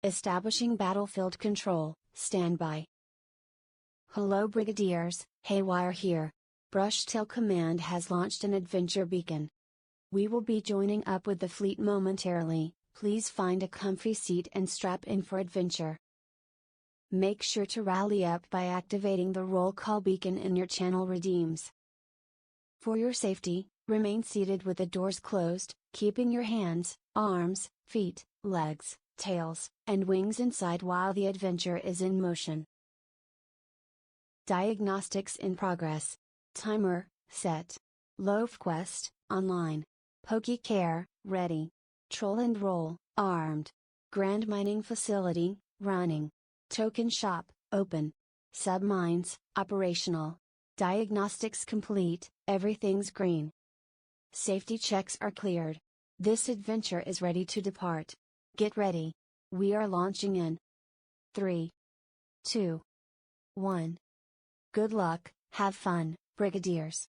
Establishing battlefield control, standby. Hello Brigadiers, Haywire here. Brushtail Command has launched an adventure beacon. We will be joining up with the fleet momentarily, please find a comfy seat and strap in for adventure. Make sure to rally up by activating the roll call beacon in your channel redeems. For your safety, remain seated with the doors closed, keeping your hands, arms, feet, legs, tails, and wings inside while the adventure is in motion. Diagnostics in progress. Timer, set. Loaf Quest, online. PokeCare, ready. Troll and Roll, armed. Grand Mining Facility, running. Token Shop, open. Submines, operational. Diagnostics complete, everything's green. Safety checks are cleared. This adventure is ready to depart. Get ready. We are launching in 3, 2, 1. Good luck, have fun, Brigadiers.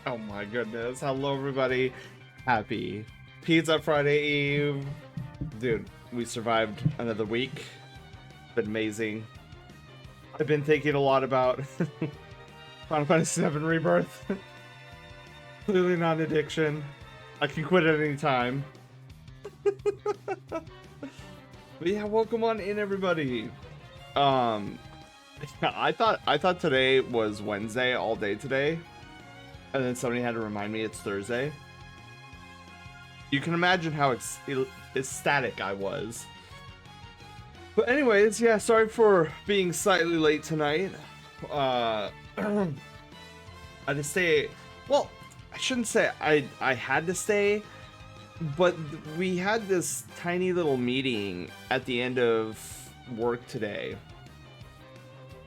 Oh my goodness. Hello, everybody. Happy Pizza Friday Eve. Dude, we survived another week. Been amazing. I've been thinking a lot about Final Fantasy VII Rebirth. Clearly not an addiction. I can quit at any time. But yeah, welcome on in, everybody. I thought today was Wednesday all day today. And then somebody had to remind me it's Thursday. You can imagine how ecstatic I was. But anyways, yeah, sorry for being slightly late tonight. I had to stay. Well, I shouldn't say I had to stay, but we had this tiny little meeting at the end of work today.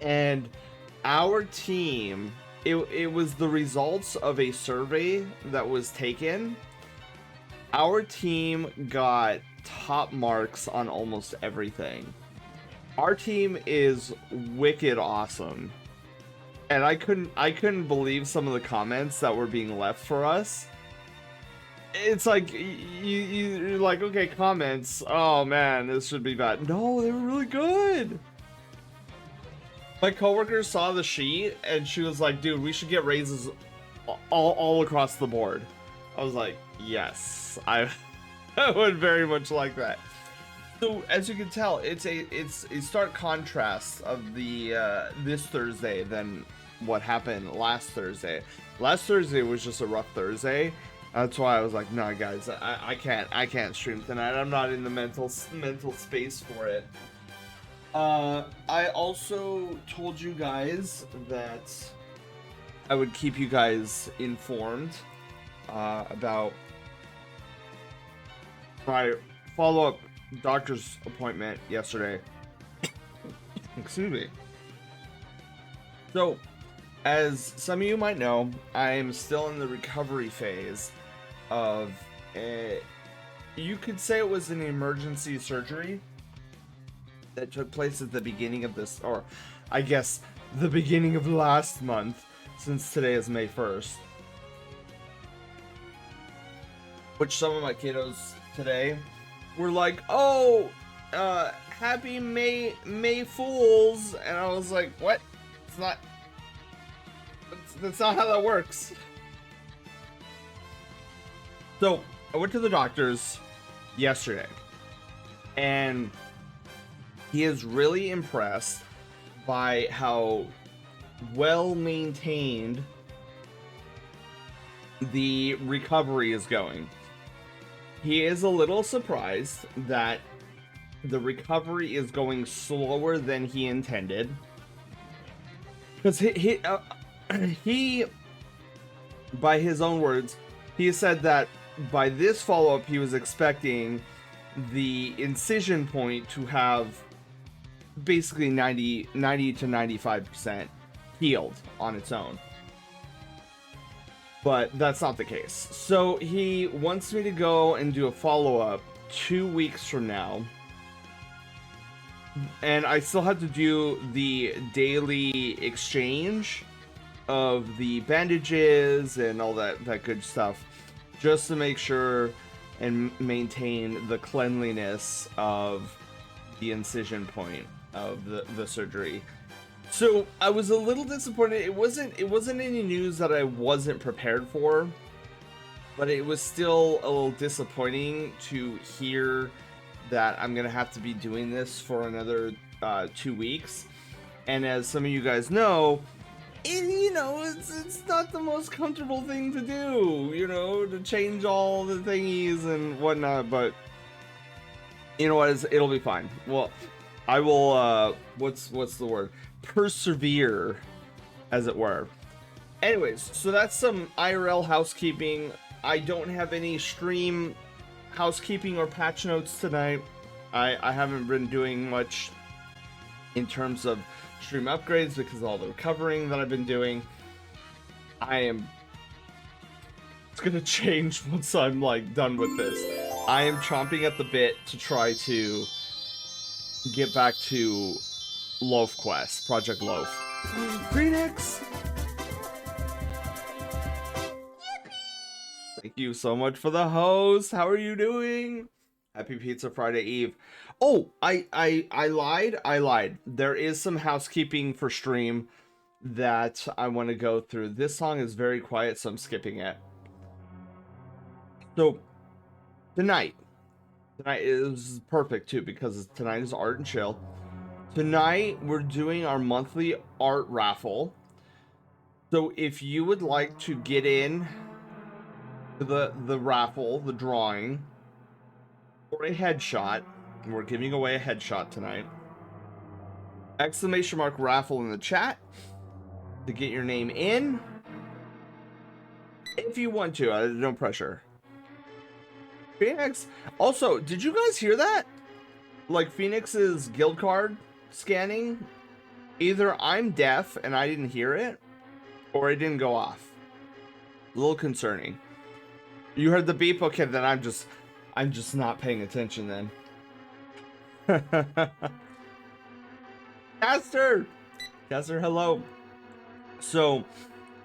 And our team, it was the results of a survey that was taken. Our team got top marks on almost everything. Our team is wicked awesome. And I couldn't believe some of the comments that were being left for us. It's like you're like, okay, comments. Oh man, this should be bad. No, they were really good. My coworker saw the sheet and she was like, dude, we should get raises all across the board. I was like, yes, I would very much like that. So as you can tell, it's a stark contrast of the this Thursday than what happened last Thursday. Last Thursday was just a rough Thursday. That's why I was like, no, guys, I can't stream tonight. I'm not in the mental space for it. I also told you guys that I would keep you guys informed about my follow-up doctor's appointment yesterday. Excuse me. So, as some of you might know, I am still in the recovery phase of you could say it was an emergency surgery that took place at the beginning of this, or I guess the beginning of last month, since today is May 1st. Which some of my kiddos today were like, oh, happy May Fools, and I was like, what? It's not, that's not how that works. So I went to the doctor's yesterday, and he is really impressed by how well maintained the recovery is going. He is a little surprised that the recovery is going slower than he intended, because he by his own words, he said that by this follow-up he was expecting the incision point to have basically 90 to 95% healed on its own. But that's not the case. So he wants me to go and do a follow-up 2 weeks from now. And I still have to do the daily exchange of the bandages and all that good stuff, just to make sure and maintain the cleanliness of the incision point of the surgery. So I was a little disappointed. It wasn't any news that I wasn't prepared for, but it was still a little disappointing to hear that I'm gonna have to be doing this for another 2 weeks. And as some of you guys know, it's not the most comfortable thing to do, to change all the thingies and whatnot. But you know what? It'll be fine. Well, I will. What's the word? Persevere, as it were. Anyways, so that's some IRL housekeeping. I don't have any stream housekeeping or patch notes tonight. I haven't been doing much in terms of stream upgrades because of all the recovering that I've been doing. It's gonna change once I'm done with this. I am chomping at the bit to try to get back to Loaf Quest, Project Loaf. Greenix! Thank you so much for the host. How are you doing? Happy Pizza Friday Eve. Oh, I lied. I lied. There is some housekeeping for stream that I want to go through. This song is very quiet, so I'm skipping it. So tonight is perfect too because tonight is art and chill. Tonight we're doing our monthly art raffle. So if you would like to get in to the raffle, the drawing, or a headshot, we're giving away a headshot tonight. Exclamation mark raffle in the chat to get your name in. If you want to, no pressure. Phoenix. Also, did you guys hear that? Like Phoenix's guild card scanning. Either I'm deaf and I didn't hear it, or it didn't go off. A little concerning. You heard the beep? Okay, then I'm just not paying attention then. Caster, hello. So,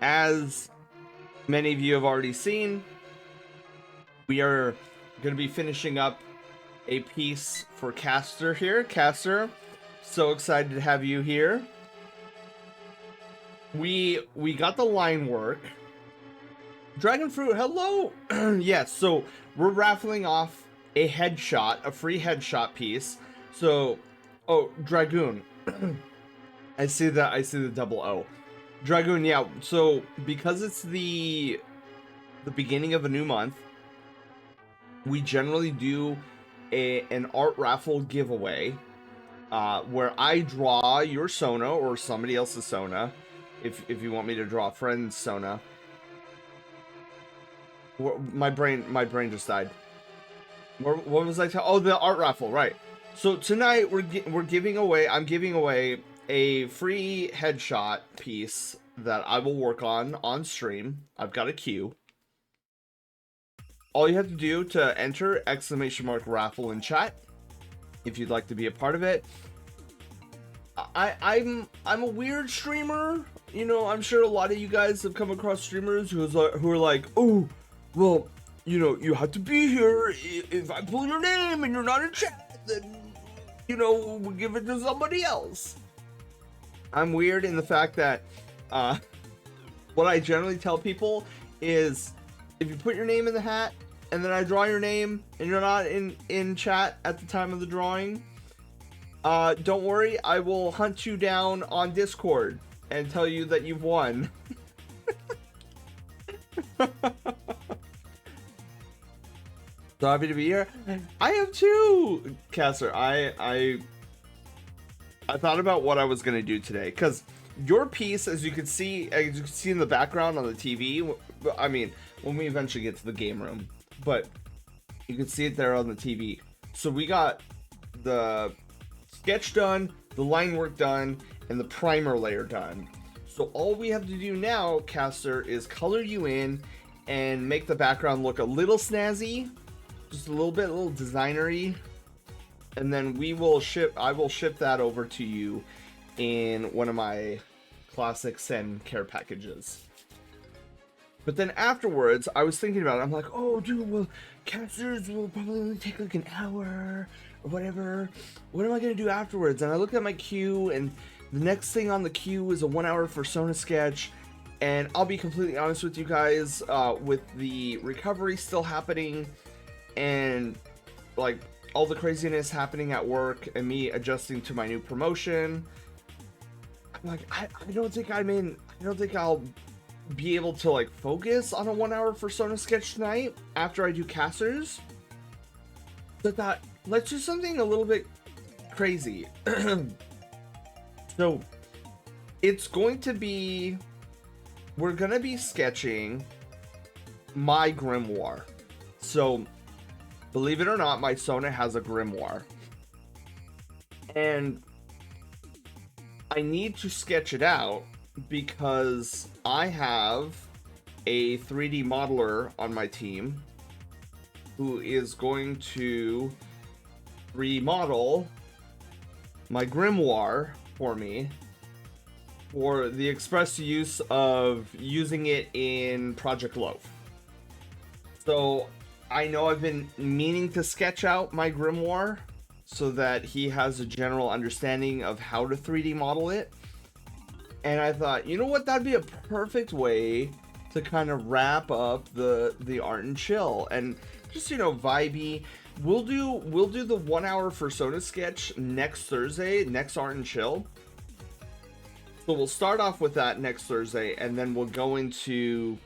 as many of you have already seen, we are going to be finishing up a piece for Caster here. Caster, so excited to have you here. We got the line work. Dragon Fruit, hello. Yes, so we're raffling off a headshot, a free headshot piece. So, oh, Dragoon. I see the double O. Dragoon, yeah. So because it's the beginning of a new month, we generally do an art raffle giveaway where I draw your Sona or somebody else's Sona, if you want me to draw a friend's Sona. My brain just died. What was I telling? Oh, the art raffle, right? So tonight we're giving away. I'm giving away a free headshot piece that I will work on stream. I've got a queue. All you have to do to enter exclamation mark raffle in chat if you'd like to be a part of it. I'm a weird streamer. You know, I'm sure a lot of you guys have come across streamers who are like, oh, well, you know, you have to be here. If I pull your name and you're not in chat, then, you know, we'll give it to somebody else. I'm weird in the fact that what I generally tell people is if you put your name in the hat and then I draw your name and you're not in chat at the time of the drawing, don't worry, I will hunt you down on Discord and tell you that you've won. So happy to be here. I am too, Caster. I thought about what I was gonna do today because your piece, as you can see in the background on the TV. I mean, when we eventually get to the game room, but you can see it there on the TV. So we got the sketch done, the line work done, and the primer layer done. So all we have to do now, Caster, is color you in and make the background look a little snazzy, just a little bit, a little designery, and then I will ship that over to you in one of my classic send care packages. But then afterwards, I was thinking about it. I'm like, oh, dude, well, Casters will probably only take like an hour or whatever. What am I going to do afterwards? And I looked at my queue, and the next thing on the queue is a 1 hour Persona sketch. And I'll be completely honest with you guys, with the recovery still happening and like all the craziness happening at work and me adjusting to my new promotion, I'm like, I don't think I'll be able to like focus on a 1 hour Persona sketch tonight after I do Casters. So I thought, let's do something a little bit crazy. So it's going to be, we're gonna be sketching my grimoire. So believe it or not, my Sona has a grimoire, and I need to sketch it out because I have a 3D modeler on my team who is going to remodel my grimoire for me for the express use of using it in Project Loaf. So I know I've been meaning to sketch out my grimoire so that he has a general understanding of how to 3D model it. And I thought, you know what, that'd be a perfect way to kind of wrap up the art and chill and just, you know, vibey. We'll do the 1 hour Persona sketch next Thursday, next art and chill. So we'll start off with that next Thursday, and then we'll go into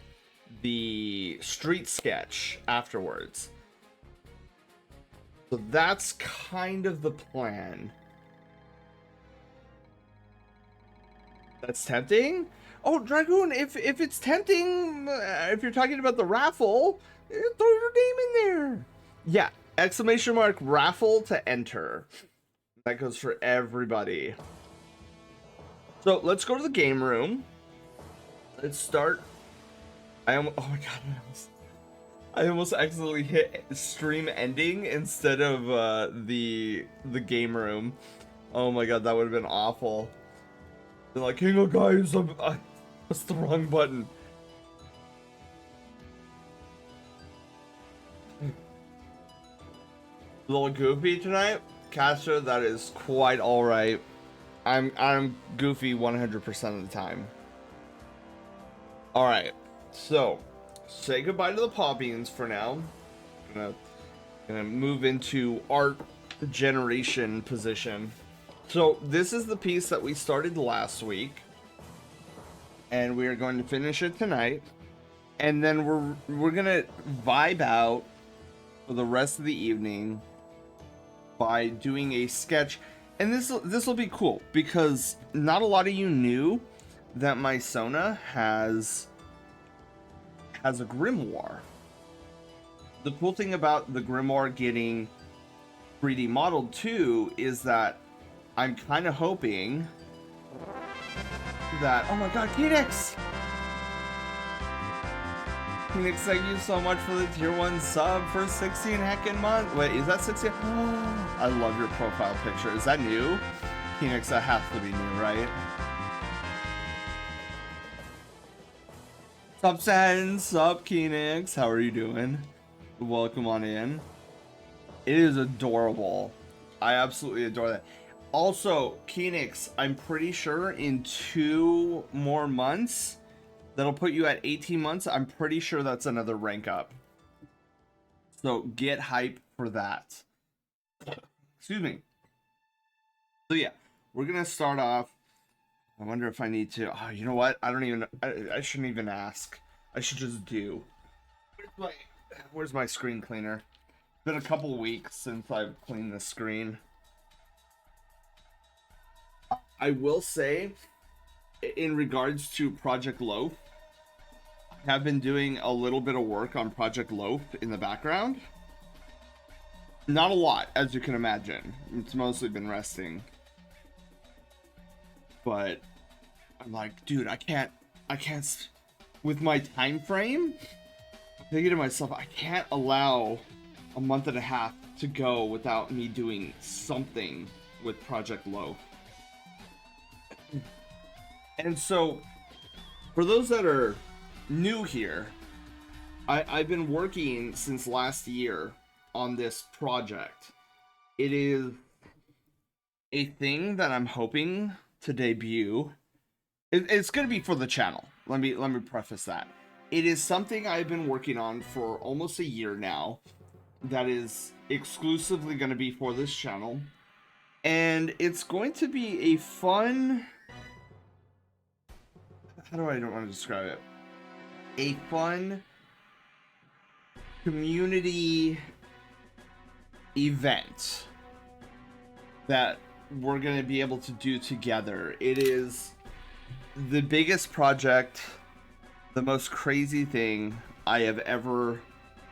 the street sketch afterwards. So that's kind of the plan. That's tempting? Oh, Dragoon, if it's tempting, if you're talking about the raffle, throw your name in there. Yeah, exclamation mark raffle to enter. That goes for everybody. So let's go to the game room. Let's start. Oh my god, I almost accidentally hit stream ending instead of the game room. Oh my god, that would have been awful. They're like, hang on guys, that's the wrong button. A little goofy tonight, Castro. That is quite all right. I'm goofy 100% of the time. All right, so say goodbye to the Poppians for now. Gonna move into art generation position. So this is the piece that we started last week, and we are going to finish it tonight, and then we're gonna vibe out for the rest of the evening by doing a sketch. And this will be cool because not a lot of you knew that my Sona has a grimoire. The cool thing about the grimoire getting 3D modeled too is that I'm kind of hoping that, oh my god, Phoenix! Phoenix, thank you so much for the tier 1 sub for 16 heckin' months. Wait, is that 16? I love your profile picture. Is that new? Phoenix, that has to be new, right? Sup, Sen, sup, Phoenix. How are you doing? Welcome on in. It is adorable. I absolutely adore that. Also, Phoenix, I'm pretty sure in 2 more months, that'll put you at 18 months. I'm pretty sure that's another rank up. So get hype for that. Excuse me. So yeah, we're going to start off. I wonder if I need to. Oh, you know what? I don't even. I shouldn't even ask. I should just do. Where's my screen cleaner? It's been a couple weeks since I've cleaned the screen. I will say, in regards to Project Loaf, I have been doing a little bit of work on Project Loaf in the background. Not a lot, as you can imagine. It's mostly been resting. But I'm like, dude, I can't, with my time frame, I'm thinking to myself, I can't allow a month and a half to go without me doing something with Project Loaf. And so, for those that are new here, I've been working since last year on this project. It is a thing that I'm hoping to debut. It's going to be for the channel. Let me preface that. It is something I've been working on for almost a year now that is exclusively going to be for this channel. And it's going to be a fun... How do I don't want to describe it? A fun community event that we're going to be able to do together. It is the biggest project, the most crazy thing I have ever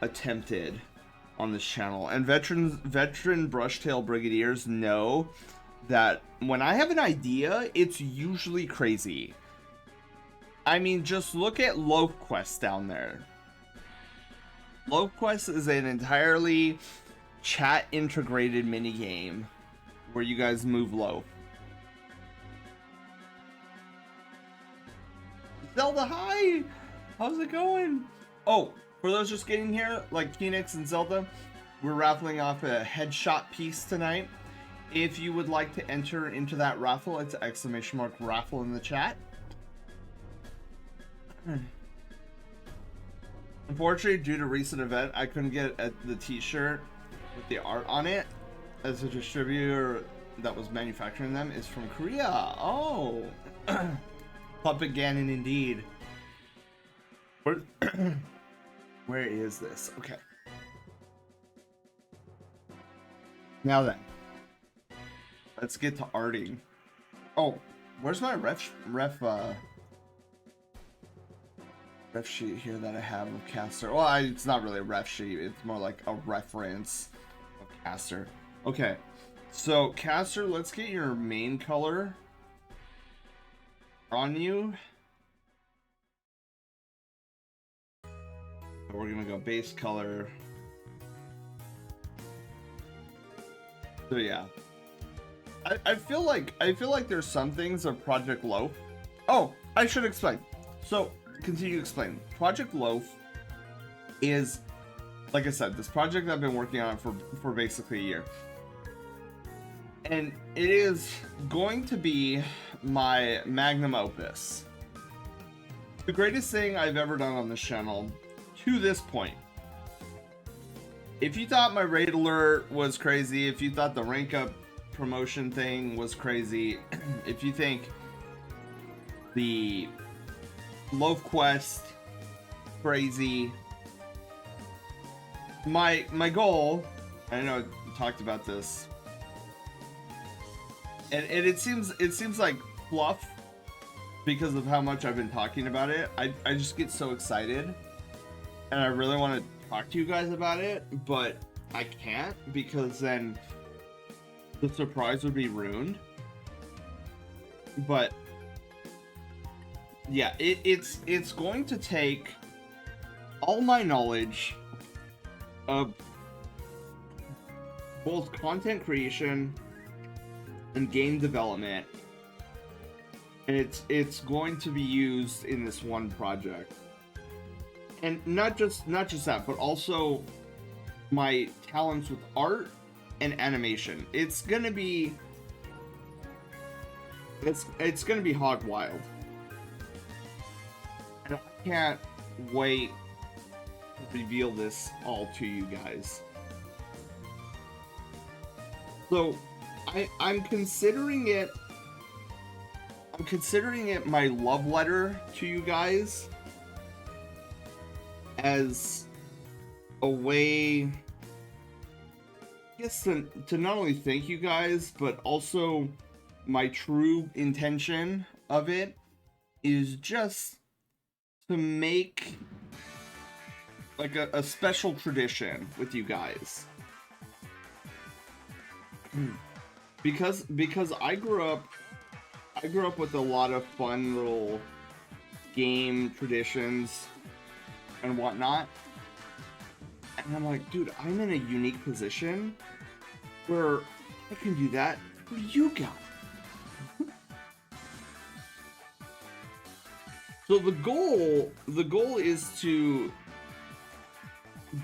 attempted on this channel. And veteran Brushtail Brigadiers know that when I have an idea, it's usually crazy. I mean, just look at Loaf Quest down there. Loaf Quest is an entirely chat integrated minigame where you guys move loaf. Zelda, hi! How's it going? Oh, For those just getting here, like Phoenix and Zelda, we're raffling off a headshot piece tonight. If you would like to enter into that raffle, it's !raffle in the chat. Unfortunately, due to recent event, I couldn't get the t-shirt with the art on it, as a distributor that was manufacturing them is from Korea. Oh, Puppet Ganon indeed. Where is this? Okay. Now then, let's get to arting. Oh, where's my ref sheet here that I have of Caster? Well, it's not really a ref sheet. It's more like a reference of Caster. Okay, so Caster, let's get your main color on you. We're gonna go base color. So yeah, I feel like there's some things of Project Loaf. Oh, I should explain. So continue to explain. Project Loaf is, like I said, this project I've been working on for basically a year, and it is going to be my magnum opus. The greatest thing I've ever done on this channel to this point. If you thought my raid alert was crazy, if you thought the rank up promotion thing was crazy, if you think the Loaf Quest crazy, my goal, I know I talked about this, and it seems like fluff because of how much I've been talking about it. I just get so excited, and I really want to talk to you guys about it, but I can't because then the surprise would be ruined. But yeah, it's going to take all my knowledge of both content creation and game development, and it's going to be used in this one project. And not just that, but also my talents with art and animation. It's gonna be hog wild, and I can't wait to reveal this all to you guys. So I'm considering it my love letter to you guys, as a way, I guess, to not only thank you guys, but also my true intention of it is just to make like a special tradition with you guys. Because I grew up with a lot of fun little game traditions and whatnot, and I'm like, dude, I'm in a unique position where I can do that for you guys. So the goal is to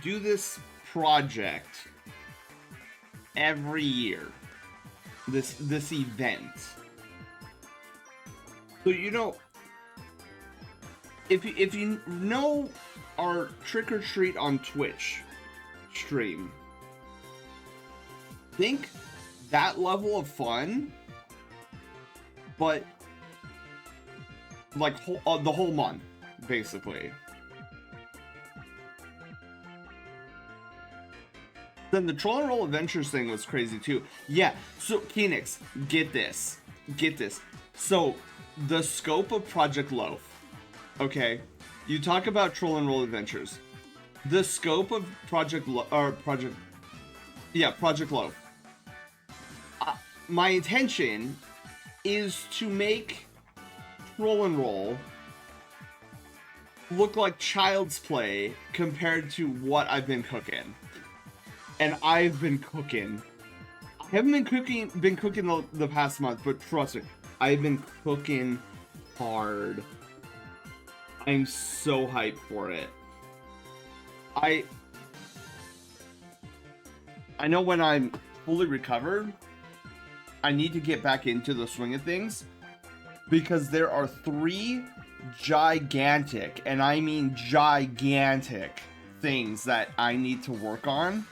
do this project every year, this event. So, you know, if you know our Trick or Treat on Twitch stream, think that level of fun, but like the whole month, basically. Then the Troll and Roll Adventures thing was crazy too. Yeah, so Phoenix, get this. So the scope of Project Loaf, okay? You talk about Troll and Roll Adventures. The scope of Project Loaf. My intention is to make Troll and Roll look like child's play compared to what I've been cooking. And I've been cooking. I haven't been cooking the past month, but trust me, I've been cooking hard. I'm so hyped for it. I know when I'm fully recovered, I need to get back into the swing of things, because there are 3 gigantic, and I mean gigantic, things that I need to work on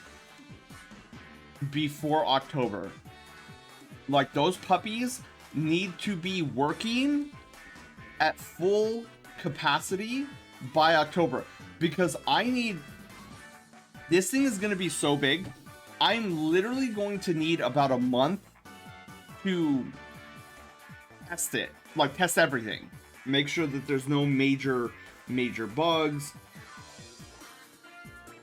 before October. Like, those puppies need to be working at full capacity by October, because I need, this thing is going to be so big, I'm literally going to need about a month to test it, like test everything, make sure that there's no major bugs.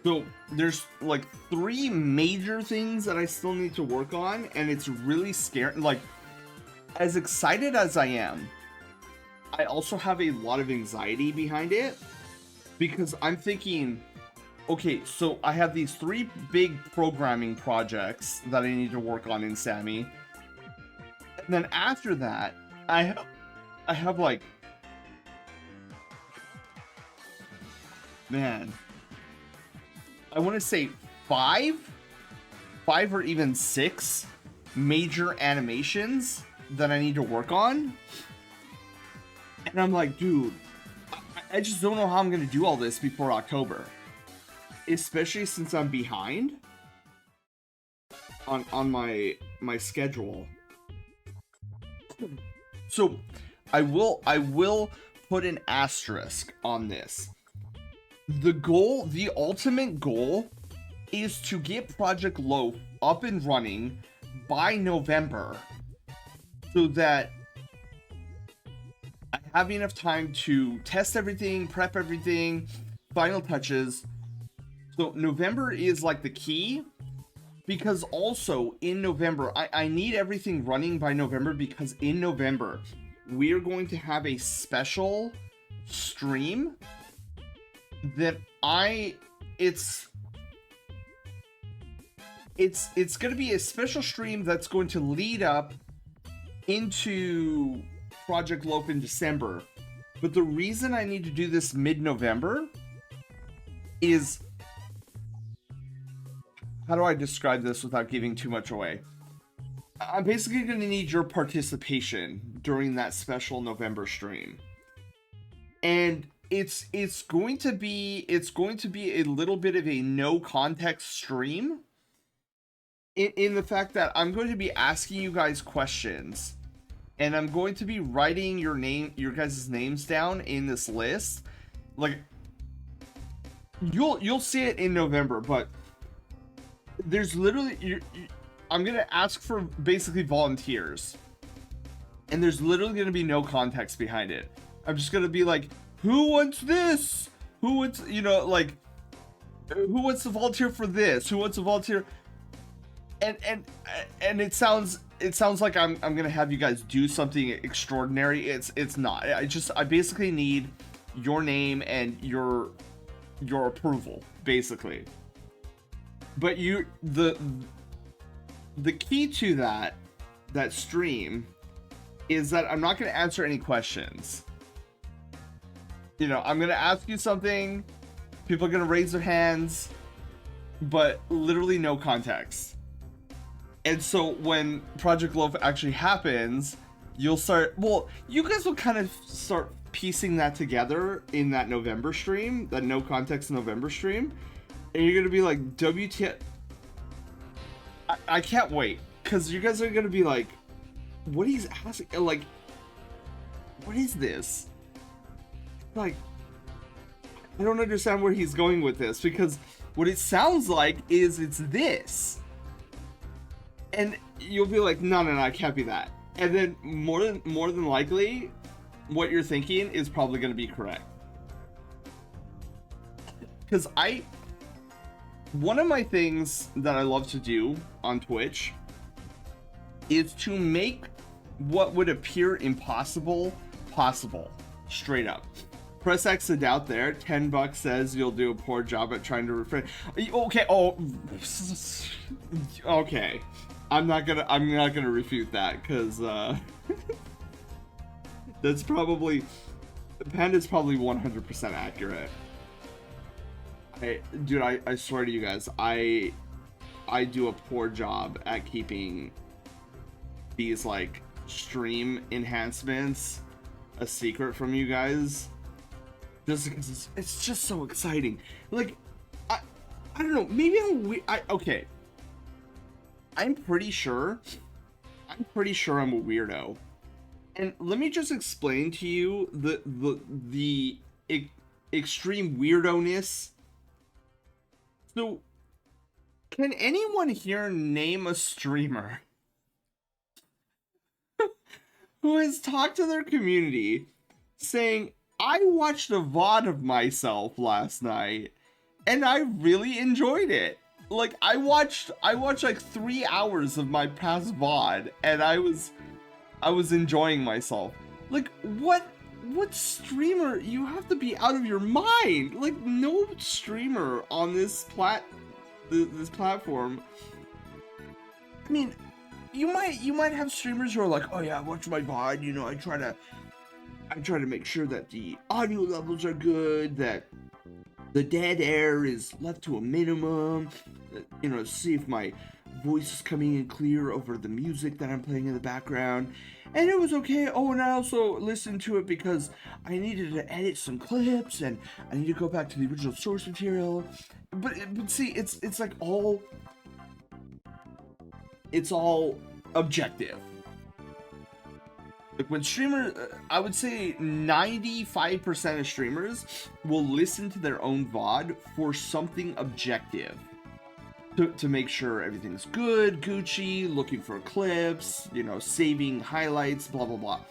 So there's like 3 major things that I still need to work on, and it's really scary. Like, as excited as I am, I also have a lot of anxiety behind it, because I'm thinking, okay, so I have these 3 big programming projects that I need to work on in Sammy. And then after that, I have like, man, I want to say 5 or even 6 major animations that I need to work on. And I'm like, dude, I just don't know how I'm going to do all this before October. Especially since I'm behind on my schedule. So I will put an asterisk on this. The ultimate goal is to get Project Loaf up and running by November, so that I have enough time to test everything, prep everything, final touches. So November is like the key, because also in November, I need everything running by November, because in November, we're going to have a special stream that it's going to be a special stream that's going to lead up into Project Loaf in December. But the reason I need to do this mid-November is, how do I describe this without giving too much away? I'm basically going to need your participation during that special November stream. And it's going to be a little bit of a no context stream, in the fact that I'm going to be asking you guys questions, and I'm going to be writing your guys' names down in this list. Like, you'll see it in November, but there's literally, I'm gonna ask for basically volunteers, and there's literally gonna be no context behind it. I'm just gonna be like, who wants this? Who wants, like, who wants to volunteer for this? Who wants to volunteer? And it sounds like I'm gonna have you guys do something extraordinary. It's not. I basically need your name and your approval, basically. But the key to that stream is that I'm not going to answer any questions. I'm going to ask you something, people are going to raise their hands, but literally no context. And so when Project Loaf actually happens, you guys will kind of start piecing that together in that November stream, that no context November stream. And you're going to be like, WTF. I can't wait. Because you guys are going to be like, what he's asking? Like, what is this? Like, I don't understand where he's going with this. Because what it sounds like is it's this. And you'll be like, no, it can't be that. And then more than likely, what you're thinking is probably going to be correct. Because one of my things that I love to do on Twitch is to make what would appear impossible possible. Straight up. Press X to doubt there. $10 says you'll do a poor job at trying to refrain. Okay. Oh. Okay. I'm not gonna refute that, because that's probably, Panda's probably 100% accurate. Dude, I swear to you guys, I do a poor job at keeping these like stream enhancements a secret from you guys, just because it's just so exciting. Like, I I don't know, maybe okay, I'm pretty sure I'm a weirdo, and let me just explain to you the extreme weirdo-ness. So, can anyone here name a streamer who has talked to their community saying, I watched a VOD of myself last night and I really enjoyed it? Like, I watched like 3 hours of my past VOD and I was enjoying myself. Like, what streamer? You have to be out of your mind. Like, no streamer on this platform. I mean, you might have streamers who are like, oh yeah, watch my VOD, you know, I try to make sure that the audio levels are good, that the dead air is left to a minimum, you know, see if my voice is coming in clear over the music that I'm playing in the background. And it was okay. Oh, and I also listened to it because I needed to edit some clips and I need to go back to the original source material. But see, it's like it's all objective. Like, when streamers, I would say 95% of streamers will listen to their own VOD for something objective. To make sure everything's good, Gucci, looking for clips, you know, saving highlights, blah blah blah.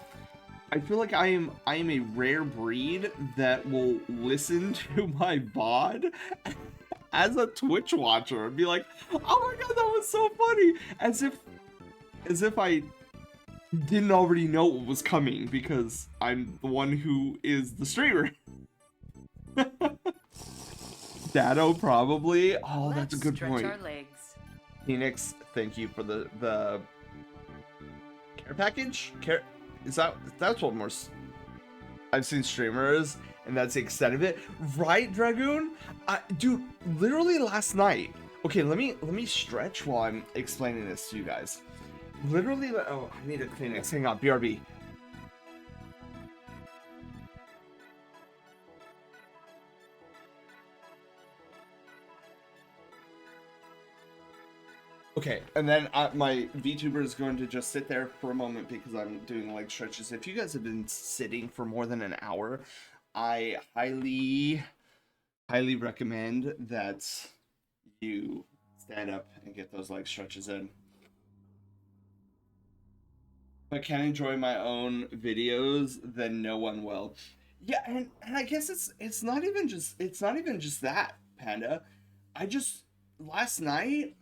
I feel like I am a rare breed that will listen to my VOD as a Twitch watcher and be like, oh my god, that was so funny, as if I didn't already know what was coming because I'm the one who is the streamer. Dado, probably. Oh, that's a good point. Our legs. Phoenix, thank you for the care package. That's what more I've seen streamers, and that's the extent of it, right, Dragoon? Dude, literally last night. Okay, let me stretch while I'm explaining this to you guys. Literally, oh, I need a Kleenex. Hang on, BRB. Okay, and then my VTuber is going to just sit there for a moment because I'm doing leg stretches. If you guys have been sitting for more than an hour, I highly recommend that you stand up and get those leg stretches in. If I can't enjoy my own videos, then no one will. Yeah, and I guess it's not even just that, Panda. Last night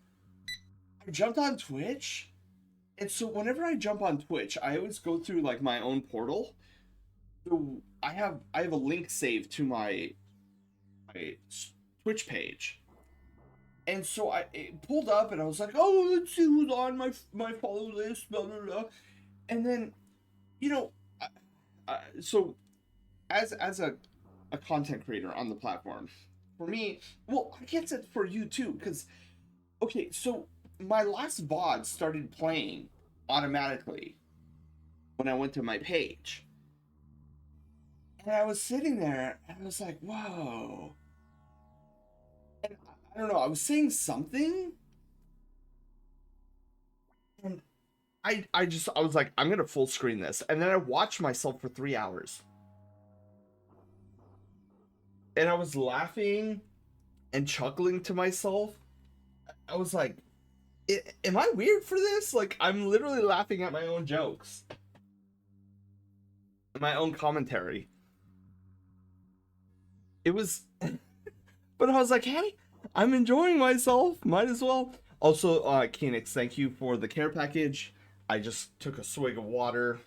I jumped on Twitch, and so whenever I jump on Twitch, I always go through like my own portal. So I have a link saved to my Twitch page, and so it pulled up, and I was like, oh, let's see who's on my follow list, blah blah blah, and then, you know, so as a content creator on the platform, for me, well, I guess it's for you too, because okay, so my last VOD started playing automatically when I went to my page. And I was sitting there and I was like, whoa. And I don't know, I was saying something. And I was like, I'm gonna full screen this. And then I watched myself for 3 hours. And I was laughing and chuckling to myself. I was like, am I weird for this? Like, I'm literally laughing at my own jokes. My own commentary. It was... But I was like, hey, I'm enjoying myself. Might as well. Also, Kenix, thank you for the care package. I just took a swig of water.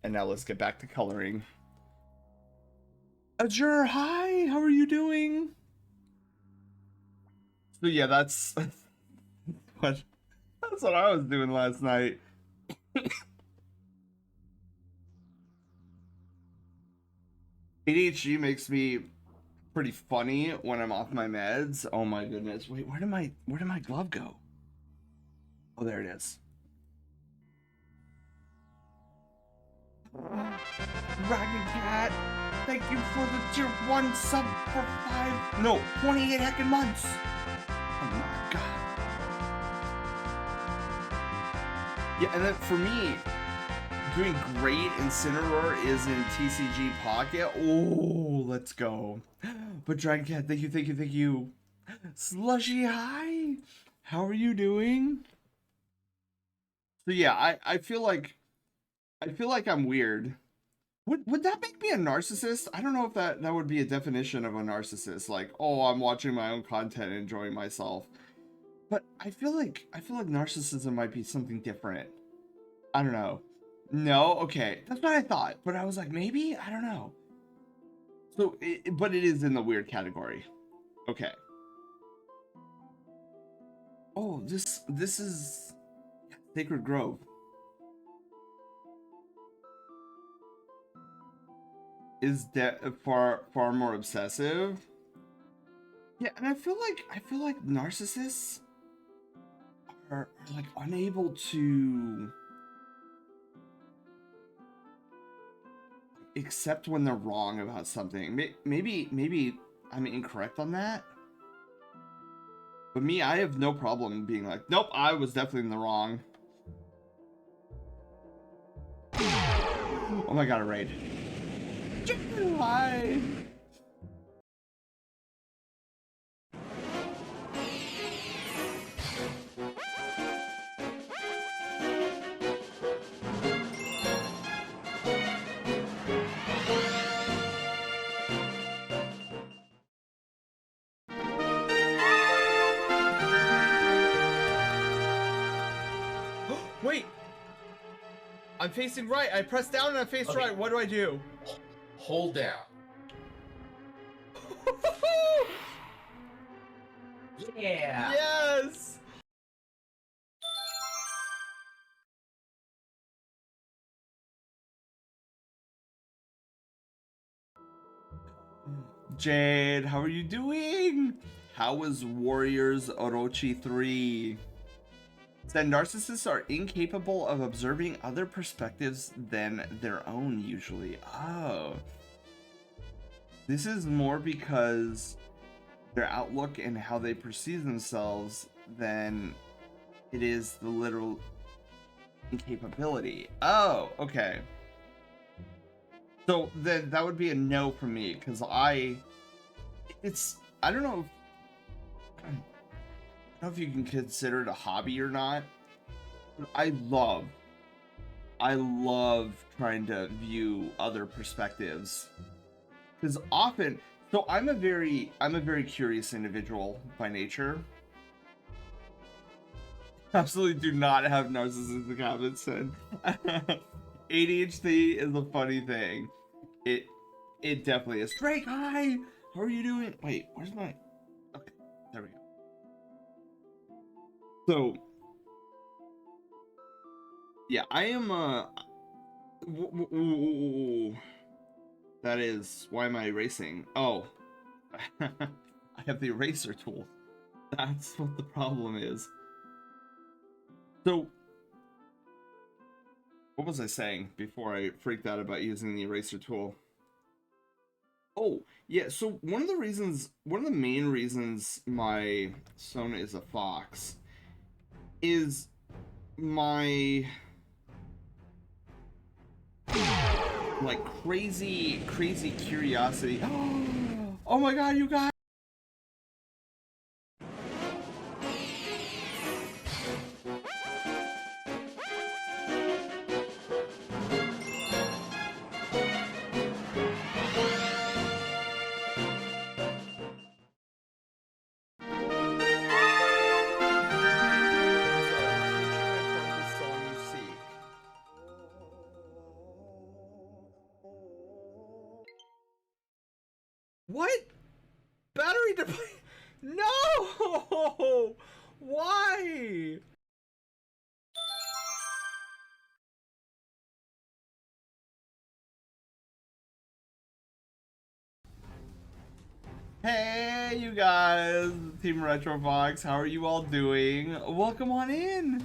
And now let's get back to coloring. Azure, hi! How are you doing? So yeah, that's... That's what I was doing last night. ADHD makes me pretty funny when I'm off my meds. Oh my goodness. Wait, where did my glove go? Oh, there it is. Dragon Cat, thank you for the tier 1 sub for 28 heckin' months. Oh my god. Yeah, and then for me, doing great in Cineroar is in TCG Pocket. Oh, let's go. But Dragon Cat, thank you. Slushy, hi. How are you doing? So yeah, I feel like I'm weird. Would that make me a narcissist? I don't know if that would be a definition of a narcissist. Like, oh, I'm watching my own content and enjoying myself. But I feel like narcissism might be something different. I don't know. No, okay, that's what I thought. But I was like, maybe, I don't know. So, but it is in the weird category. Okay. Oh, this is Sacred Grove. Is that far more obsessive? Yeah, and I feel like narcissists are like unable to accept when they're wrong about something. Maybe I'm incorrect on that. But me, I have no problem being like, nope, I was definitely in the wrong. Oh my god, a raid. Hi. Wait! I'm facing right. I press down and I face right. What do I do? Hold down. Yeah. Yes! Jade, how are you doing? How was Warriors Orochi 3? Said narcissists are incapable of observing other perspectives than their own usually. Oh. This is more because their outlook and how they perceive themselves than it is the literal incapability. Oh, okay. So then that would be a no for me, because I don't know if you can consider it a hobby or not, but I love trying to view other perspectives, because often, so I'm a very curious individual by nature. Absolutely do not have narcissistic habits, and ADHD is a funny thing. It definitely is. Drake, hi! How are you doing? Wait, where's my... Okay, there we go. So, yeah, I am, that is, why am I erasing? Oh, I have the eraser tool. That's what the problem is. So, what was I saying before I freaked out about using the eraser tool? Oh, yeah, so one of the main reasons my Sona is a fox is my like crazy curiosity. Oh my god, you guys! What? Battery deploy? No! Why? Hey, you guys, Team Retro Fox, how are you all doing? Welcome on in.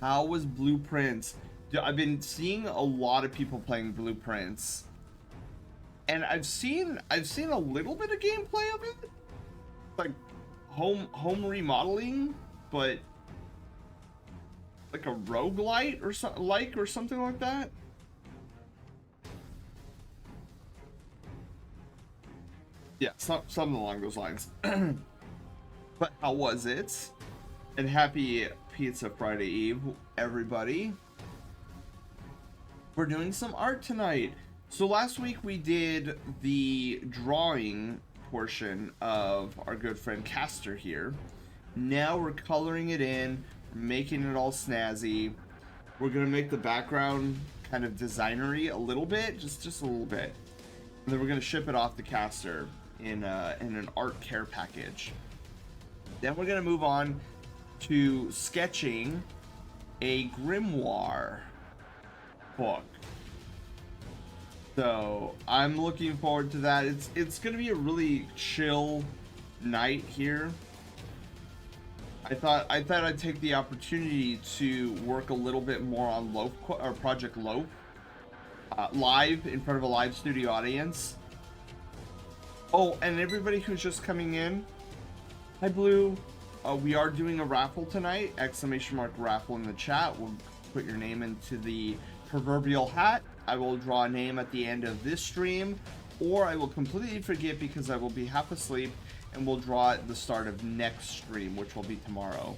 How was Blueprints? I've been seeing a lot of people playing Blueprints, and I've seen a little bit of gameplay of it, like home remodeling, but like a roguelite or something like that. Yeah, something along those lines. But how was it? And happy Pizza Friday Eve, everybody. We're doing some art tonight. So last week we did the drawing portion of our good friend Castor here. Now we're coloring it in, making it all snazzy. We're gonna make the background kind of designery a little bit, just a little bit. And then we're gonna ship it off to Castor in an art care package. Then we're gonna move on to sketching a grimoire book. So I'm looking forward to that. It's gonna be a really chill night here. I thought I'd take the opportunity to work a little bit more on Loaf or Project Loaf live in front of a live studio audience. Oh, and everybody who's just coming in, hi Blue. We are doing a raffle tonight, ! Raffle in the chat. We'll put your name into the proverbial hat. I will draw a name at the end of this stream, or I will completely forget because I will be half asleep, and we'll draw at the start of next stream, which will be tomorrow.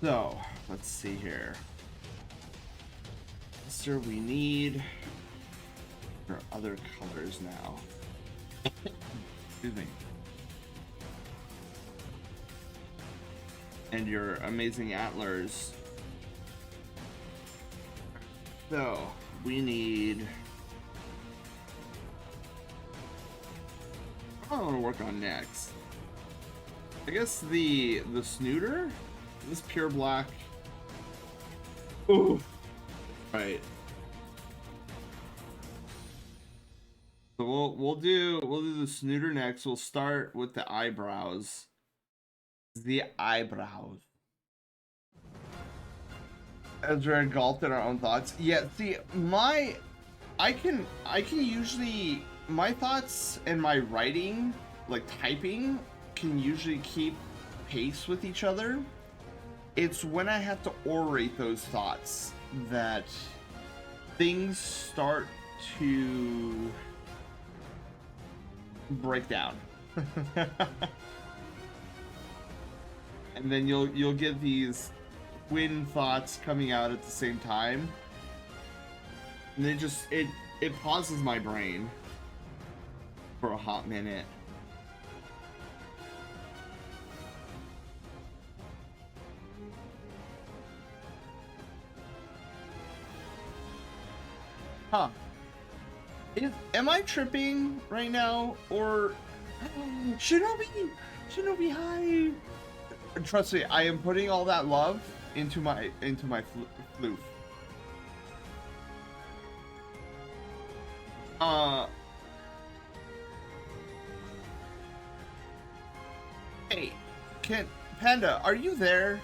So, let's see here. Sir, we need other colors now. Excuse me. And your amazing antlers. So, we need... What do I want to work on next? I guess the snooter? This pure black. Ooh. Right. So we'll do the snooter next. We'll start with the eyebrows. The eyebrows. As we're engulfed in our own thoughts. Yeah, see, I can usually, my thoughts and my writing, like typing, can usually keep pace with each other. It's when I have to orate those thoughts that things start to break down. And then you'll get these twin thoughts coming out at the same time, and it pauses my brain for a hot minute. Huh. Am I tripping right now, or Shinobi, hi. Trust me, I am putting all that love into my floof. Hey, Panda, are you there?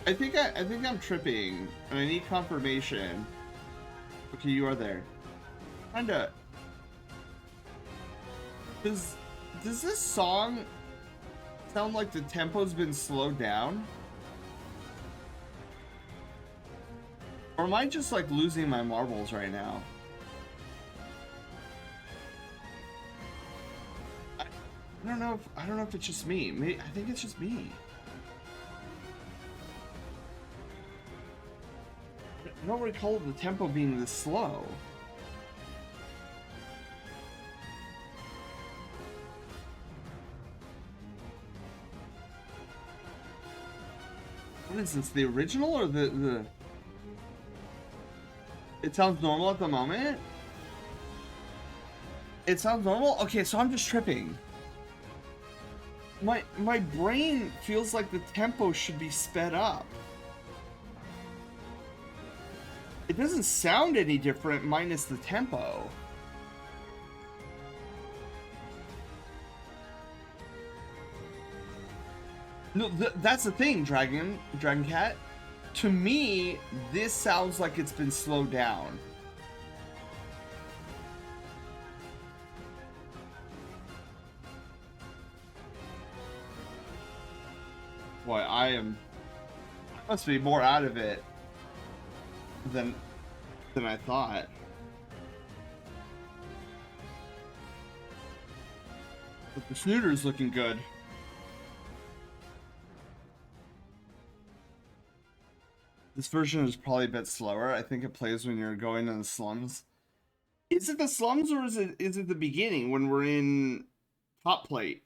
I think I'm tripping, and I need confirmation. Okay, you are there. Panda, does this song sound like the tempo's been slowed down? Or am I just like losing my marbles right now? I don't know if it's just me. I think it's just me. I don't recall the tempo being this slow. What is this, the original or the... It sounds normal at the moment? It sounds normal? Okay, so I'm just tripping. My brain feels like the tempo should be sped up. It doesn't sound any different minus the tempo. No, that's the thing, Dragon Cat. To me, this sounds like it's been slowed down. Boy, I must be more out of it than I thought. But the snooter's looking good. This version is probably a bit slower. I think it plays when you're going in the slums. Is it the slums or is it the beginning when we're in Top Plate?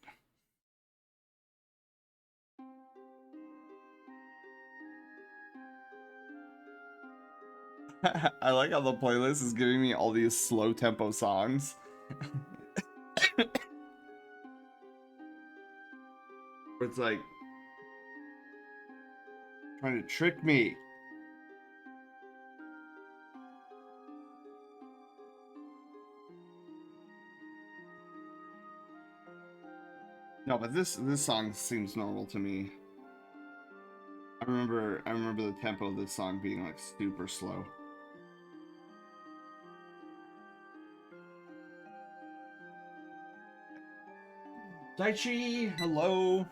I like how the playlist is giving me all these slow tempo songs. It's like trying to trick me. No, but this song seems normal to me. I remember the tempo of this song being like super slow. Daichi, hello.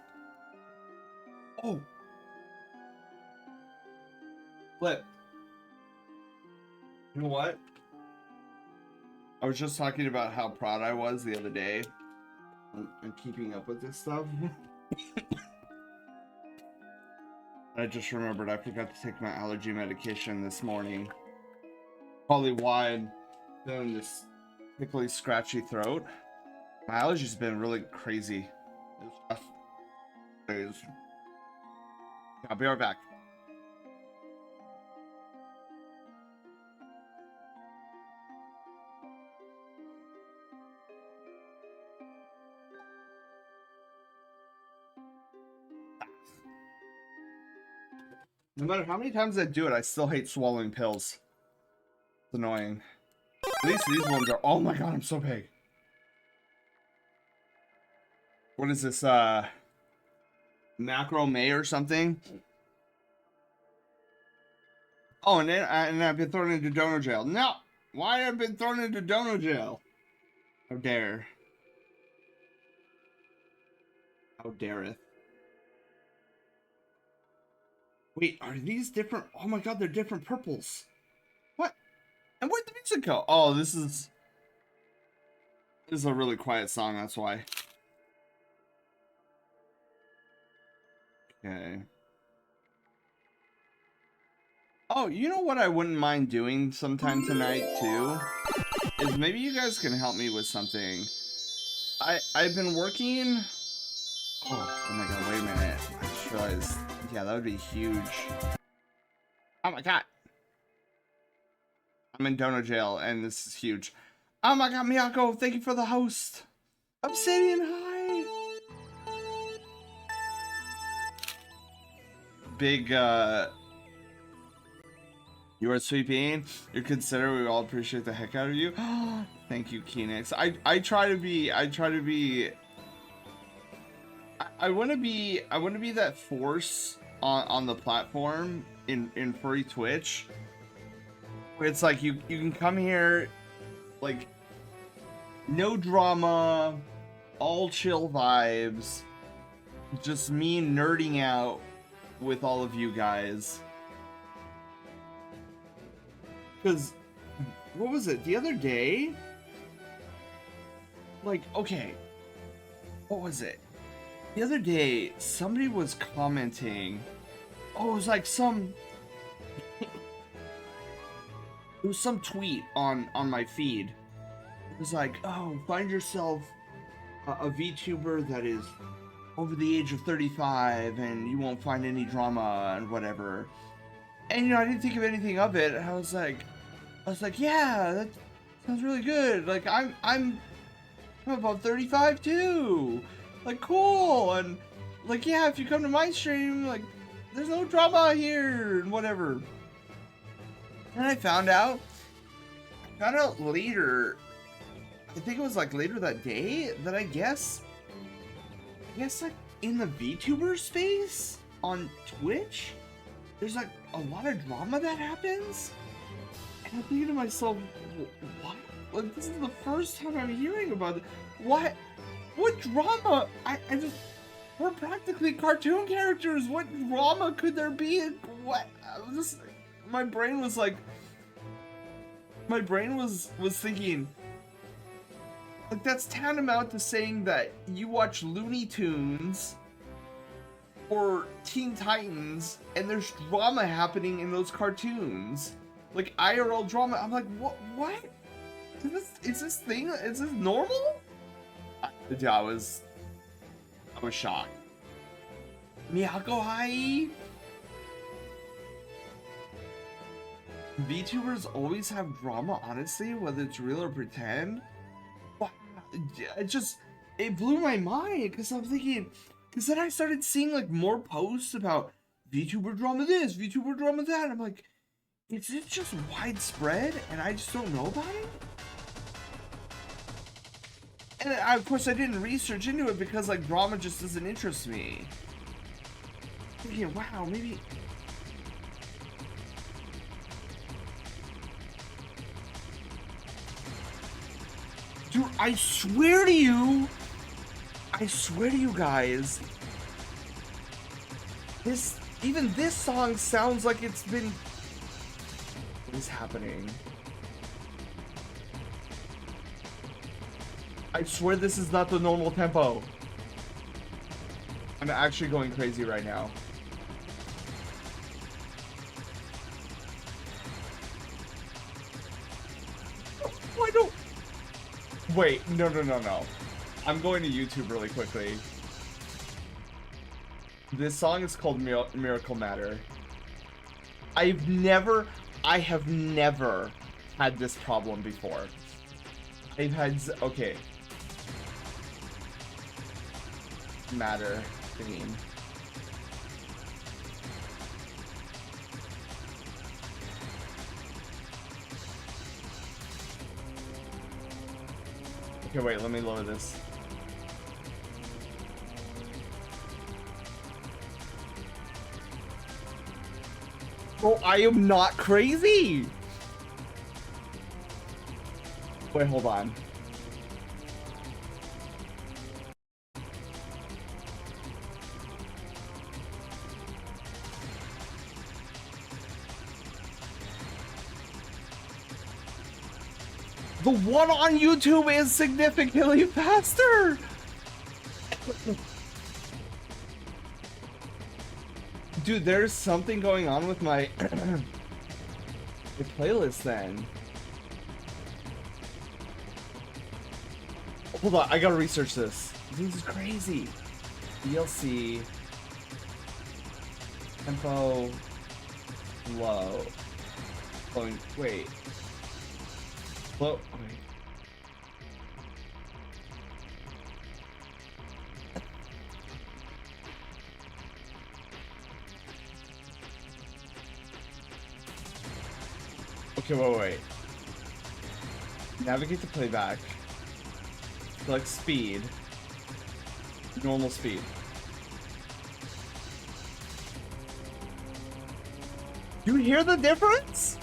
Oh. Flip. You know what? I was just talking about how proud I was the other day and keeping up with this stuff. I just remembered I forgot to take my allergy medication this morning. Probably why I'm feeling this tickly, scratchy throat. My allergies have been really crazy. It's rough days. I'll be right back. No matter how many times I do it, I still hate swallowing pills. It's annoying. At least these ones are... Oh my god, I'm so big. What is this, Macro May or something? Oh, and then I've been thrown into dono jail. No! Why have I been thrown into dono jail? How dare. How dareth. Wait, are these different? Oh my god, they're different purples. What? And where'd the music go? Oh, this is a really quiet song, that's why. Okay. Oh, you know what I wouldn't mind doing sometime tonight too? Is maybe you guys can help me with something. I've been working... Oh my god, wait a minute. I just realized... Yeah, that would be huge. Oh my god. I'm in dono jail, and this is huge. Oh my god, Miyako, thank you for the host. Obsidian, hi. Big, you are sweeping. You're considerate. We all appreciate the heck out of you. Thank you, Keenix. I try to be I want to be that force on the platform in free Twitch. Where it's like you can come here, like no drama, all chill vibes, just me nerding out with all of you guys. Because what was it the other day? Like, okay, what was it? The other day, somebody was commenting. Oh, it was like some... it was some tweet on my feed. It was like, oh, find yourself a VTuber that is over the age of 35 and you won't find any drama and whatever. And, you know, I didn't think of anything of it. I was like, yeah, that sounds really good. Like, I'm about 35 too. Like, cool, and like, yeah, if you come to my stream, like, there's no drama here, and whatever. And I found out later, I think it was like later that day, that I guess like in the VTuber space on Twitch, there's like a lot of drama that happens. And I'm thinking to myself, what? Like, this is the first time I'm hearing about it. What? What drama? I just, we're practically cartoon characters. What drama could there be? What? My brain was like, was thinking, like, that's tantamount to saying that you watch Looney Tunes or Teen Titans and there's drama happening in those cartoons. Like IRL drama. I'm like, what? Is this normal? Yeah, I was shocked. Miyako Hai. VTubers always have drama, honestly, whether it's real or pretend. Wow, it blew my mind, because I'm thinking, because then I started seeing like more posts about VTuber drama this, VTuber drama that. I'm like, is it just widespread and I just don't know about it? And of course I didn't research into it because like drama just doesn't interest me. Yeah, wow, maybe. Dude, I swear to you guys, even this song sounds like it's been. What is happening? I swear this is not the normal tempo. I'm actually going crazy right now. Why don't... Wait, no. I'm going to YouTube really quickly. This song is called Miracle Matter. I have never had this problem before. I've had... Okay. Matter theme. Okay, wait, let me lower this. Oh, I am not crazy! Wait, hold on. The one on YouTube is significantly faster! Dude, there's something going on with my the playlist then. Hold on, I gotta research this. This is crazy. DLC. Tempo. Low. Going, wait. Well, wait. Okay, wait. Navigate to playback. Select speed. Normal speed. You hear the difference?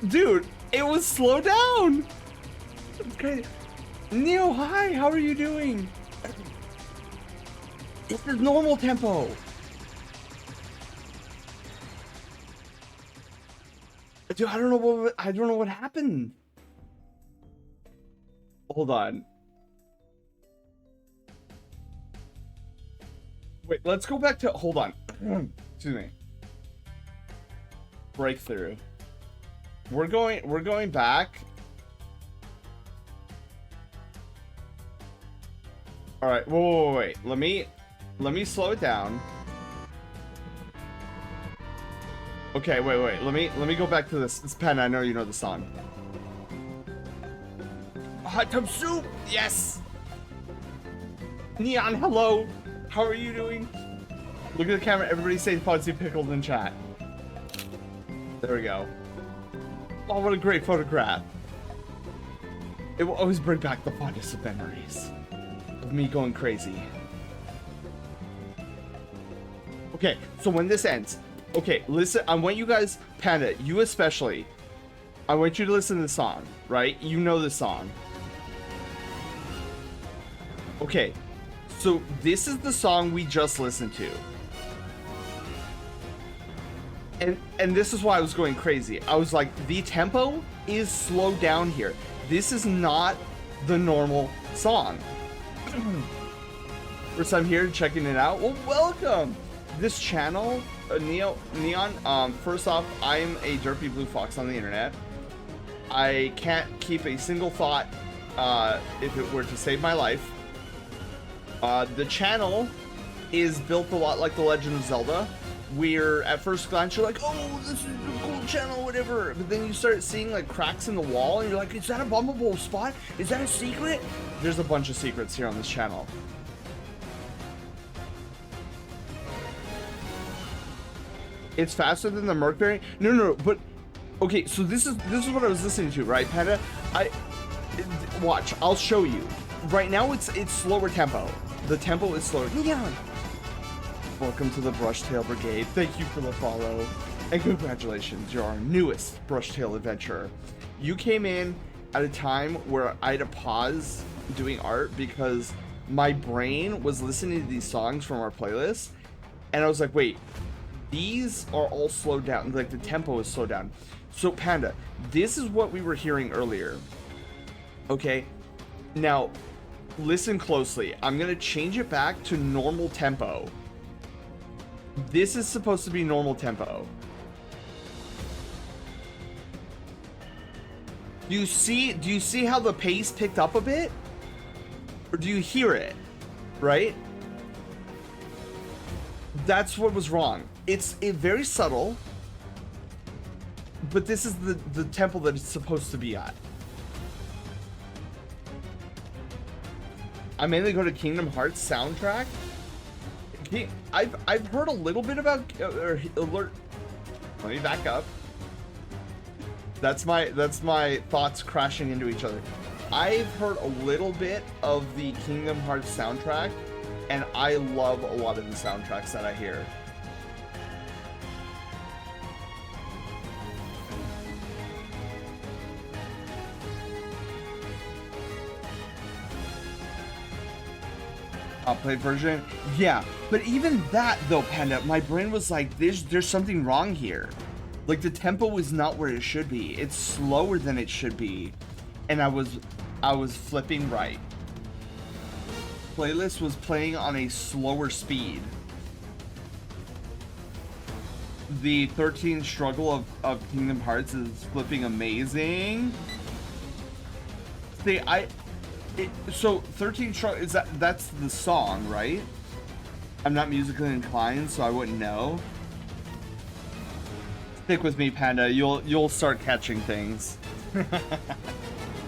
Dude, it was slowed down. Okay, Neo, hi, how are you doing? This is normal tempo. Dude, I don't know what happened. Hold on. Wait, let's go back to, hold on. Excuse me. Breakthrough. We're going back. All right, wait. Let me slow it down. Okay, wait. Let me go back to this pen. I know you know the song. Hot tub soup. Yes. Neon, hello. How are you doing? Look at the camera. Everybody say Fuzzy Pickled in chat. There we go. Oh, what a great photograph. It will always bring back the fondest of memories of me going crazy. Okay, so when this ends, okay, listen, I want you guys, Panda, you especially, I want you to listen to the song, right? You know the song. Okay, so this is the song we just listened to. And this is why I was going crazy. I was like, the tempo is slowed down here. This is not the normal song. First time here, checking it out. Well, welcome. This channel, Neon. First off, I'm a derpy blue fox on the internet. I can't keep a single thought if it were to save my life. The channel is built a lot like The Legend of Zelda. Where at first glance you're like, oh, this is a cool channel, whatever. But then you start seeing like cracks in the wall and you're like, is that a bumpable spot? Is that a secret? There's a bunch of secrets here on this channel. It's faster than the Mercury. No, but okay, so this is what I was listening to, right, Panda? Watch, I'll show you. Right now it's slower tempo. The tempo is slower. Neon. Welcome to the Brushtail Brigade. Thank you for the follow. And congratulations, you're our newest Brushtail adventurer. You came in at a time where I had to pause doing art because my brain was listening to these songs from our playlist. And I was like, wait, these are all slowed down. Like the tempo is slowed down. So Panda, this is what we were hearing earlier. Okay, now listen closely. I'm gonna change it back to normal tempo. This is supposed to be normal tempo. Do you see how the pace picked up a bit? Or do you hear it? Right? That's what was wrong. It's very subtle, but this is the tempo that it's supposed to be at. I mainly go to Kingdom Hearts soundtrack. I've heard a little bit about alert. Let me back up. That's my thoughts crashing into each other. I've heard a little bit of the Kingdom Hearts soundtrack, and I love a lot of the soundtracks that I hear. Upplay version, yeah, but even that though, Panda, my brain was like, there's something wrong here. Like the tempo is not where it should be. It's slower than it should be, and I was flipping right. Playlist was playing on a slower speed. The 13 struggle of Kingdom Hearts is flipping amazing. See, so 13 is that's the song, right? I'm not musically inclined, so I wouldn't know. Stick with me, Panda. You'll start catching things.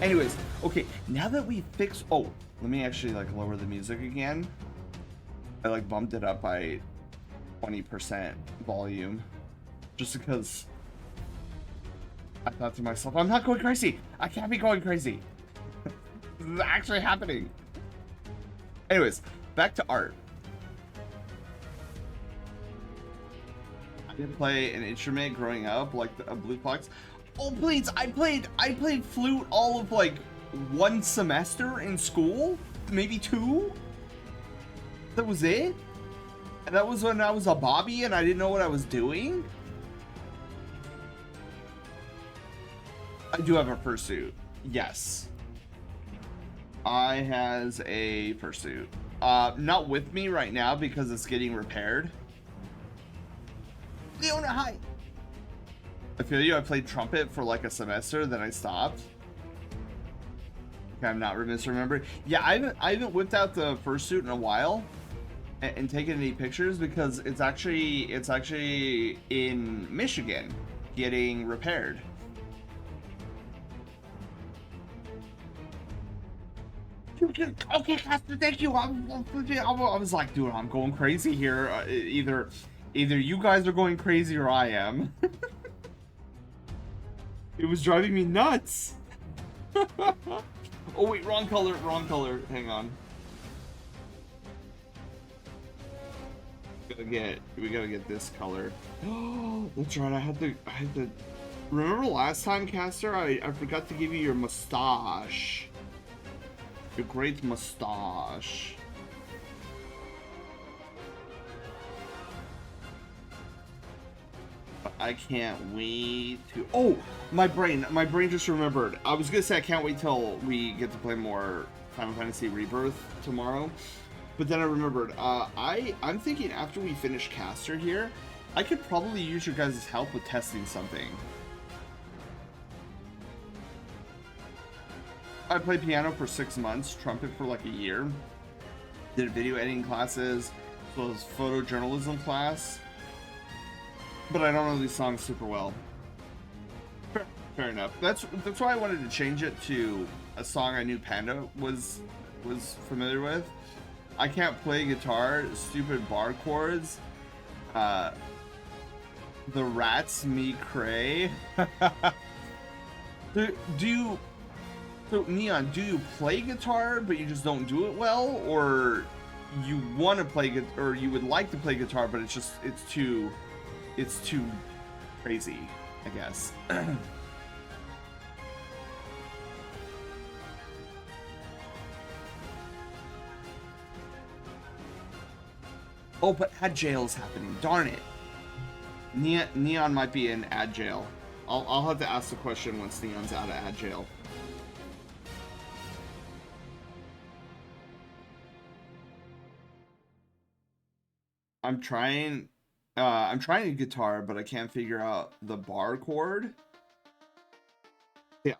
Anyways, okay, now that we fixed, oh, let me actually like lower the music again. I like bumped it up by 20% volume just because I thought to myself, I'm not going crazy. I can't be going crazy. This is actually happening. Anyways, back to art. I didn't play an instrument growing up like a blue fox. Oh please, I played flute all of like one semester in school, maybe two. That was it. And that was when I was a Bobby and I didn't know what I was doing. I do have a fursuit. Yes. I has a fursuit. Not with me right now because it's getting repaired. Leona, hi. I feel you. I played trumpet for like a semester, then I stopped. Okay, I'm not misremembering. Yeah, I haven't whipped out the fursuit in a while and taken any pictures because it's actually in Michigan getting repaired. Okay, Casper, thank you. I was like, dude, I'm going crazy here. Either you guys are going crazy or I am. It was driving me nuts. Oh wait, wrong color, wrong color. Hang on. We gotta get this color. Oh, that's right. I had to. Remember last time, Caster? I forgot to give you your mustache. Your great mustache. I can't wait to. Oh, my brain just remembered. I was gonna say I can't wait till we get to play more Final Fantasy Rebirth tomorrow, but then I remembered. I'm thinking after we finish Caster here, I could probably use your guys' help with testing something. I played piano for 6 months, trumpet for like a year, did video editing classes, as well as photojournalism class. But I don't know these songs super well. Fair enough. That's why I wanted to change it to a song I knew Panda was familiar with. I can't play guitar, stupid bar chords. The rats me cray. do you So Neon, do you play guitar but you just don't do it well, or you want to play or you would like to play guitar but it's too crazy, I guess. Oh, but ad jail is happening. Darn it. Neon might be in ad jail. I'll have to ask the question once Neon's out of ad jail. I'm trying a guitar, but I can't figure out the bar chord. Yeah.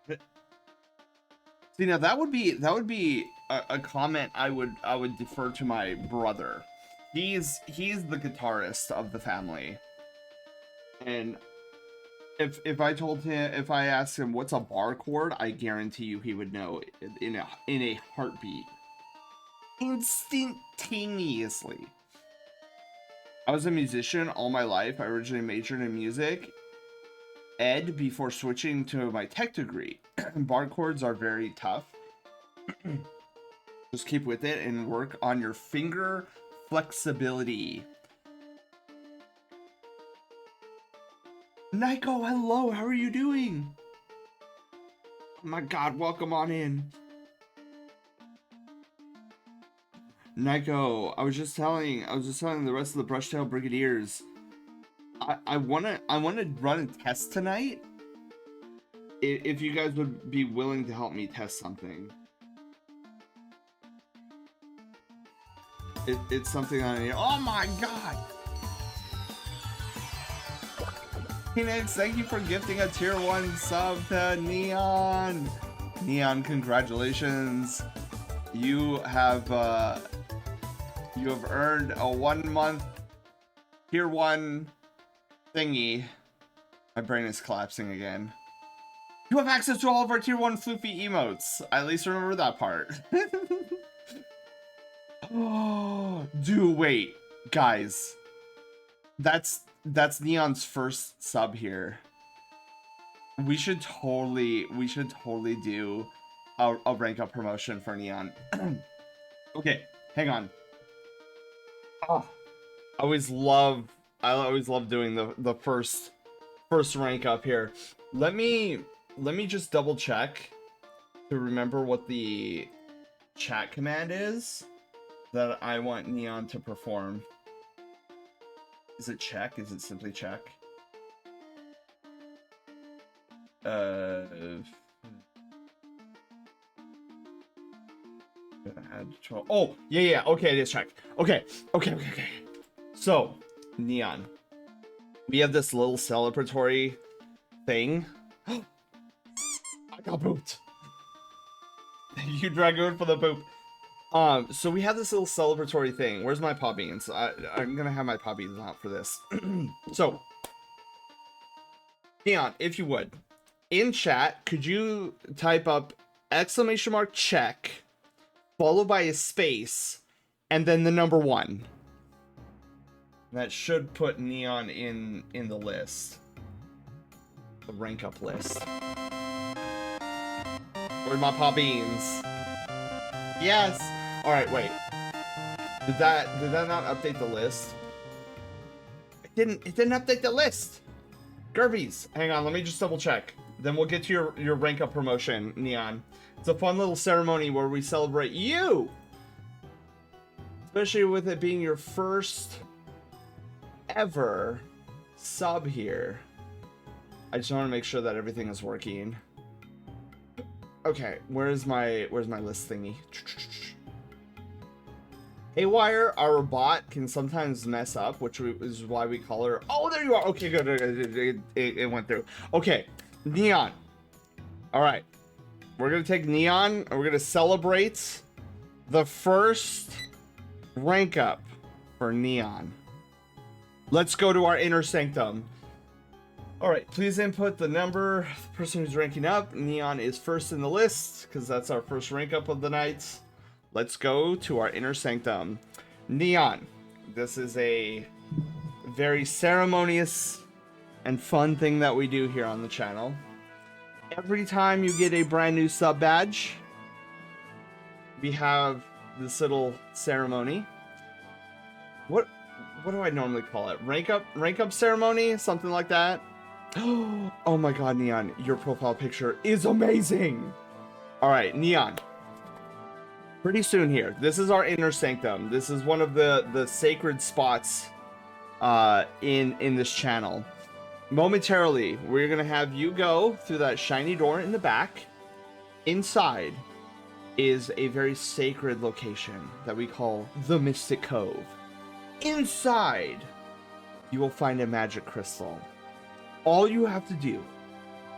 See, now that would be a comment I would defer to my brother. He's the guitarist of the family. And if I asked him what's a bar chord, I guarantee you he would know in a heartbeat. Instantaneously. I was a musician all my life. I originally majored in music ed before switching to my tech degree. Bar chords are very tough. Just keep with it and work on your finger flexibility. Nico, hello, how are you doing? Oh my god, welcome on in. Nico, I was just telling the rest of the Brushtail Brigadiers, I wanna run a test tonight. If you guys would be willing to help me test something. It's something I need. Oh my god! Phoenix, thank you for gifting a tier 1 sub to Neon. Neon, congratulations. You have earned a 1 month tier 1 thingy. My brain is collapsing again. You have access to all of our tier 1 floofy emotes. I at least remember that part. Oh, dude, wait, guys. That's Neon's first sub here. We should totally do a rank up promotion for Neon. Okay, hang on. Oh, I always love doing the first rank up here. Let me just double check to remember what the chat command is that I want Neon to perform. Is it check? Is it simply check? Oh, yeah, okay, it is check. Okay. So, Neon, we have this little celebratory thing. I got booped. Thank you, Dragoon, for the boop. So we have this little celebratory thing. Where's my paw beans? I'm gonna have my paw beans out for this. So, Neon, if you would, in chat, could you type up !check, followed by a space, and then the number 1? That should put Neon in the list. the rank up list. Where's my paw beans? Yes. All right, wait. Did that not update the list? It didn't update the list. Gerbies, hang on, let me just double check. Then we'll get to your rank up promotion, Neon. It's a fun little ceremony where we celebrate you. Especially with it being your first ever sub here. I just want to make sure that everything is working. Okay, where's my list thingy? Haywire, our bot, can sometimes mess up, which is why we call her. Oh, there you are. Okay, good. It went through. Okay, Neon. All right, we're gonna take Neon and we're gonna celebrate the first rank up for Neon. Let's go to our inner sanctum. All right, please input the number, the person who's ranking up. Neon is first in the list because that's our first rank up of the night. Let's go to our inner sanctum. Neon, this is a very ceremonious and fun thing that we do here on the channel. Every time you get a brand new sub badge, we have this little ceremony. What do I normally call it? Rank up ceremony? Something like that? Oh my god, Neon, your profile picture is amazing! Alright, Neon. Pretty soon here. This is our inner sanctum. This is one of the sacred spots in this channel. Momentarily, we're gonna have you go through that shiny door in the back. Inside is a very sacred location that we call the Mystic Cove. Inside, you will find a magic crystal. All you have to do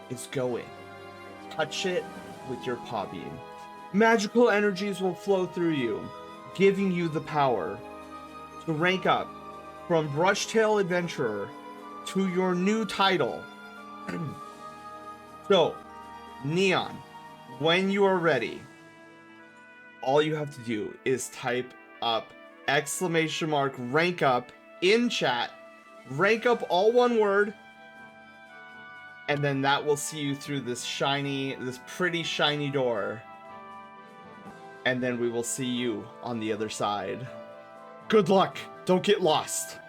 is go in, touch it with your paw bean. Magical energies will flow through you, giving you the power to rank up from Brushtail Adventurer to your new title. So, Neon, when you are ready, all you have to do is type up !rank up in chat, rank up all one word, and then that will see you through this pretty shiny door. And then we will see you on the other side. Good luck. Don't get lost.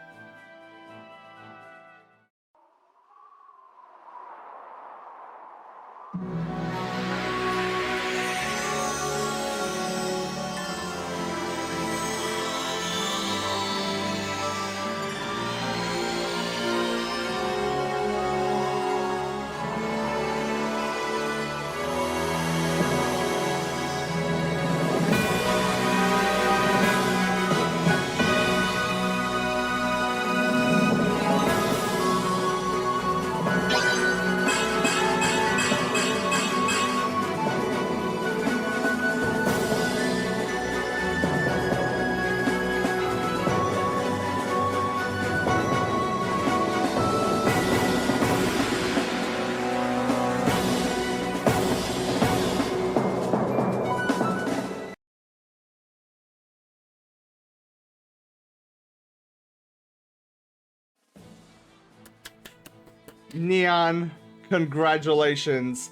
Neon, congratulations.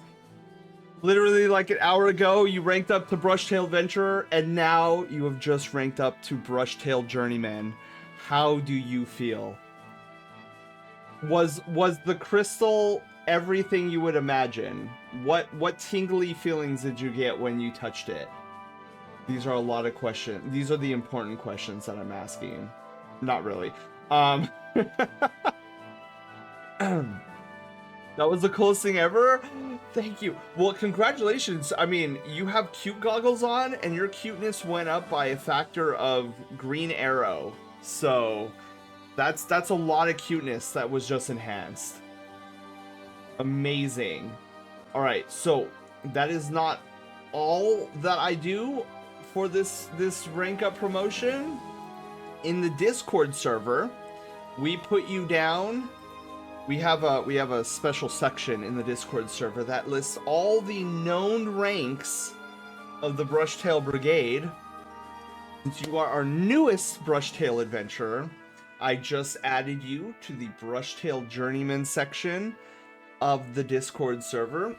Literally like an hour ago, you ranked up to Brushtail Adventurer, and now you have just ranked up to Brushtail Journeyman. How do you feel? Was the crystal everything you would imagine? What tingly feelings did you get when you touched it? These are a lot of questions. These are the important questions that I'm asking. Not really. That was the coolest thing ever. Thank you. Well, congratulations. I mean, you have cute goggles on, and your cuteness went up by a factor of green arrow. So that's a lot of cuteness that was just enhanced. Amazing. All right, so that is not all that I do for this rank up promotion. In the Discord server, we put you down. We have a special section in the Discord server that lists all the known ranks of the Brushtail Brigade. Since you are our newest Brushtail adventurer, I just added you to the Brushtail Journeyman section. of the Discord server.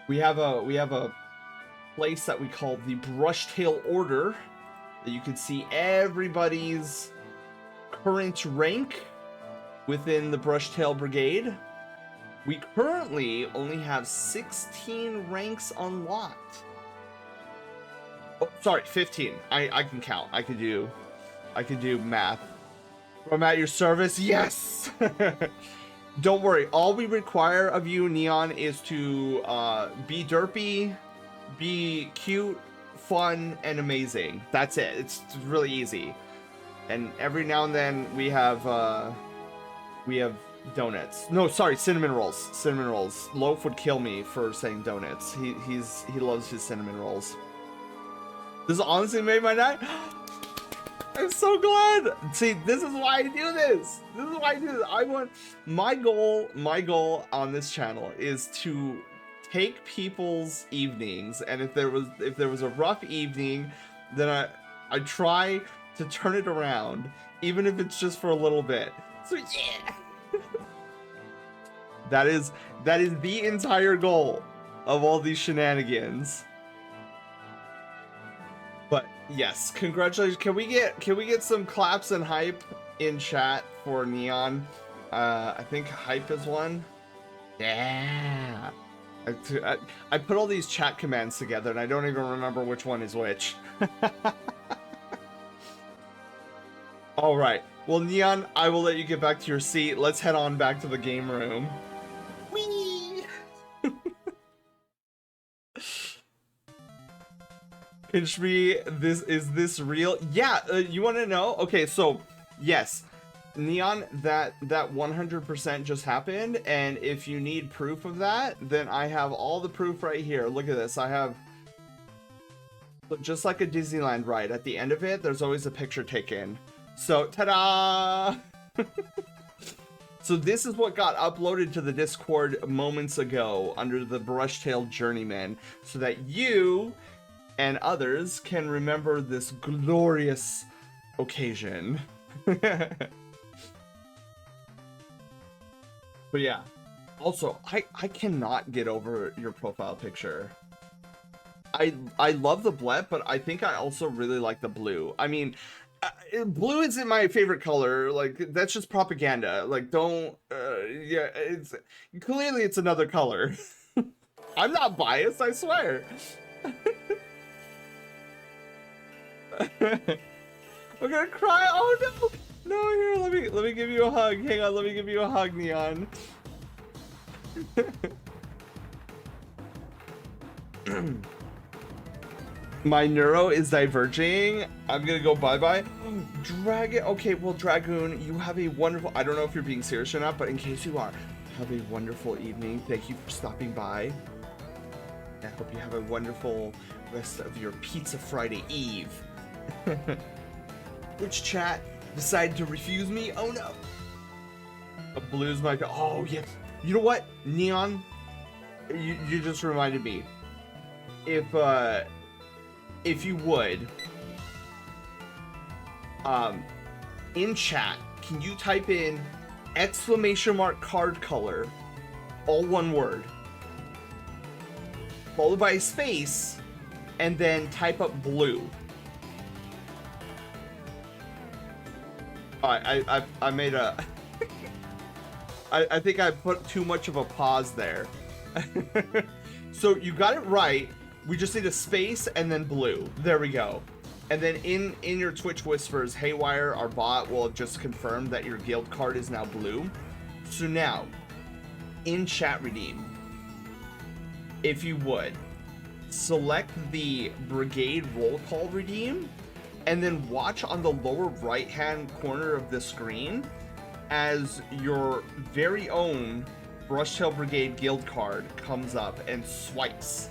we have a place that we call the Brushtail Order, that you can see everybody's current rank within the Brushtail Brigade. We currently only have 16 ranks unlocked. Oh, sorry, 15. I can count. I can do math. I'm at your service. Yes. Don't worry. All we require of you, Neon, is to be derpy, be cute, fun, and amazing. That's it. It's really easy. And every now and then we have donuts. No, sorry, cinnamon rolls. Cinnamon rolls. Loaf would kill me for saying donuts. He loves his cinnamon rolls. This honestly made my night. I'm so glad. See, this is why I do this. This is why I do this. I want my goal on this channel is to take people's evenings, and if there was a rough evening, then I try to turn it around, even if it's just for a little bit. So yeah. That is the entire goal of all these shenanigans. But yes, congratulations. Can we get some claps and hype in chat for Neon? I think hype is one. Yeah. I put all these chat commands together and I don't even remember which one is which. All right. Well, Neon, I will let you get back to your seat. Let's head on back to the game room. Whee! Pinch me. Is this real? Yeah. You want to know? Okay. So, yes, Neon, that 100% just happened, and if you need proof of that, then I have all the proof right here. Look at this. I have, just like a Disneyland ride, at the end of it, there's always a picture taken. So, ta-da! So this is what got uploaded to the Discord moments ago under the Brushtail Journeyman, so that you and others can remember this glorious occasion. But yeah, also, I cannot get over your profile picture. I love the blep, but I think I also really like the blue. I mean, blue isn't my favorite color. Like, that's just propaganda. Like, don't, yeah, clearly it's another color. I'm not biased, I swear. I'm gonna cry. Oh no. No, here, let me give you a hug. Hang on, let me give you a hug, Neon. My neuro is diverging. I'm gonna go bye-bye. Dragon. Okay, well, Dragoon, you have a wonderful... I don't know if you're being serious or not, but in case you are, have a wonderful evening. Thank you for stopping by. I hope you have a wonderful rest of your Pizza Friday Eve. Which chat decided to refuse me? Oh no. A blue's my... Oh, yes. You know what? Neon, you just reminded me. If you would, in chat, can you type in ! card color, all one word, followed by a space, and then type up blue. I made a... I think I put too much of a pause there. So you got it right. We just need a space and then blue. There we go. And then in your Twitch whispers, Haywire, our bot, will just confirm that your guild card is now blue. So now, in chat redeem, if you would, select the brigade roll call redeem, and then watch on the lower right hand corner of the screen as your very own Brushtail Brigade guild card comes up and swipes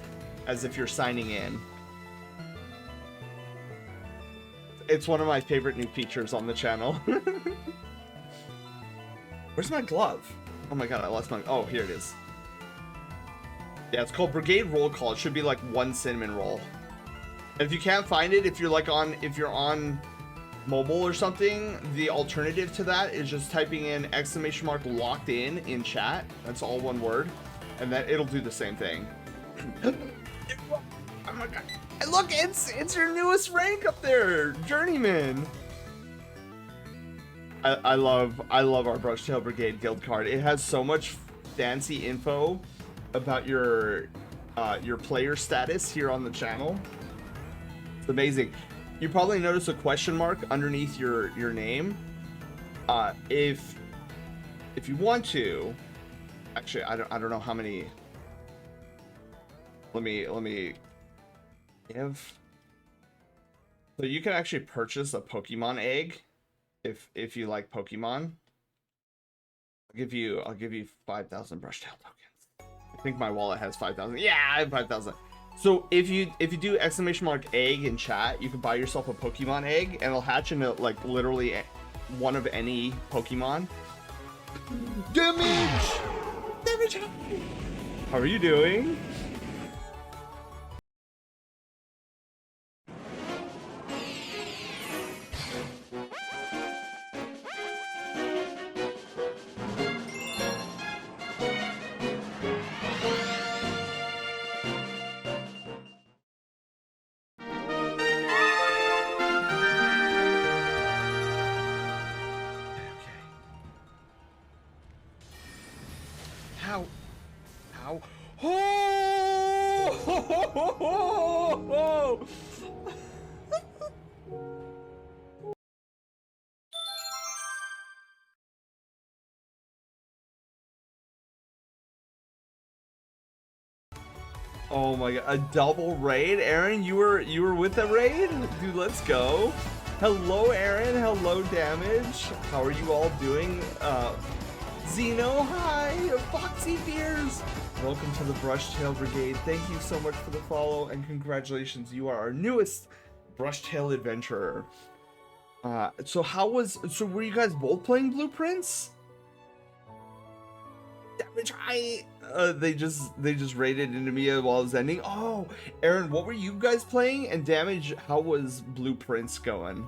as if you're signing in. It's one of my favorite new features on the channel. Where's my glove? Oh my god, I lost my... Oh, here it is. Yeah, it's called Brigade Roll Call. It should be like one cinnamon roll. And if you can't find it, if you're like on... If you're on mobile or something, the alternative to that is just typing in !locked in chat. That's all one word, and then it'll do the same thing. Oh my god! And look, it's your newest rank up there, Journeyman. I love our Brushtail Brigade guild card. It has so much fancy info about your player status here on the channel. It's amazing. You probably notice a question mark underneath your name. If you want to, actually, I don't know how many. Let me give. So you can actually purchase a Pokemon egg if you like Pokemon. I'll give you 5,000 Brushtail tokens. I think my wallet has 5,000. Yeah, I have 5,000. So if you do !egg in chat, you can buy yourself a Pokemon egg and it'll hatch into like literally one of any Pokemon. Damage! Damage! How are you doing? How? Oh! Oh my god, a double raid? Aaron, you were with the raid? Dude, let's go. Hello, Aaron. Hello, Damage. How are you all doing? Xeno, hi! Foxy Fears! Welcome to the Brushtail Brigade. Thank you so much for the follow, and congratulations, you are our newest Brushtail adventurer. So were you guys both playing Blueprints? Damage, they just raided into me while I was ending. Oh, Aaron, what were you guys playing? And Damage, how was Blueprints going?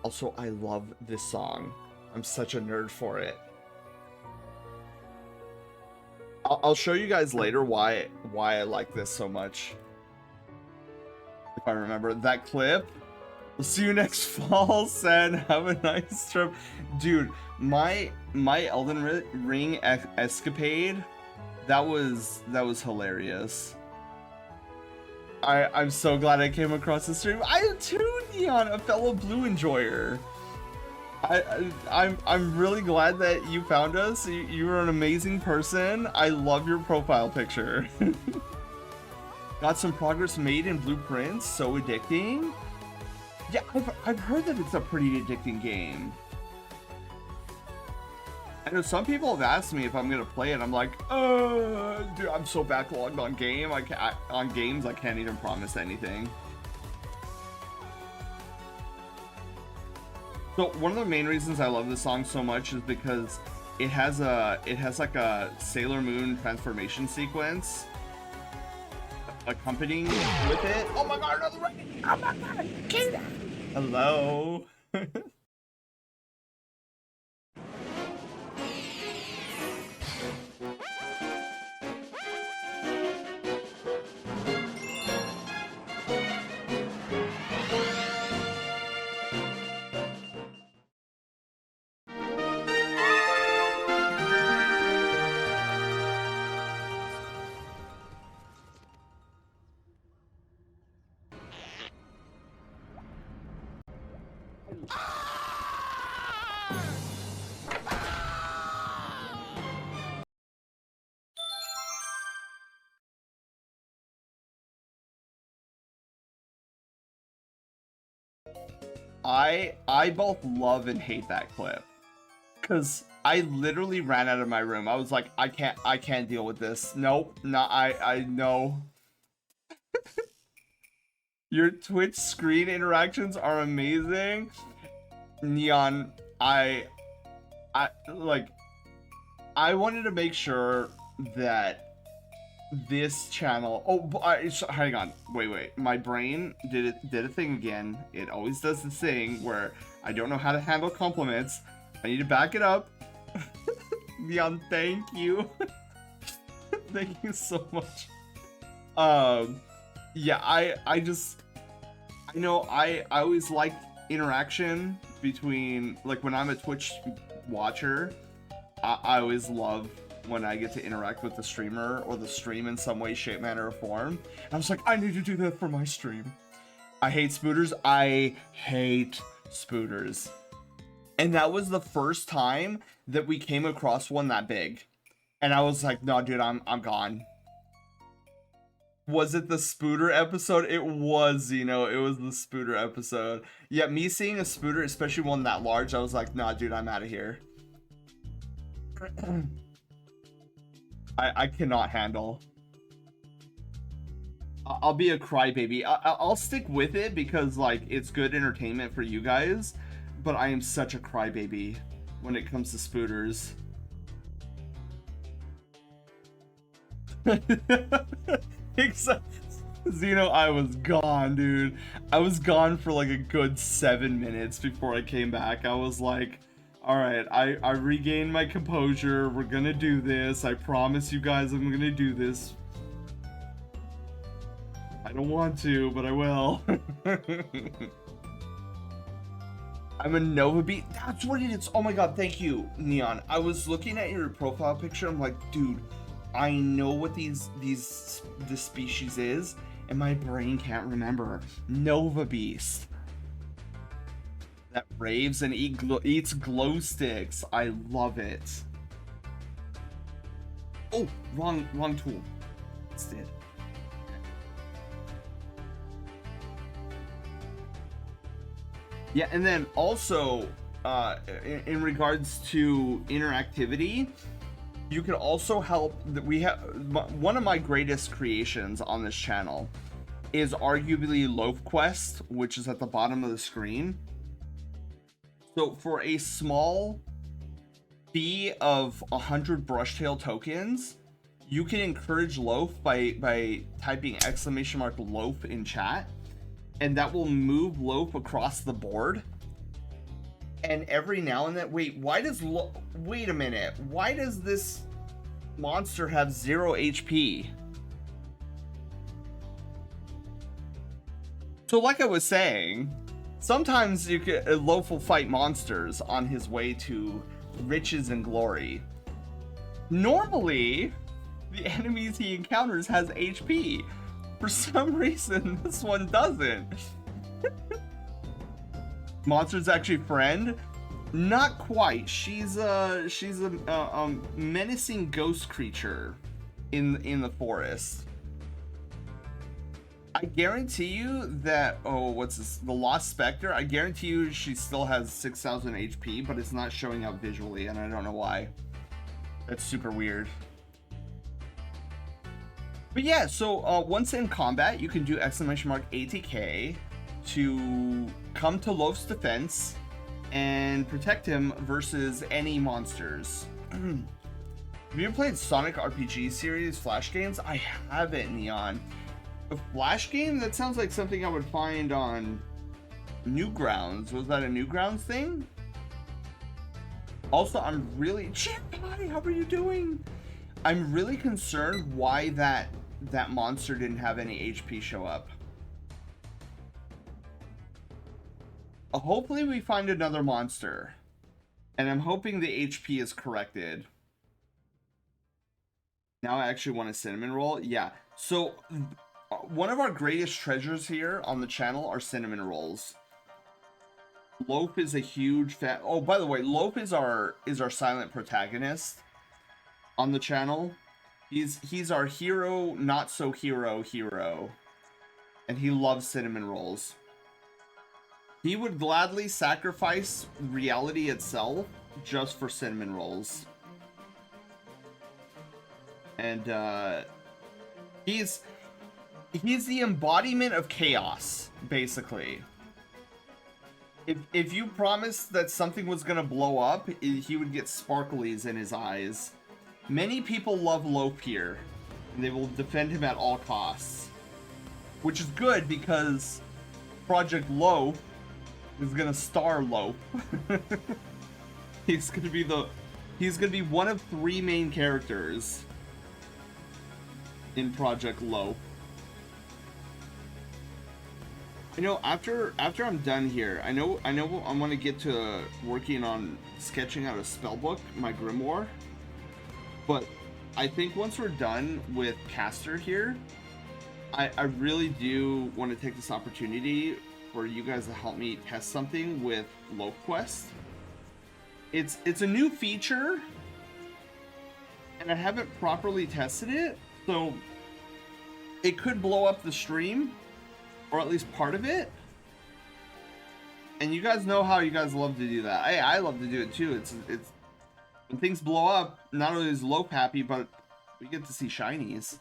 Also, I love this song. I'm such a nerd for it. I'll show you guys later why I like this so much. If I remember that clip. We'll see you next fall, Sen. Have a nice trip. Dude, my Elden Ring escapade, that was hilarious. I'm so glad I came across the stream. I am too, Neon, a fellow blue enjoyer. I'm really glad that you found us. You're an amazing person. I love your profile picture. Got some progress made in Blueprints. So addicting. Yeah, I've heard that it's a pretty addicting game. I know some people have asked me if I'm gonna play it. I'm like, dude, I'm so backlogged on games. I can't even promise anything. So one of the main reasons I love this song so much is because it has like a Sailor Moon transformation sequence accompanying with it. Oh my god, another raid! Oh my god, Kida! Hello. I both love and hate that clip, because I literally ran out of my room. I was like, I can't deal with this. Nope, not I know. Your Twitch screen interactions are amazing. Neon, I wanted to make sure that this channel. Oh, hang on. Wait. My brain did a thing again. It always does this thing where I don't know how to handle compliments. I need to back it up. Leon, thank you. Thank you so much. Yeah, I always like interaction between, like, when I'm a Twitch watcher, I always love when I get to interact with the streamer or the stream in some way, shape, manner, or form. And I was like, I need to do that for my stream. I hate spooters. I hate spooters. And that was the first time that we came across one that big. And I was like, no, dude, I'm gone. Was it the spooter episode? It was, it was the spooter episode. Yeah, me seeing a spooter, especially one that large, I was like, nah, dude, I'm out of here. I cannot handle. I'll be a crybaby. I'll stick with it because, like, it's good entertainment for you guys, but I am such a crybaby when it comes to spooters. Xeno, I was gone, dude. I was gone for like a good 7 minutes before I came back. I was like, alright, I regained my composure. We're gonna do this. I promise you guys I'm gonna do this. I don't want to, but I will. I'm a Nova Bee. That's what it is. Oh my god, thank you, Neon. I was looking at your profile picture. I'm like, dude, I know what this species is, and my brain can't remember. Nova Beast. That raves and eats glow sticks. I love it. Oh, wrong tool. Instead. Yeah, and then also, in regards to interactivity, you can also help. We have one of my greatest creations on this channel is arguably Loaf Quest, which is at the bottom of the screen. So for a small fee of 100 Brushtail tokens, you can encourage Loaf by typing !Loaf in chat, and that will move Loaf across the board. And every now and then, wait a minute, why does this monster have 0 HP? So like I was saying, sometimes Loaf will fight monsters on his way to riches and glory. Normally, the enemies he encounters has HP. For some reason, this one doesn't. Monster's actually friend? Not quite. She's a menacing ghost creature in the forest. I guarantee you that, what's this? The Lost Spectre? I guarantee you she still has 6,000 HP, but it's not showing up visually, and I don't know why. That's super weird. But yeah, so once in combat, you can do !ATK to come to Loaf's defense and protect him versus any monsters. Have you ever played Sonic RPG series Flash games? I haven't, Neon. A Flash game? That sounds like something I would find on Newgrounds. Was that a Newgrounds thing? Also, I'm really... Chip, hi, how are you doing? I'm really concerned why that monster didn't have any HP show up. Hopefully we find another monster. And I'm hoping the HP is corrected. Now I actually want a cinnamon roll. Yeah. So one of our greatest treasures here on the channel are cinnamon rolls. Loaf is a huge fan. Oh, by the way, Loaf is our silent protagonist on the channel. He's our hero, not so hero, and he loves cinnamon rolls. He would gladly sacrifice reality itself just for cinnamon rolls. And he's the embodiment of chaos, basically. If you promised that something was gonna blow up, he would get sparklies in his eyes. Many people love Loaf here. And they will defend him at all costs. Which is good because Project Low is gonna star Low. He's gonna be one of 3 main characters in Project Low. I know after I'm done here, I know I'm gonna get to working on sketching out a spellbook, my grimoire. But I think once we're done with Caster here, I really do want to take this opportunity for you guys to help me test something with LoqueQuest. It's a new feature, and I haven't properly tested it, so it could blow up the stream, or at least part of it. And you guys know how you guys love to do that. Hey, I love to do it too. It's when things blow up, not only is Lope happy, but we get to see shinies.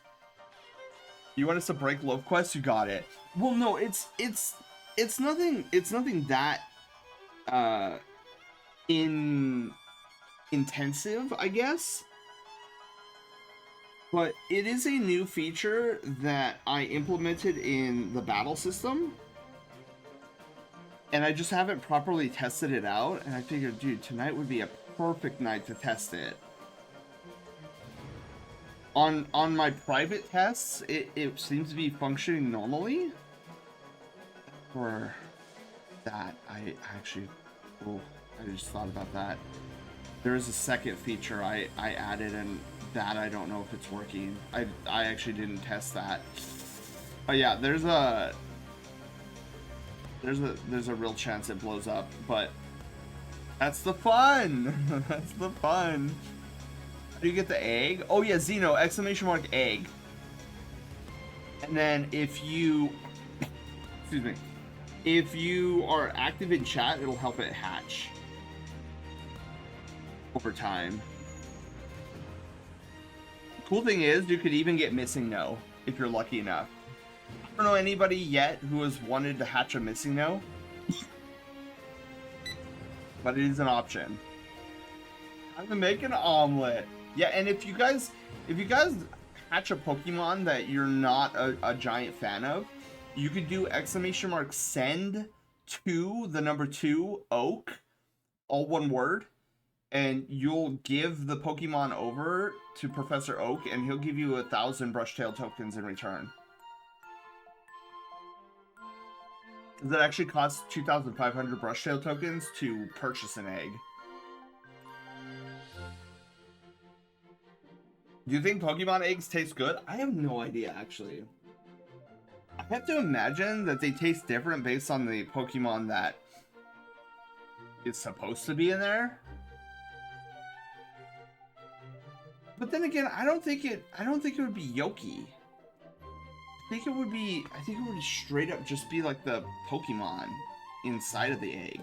You want us to break LoveQuest? You got it. Well, no, it's nothing that intensive, I guess. But it is a new feature that I implemented in the battle system. And I just haven't properly tested it out. And I figured, dude, tonight would be a perfect night to test it. On my private tests, it seems to be functioning normally. For that, I actually... Oh, I just thought about that. There is a second feature I added, and that I don't know if it's working. I actually didn't test that. But yeah, there's a real chance it blows up, but that's the fun. That's the fun. How do you get the egg? Oh yeah, Xeno, ! Egg. And then if you excuse me, if you are active in chat, it'll help it hatch over time. Cool thing is, you could even get missing no if you're lucky enough. I don't know anybody yet who has wanted to hatch a missing no, but it is an option. How to make an omelet? Yeah, and if you guys hatch a Pokemon that you're not a giant fan of, you could do ! Send to the number 2 Oak, all one word, and you'll give the Pokemon over to Professor Oak, and he'll give you 1,000 Brushtail tokens in return. Because it actually costs 2,500 Brushtail tokens to purchase an egg. Do you think Pokemon eggs taste good? I have no idea, actually. I have to imagine that they taste different based on the Pokemon that is supposed to be in there. But then again, I don't think it would be Yoki. I think it would straight up just be like the Pokemon inside of the egg.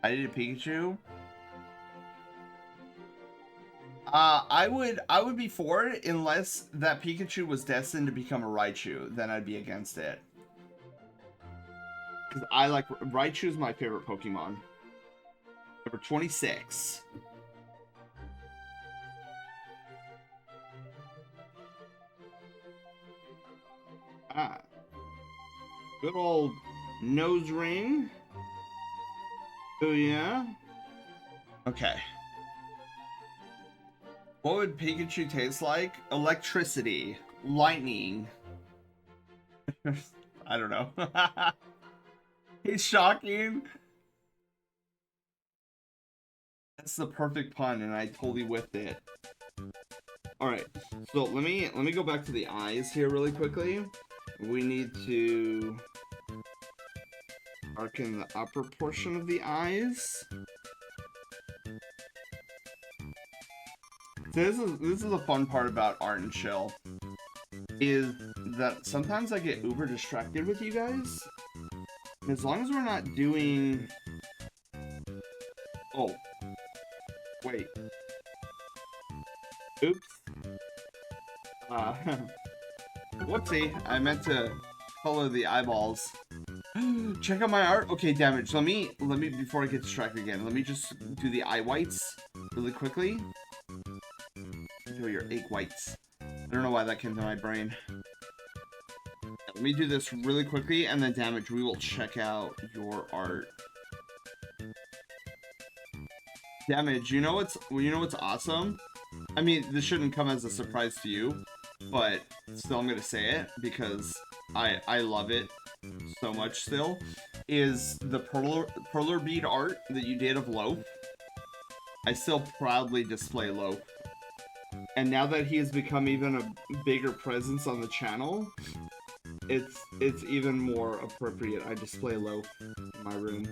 I did a Pikachu. I would be for it unless that Pikachu was destined to become a Raichu. Then I'd be against it. Because I like Raichu is my favorite Pokemon. Number 26. Ah. Good old nose ring. Oh yeah. Okay. What would Pikachu taste like? Electricity. Lightning. I don't know. He's shocking. That's the perfect pun, and I totally whiffed it. Alright, so let me go back to the eyes here really quickly. We need to darken the upper portion of the eyes. This is the fun part about art and chill, is that sometimes I get uber distracted with you guys. As long as we're not doing... Oh. Wait. Oops. Whoopsie. I meant to color the eyeballs. Check out my art. Okay, damage. Let me, before I get distracted again, let me just do the eye whites really quickly. through your egg whites. I don't know why that came to my brain. Let me do this really quickly, and then Damage, we will check out your art. Damage, you know what's awesome? I mean, this shouldn't come as a surprise to you, but still I'm gonna say it because I love it so much still, is the perler bead art that you did of Loaf. I still proudly display Loaf. And now that he has become even a bigger presence on the channel, it's even more appropriate I display Loaf in my room.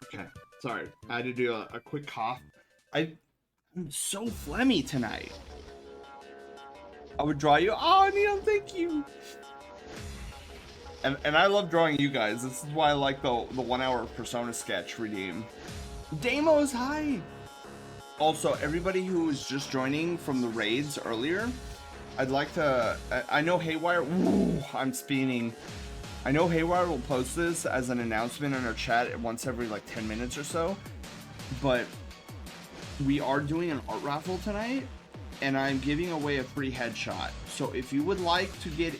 Okay, sorry. I had to do a quick cough. I'm so phlegmy tonight. I would draw you. Oh, Neil, thank you. And I love drawing you guys. This is why I like the 1 hour Persona sketch redeem. Damos, hi! Also, everybody who was just joining from the raids earlier, I'd like to... I know Haywire... Ooh, I'm spinning. I know Haywire will post this as an announcement in our chat once every like 10 minutes or so. But we are doing an art raffle tonight, and I'm giving away a free headshot. So if you would like to get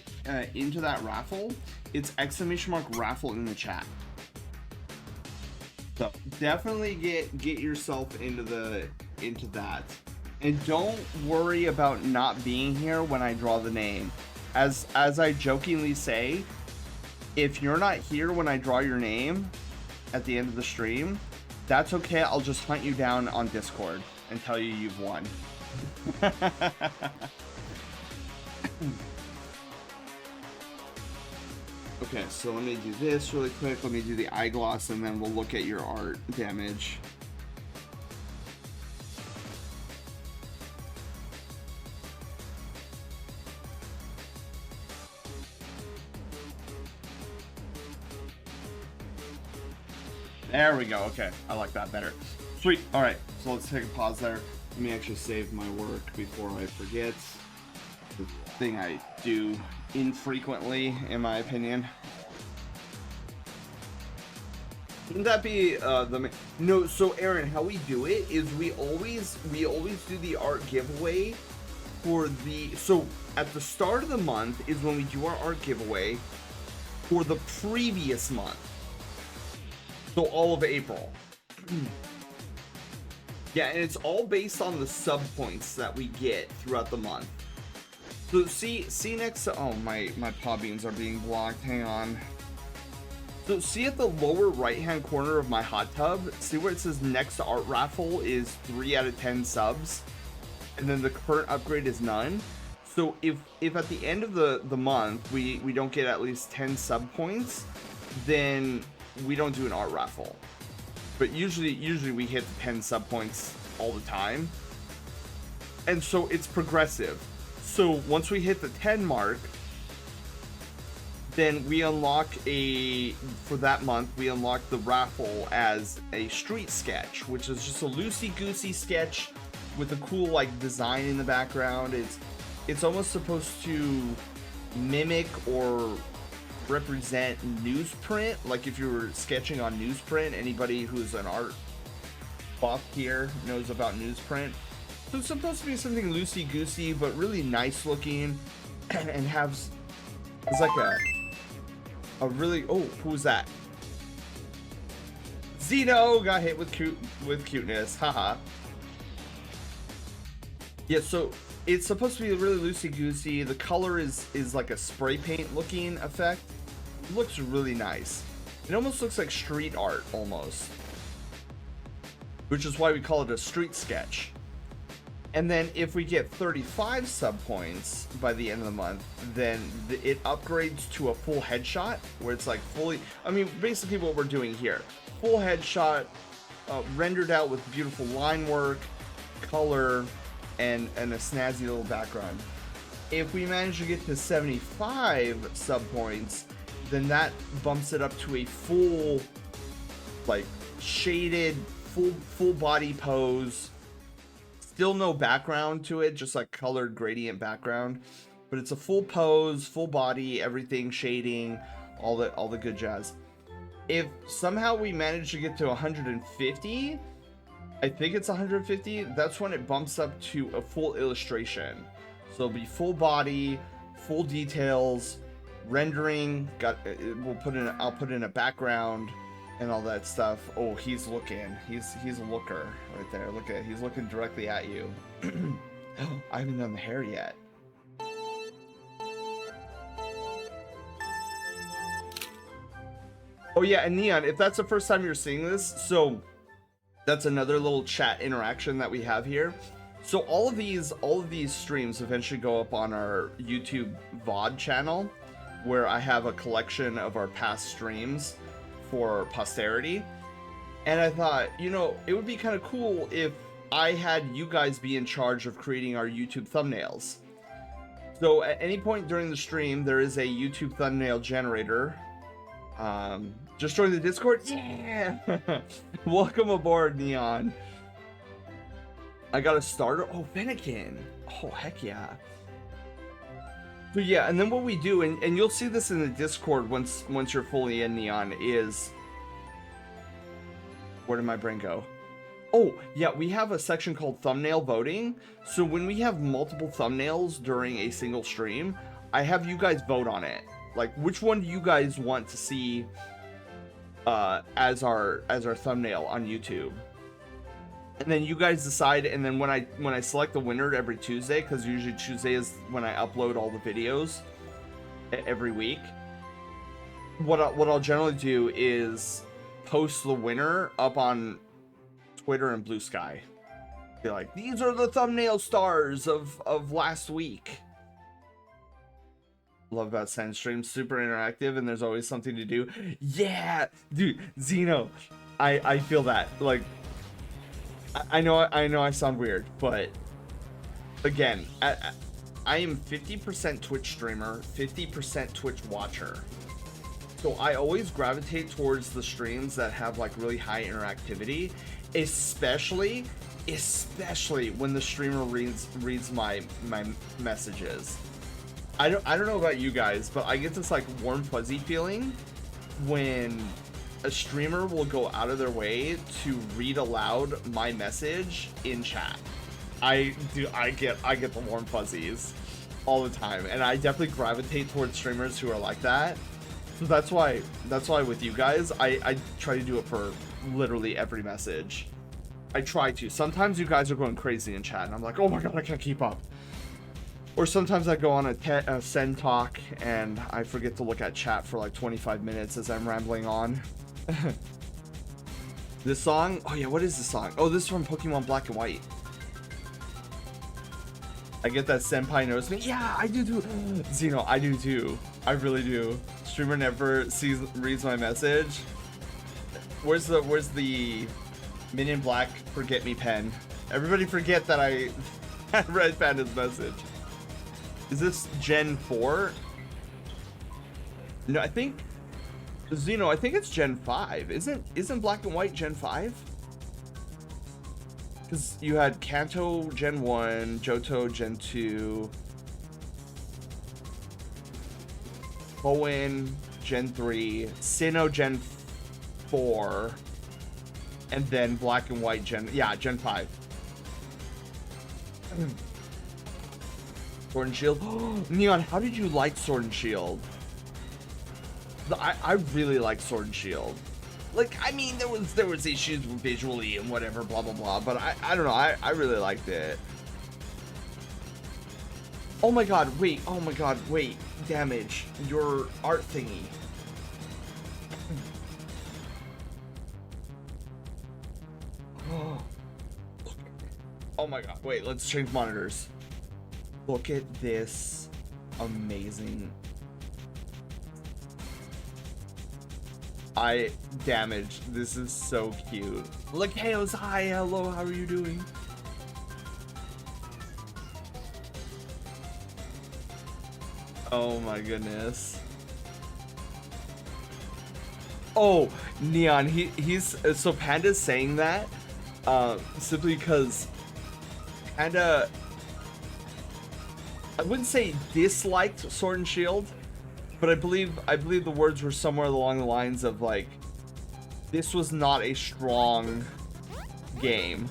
into that raffle, it's !raffle in the chat. So definitely get yourself into that. And don't worry about not being here when I draw the name. As I jokingly say, if you're not here when I draw your name at the end of the stream, that's okay. I'll just hunt you down on Discord and tell you you've won. Okay, so let me do this really quick. Let me do the eye gloss, and then we'll look at your art, Damage. There we go. Okay, I like that better. Sweet. All right, so let's take a pause there. Let me actually save my work before I forget. The thing I do infrequently, in my opinion. Wouldn't that be no? So Aaron, how we do it is we always do the art giveaway for the, so at the start of the month is when we do our art giveaway for the previous month. So all of April. Yeah, and it's all based on the sub points that we get throughout the month. So see next to, oh, my paw beans are being blocked, hang on. So see at the lower right hand corner of my hot tub, see where it says next art raffle is 3 out of 10 subs, and then the current upgrade is none. So if at the end of the month we don't get at least 10 sub points, then we don't do an art raffle. But usually we hit the 10 sub points all the time, and so it's progressive. So once we hit the 10 mark, then we unlock for that month, we unlock the raffle as a street sketch, which is just a loosey-goosey sketch with a cool like design in the background. It's almost supposed to mimic or represent newsprint, like if you were sketching on newsprint. Anybody who's an art buff here knows about newsprint. So it's supposed to be something loosey-goosey but really nice looking, and it's like a really, oh, who's that? Zeno got hit with cuteness, haha. Yeah, so it's supposed to be really loosey-goosey. The color is like a spray paint looking effect. It looks really nice. It almost looks like street art almost, which is why we call it a street sketch. And then if we get 35 sub points by the end of the month, then it upgrades to a full headshot, where it's like fully, I mean, basically what we're doing here, full headshot, rendered out with beautiful line work, color, and a snazzy little background. If we manage to get to 75 sub points, then that bumps it up to a full, like, shaded, full body pose. Still no background to it, just like colored gradient background, but it's a full pose, full body, everything, shading, all the good jazz. if somehow we manage to get to 150, I think it's 150, that's when it bumps up to a full illustration. So it'll be full body, full details, rendering, I'll put in a background and all that stuff. Oh, he's looking. He's a looker right there. Look at it. He's looking directly at you. I haven't done the hair yet. Oh yeah, and Neon, if that's the first time you're seeing this, so that's another little chat interaction that we have here. So all of these streams eventually go up on our YouTube VOD channel, where I have a collection of our past streams for posterity. And I thought, you know, it would be kind of cool if I had you guys be in charge of creating our YouTube thumbnails. So at any point during the stream, there is a YouTube thumbnail generator. Just join the Discord? Yeah! Welcome aboard, Neon. I got a starter. Oh, Fennekin. Oh, heck yeah. So yeah, and then what we do, and you'll see this in the Discord once you're fully in, Neon, is... Where did my brain go? Oh, yeah, we have a section called thumbnail voting. So when we have multiple thumbnails during a single stream, I have you guys vote on it. Like, which one do you guys want to see as our thumbnail on YouTube? And then you guys decide, and then when I select the winner every Tuesday, because usually Tuesday is when I upload all the videos every week, what I'll generally do is post the winner up on Twitter and Blue Sky. Be like, these are the thumbnail stars of last week. Love about Sand Stream, super interactive, and there's always something to do. Yeah, dude, Zeno, I feel that. Like, I know I sound weird, but again, I am 50% Twitch streamer, 50% Twitch watcher. So I always gravitate towards the streams that have like really high interactivity, especially when the streamer reads my messages. I don't know about you guys, but I get this like warm fuzzy feeling when a streamer will go out of their way to read aloud my message in chat. I get the warm fuzzies all the time, and I definitely gravitate towards streamers who are like that. So that's why with you guys, I try to do it for literally every message. I try to. Sometimes you guys are going crazy in chat, and I'm like, oh my god, I can't keep up. Or sometimes I go on a send talk and I forget to look at chat for like 25 minutes as I'm rambling on. This song? Oh yeah, what is this song? Oh, this is from Pokemon Black and White. I get that Senpai knows me. Yeah, I do too. Zeno, I do too. I really do. Streamer never reads my message. Where's the Men in Black forget me pen? Everybody forget that I read Panda's message. Is this Gen 4? No, I think Zeno, I think it's Gen 5. Isn't Black and White Gen 5? Because you had Kanto Gen 1, Johto Gen 2, Bowen Gen 3, Sinnoh Gen 4, and then Black and White Gen 5. Sword and Shield. Neon, how did you like Sword and Shield? I really like Sword and Shield. Like, I mean, there was issues visually and whatever, blah blah blah, but I don't know, I really liked it. Oh my god, wait, damage, your art thingy. Oh my god, wait, let's change monitors. Look at this amazing. Damaged. This is so cute. Look, Hails, hi, hello, how are you doing? Oh my goodness. Oh, Neon, he's so Panda's saying that simply because Panda, I wouldn't say disliked Sword and Shield, but I believe the words were somewhere along the lines of like this was not a strong game.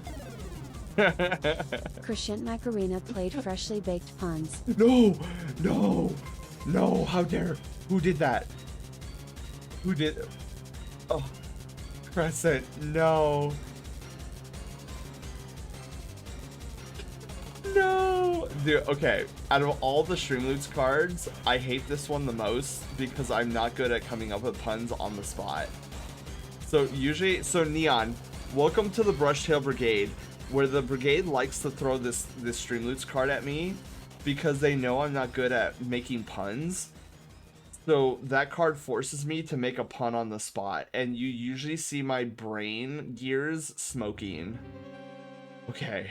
Crescent Macarena played freshly baked puns. No, no, no, how dare, who did that? Who did, oh, Crescent, no. No! Dude, okay, out of all the Streamloots cards, I hate this one the most because I'm not good at coming up with puns on the spot. So usually, so Neon, welcome to the Brushtail Brigade, where the brigade likes to throw this Streamloots card at me because they know I'm not good at making puns. So that card forces me to make a pun on the spot, and you usually see my brain gears smoking. Okay.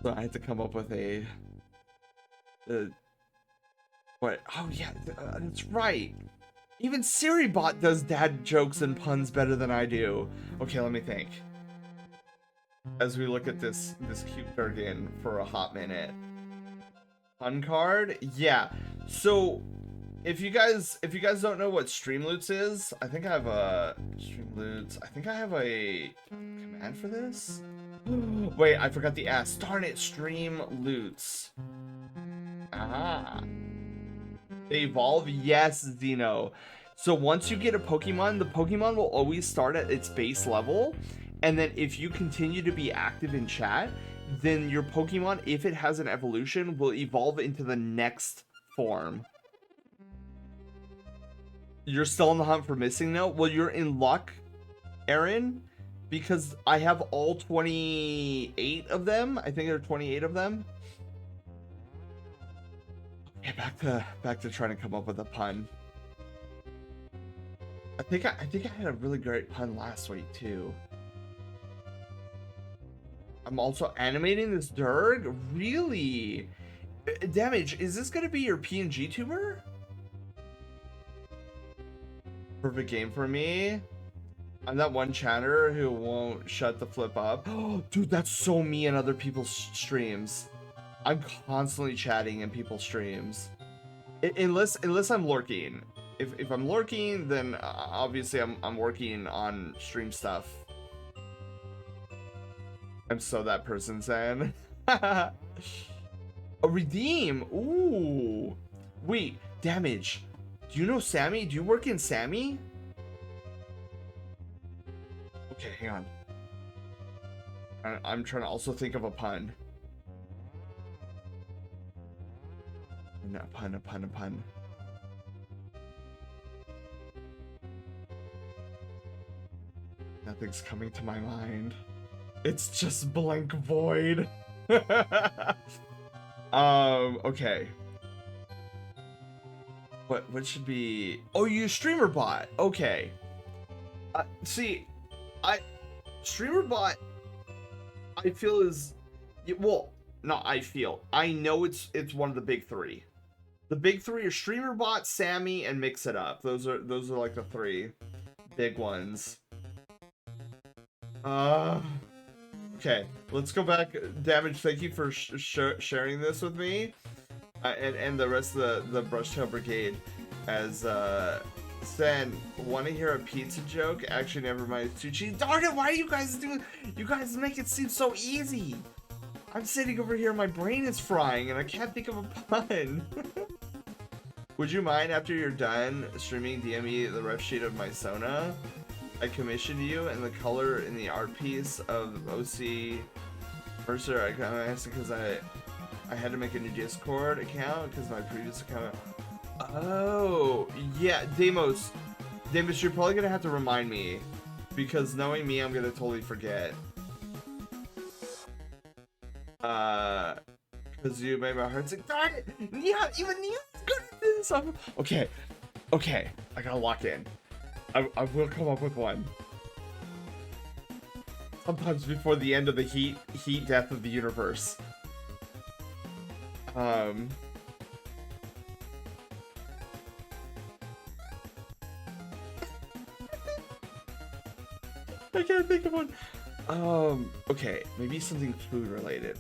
So I had to come up with a what? Oh yeah, that's right. Even SiriBot does dad jokes and puns better than I do. Okay, let me think. As we look at this cute Durgan for a hot minute. Pun card? Yeah. So if you guys don't know what Streamloots is, I think I have a Streamloots. I think I have a command for this. Wait, I forgot the S. Darn it, Streamloots. Ah. They evolve? Yes, Zeno. So once you get a Pokemon, the Pokemon will always start at its base level. And then if you continue to be active in chat, then your Pokemon, if it has an evolution, will evolve into the next form. You're still on the hunt for Missing Note? Well, you're in luck, Aaron, because I have all 28 of them. I think there are 28 of them. Yeah, back to trying to come up with a pun. I think I had a really great pun last week too. I'm also animating this Durg? Really? Damage, is this gonna be your PNG tuber? Perfect game for me. I'm that one chatter who won't shut the flip up. Oh, dude, that's so me in other people's streams. I'm constantly chatting in people's streams. Unless I'm lurking. If I'm lurking, then obviously I'm working on stream stuff. I'm so that person, San. A redeem. Ooh. Wait, damage. Do you know Sammy? Do you work in Sammy? Okay, hang on. I'm trying to also think of a pun. No, a pun. Nothing's coming to my mind. It's just blank void. Okay. What should be? Oh, you streamer bot. Okay. See, streamer bot, I feel is, well, not I feel. I know it's one of the big three. The big three are streamer bot, Sammy, and Mix It Up. Those are like the three big ones. Okay, let's go back. Damage, thank you for sharing this with me, and the rest of the Brushtail Brigade. As Sen, want to hear a pizza joke? Actually, never mind. It's too cheap. Darn it! Why are you guys doing? You guys make it seem so easy. I'm sitting over here, my brain is frying, and I can't think of a pun. Would you mind after you're done streaming DM me the ref sheet of my Sona? I commissioned you, and the color in the art piece of OC Mercer. I'm asking because I had to make a new Discord account because my previous account. Oh yeah, Demos, you're probably gonna have to remind me because knowing me, I'm gonna totally forget. Because you made my heart sing. Darn it! Neon, even Neon's good at this. Okay, I gotta lock in. I will come up with one. Sometimes before the end of the heat death of the universe. I can't think of one. Okay, maybe something food related.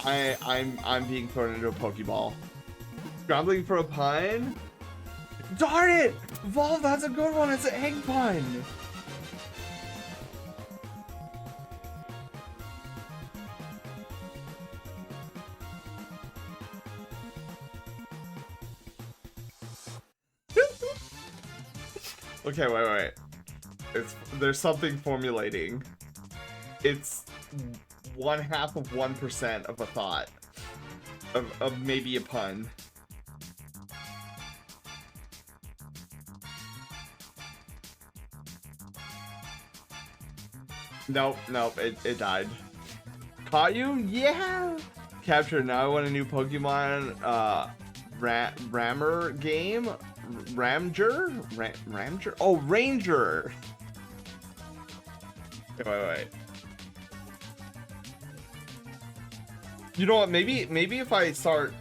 I'm being thrown into a Pokeball. Scrambling for a pun? Darn it! Volv, that's a good one. It's an egg pun. Okay, wait. There's something formulating. It's 1/2 of 1% of a thought. Of maybe a pun. Nope, it died. Caught you? Yeah! Captured. Now I want a new Pokemon, Rammer game? Ramger? Oh, Ranger! Wait. You know what, maybe if I start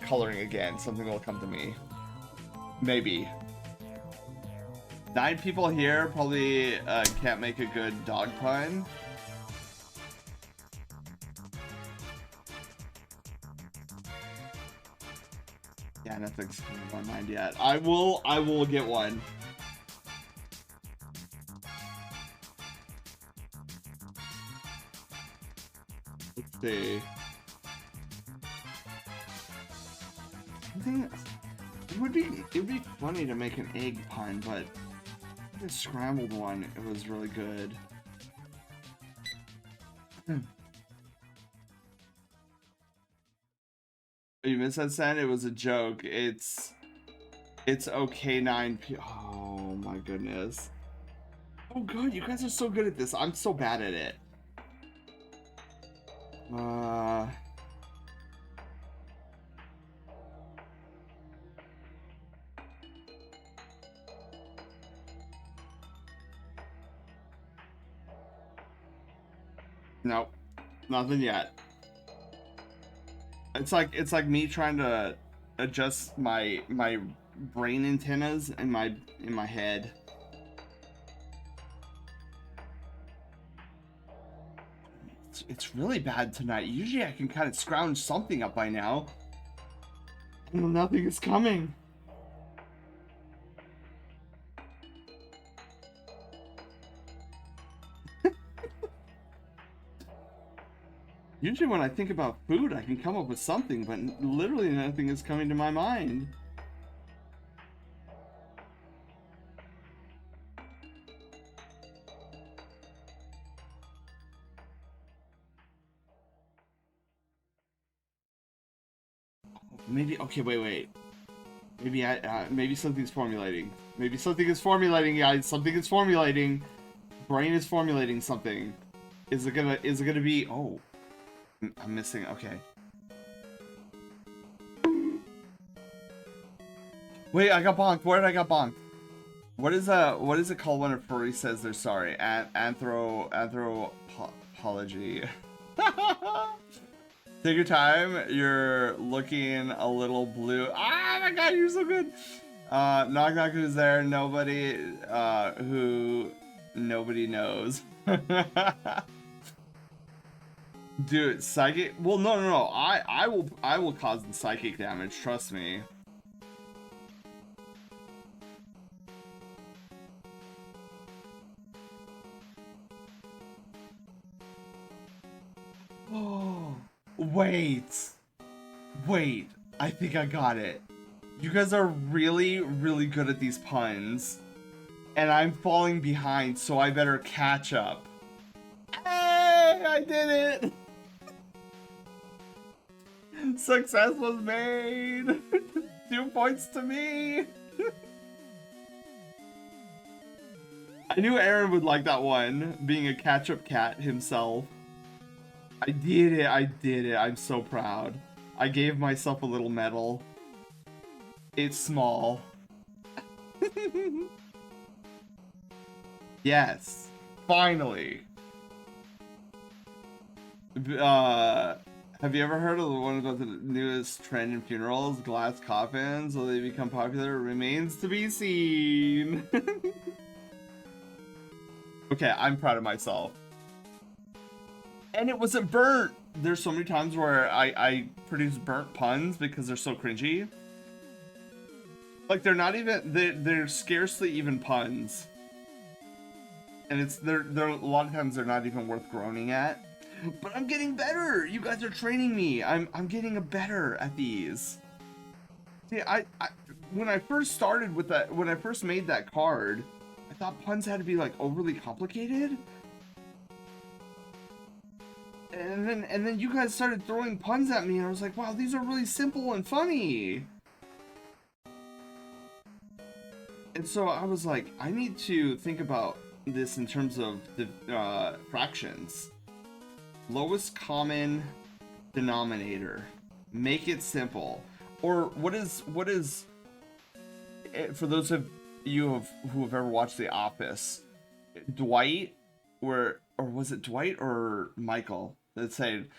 coloring again, something will come to me. Maybe. 9 people here probably can't make a good dog pun. Yeah, nothing's coming to my mind yet. I will get one. Let's see. It would be funny to make an egg pun, but the scrambled one, it was really good. You missed that, Sen? It was a joke. It's okay 9p. Oh my goodness. Oh god, you guys are so good at this. I'm so bad at it. Nope, nothing yet. It's like me trying to adjust my brain antennas in my head. It's really bad tonight. Usually I can kind of scrounge something up by now. And nothing is coming. Usually when I think about food, I can come up with something, but literally nothing is coming to my mind. Maybe, okay, wait. Maybe maybe something's formulating. Maybe something is formulating, guys. Something is formulating. Brain is formulating something. Is it gonna be, oh. I'm missing, okay. Wait, I got bonked. Where did I got bonked? What is it called when a furry says they're sorry? Anthropology. Take your time. You're looking a little blue. Ah, my god, you're so good. Knock knock, who's there? Nobody. Who nobody knows. Dude, psychic. Well, no. I will cause the psychic damage. Trust me. Oh, wait. I think I got it. You guys are really, really good at these puns, and I'm falling behind, so I better catch up. Hey, I did it. Success was made! 2 points to me! I knew Aaron would like that one, being a catch-up cat himself. I did it, I'm so proud. I gave myself a little medal. It's small. Yes, finally! Have you ever heard of the one about the newest trend in funerals? Glass coffins? Will they become popular? Remains to be seen. Okay, I'm proud of myself. And it wasn't burnt! there's so many times where I produce burnt puns because they're so cringy. Like they're not even they're scarcely even puns. And they're a lot of times they're not even worth groaning at. But I'm getting better. You guys are training me. I'm getting better at these. See, I when I first started with that, when I first made that card, I thought puns had to be like overly complicated. And then you guys started throwing puns at me, and I was like, wow, these are really simple and funny. And so I was like, I need to think about this in terms of the fractions. Lowest common denominator. Make it simple. Or what is for those of you who have ever watched The Office, Dwight, or was it Dwight or Michael that said,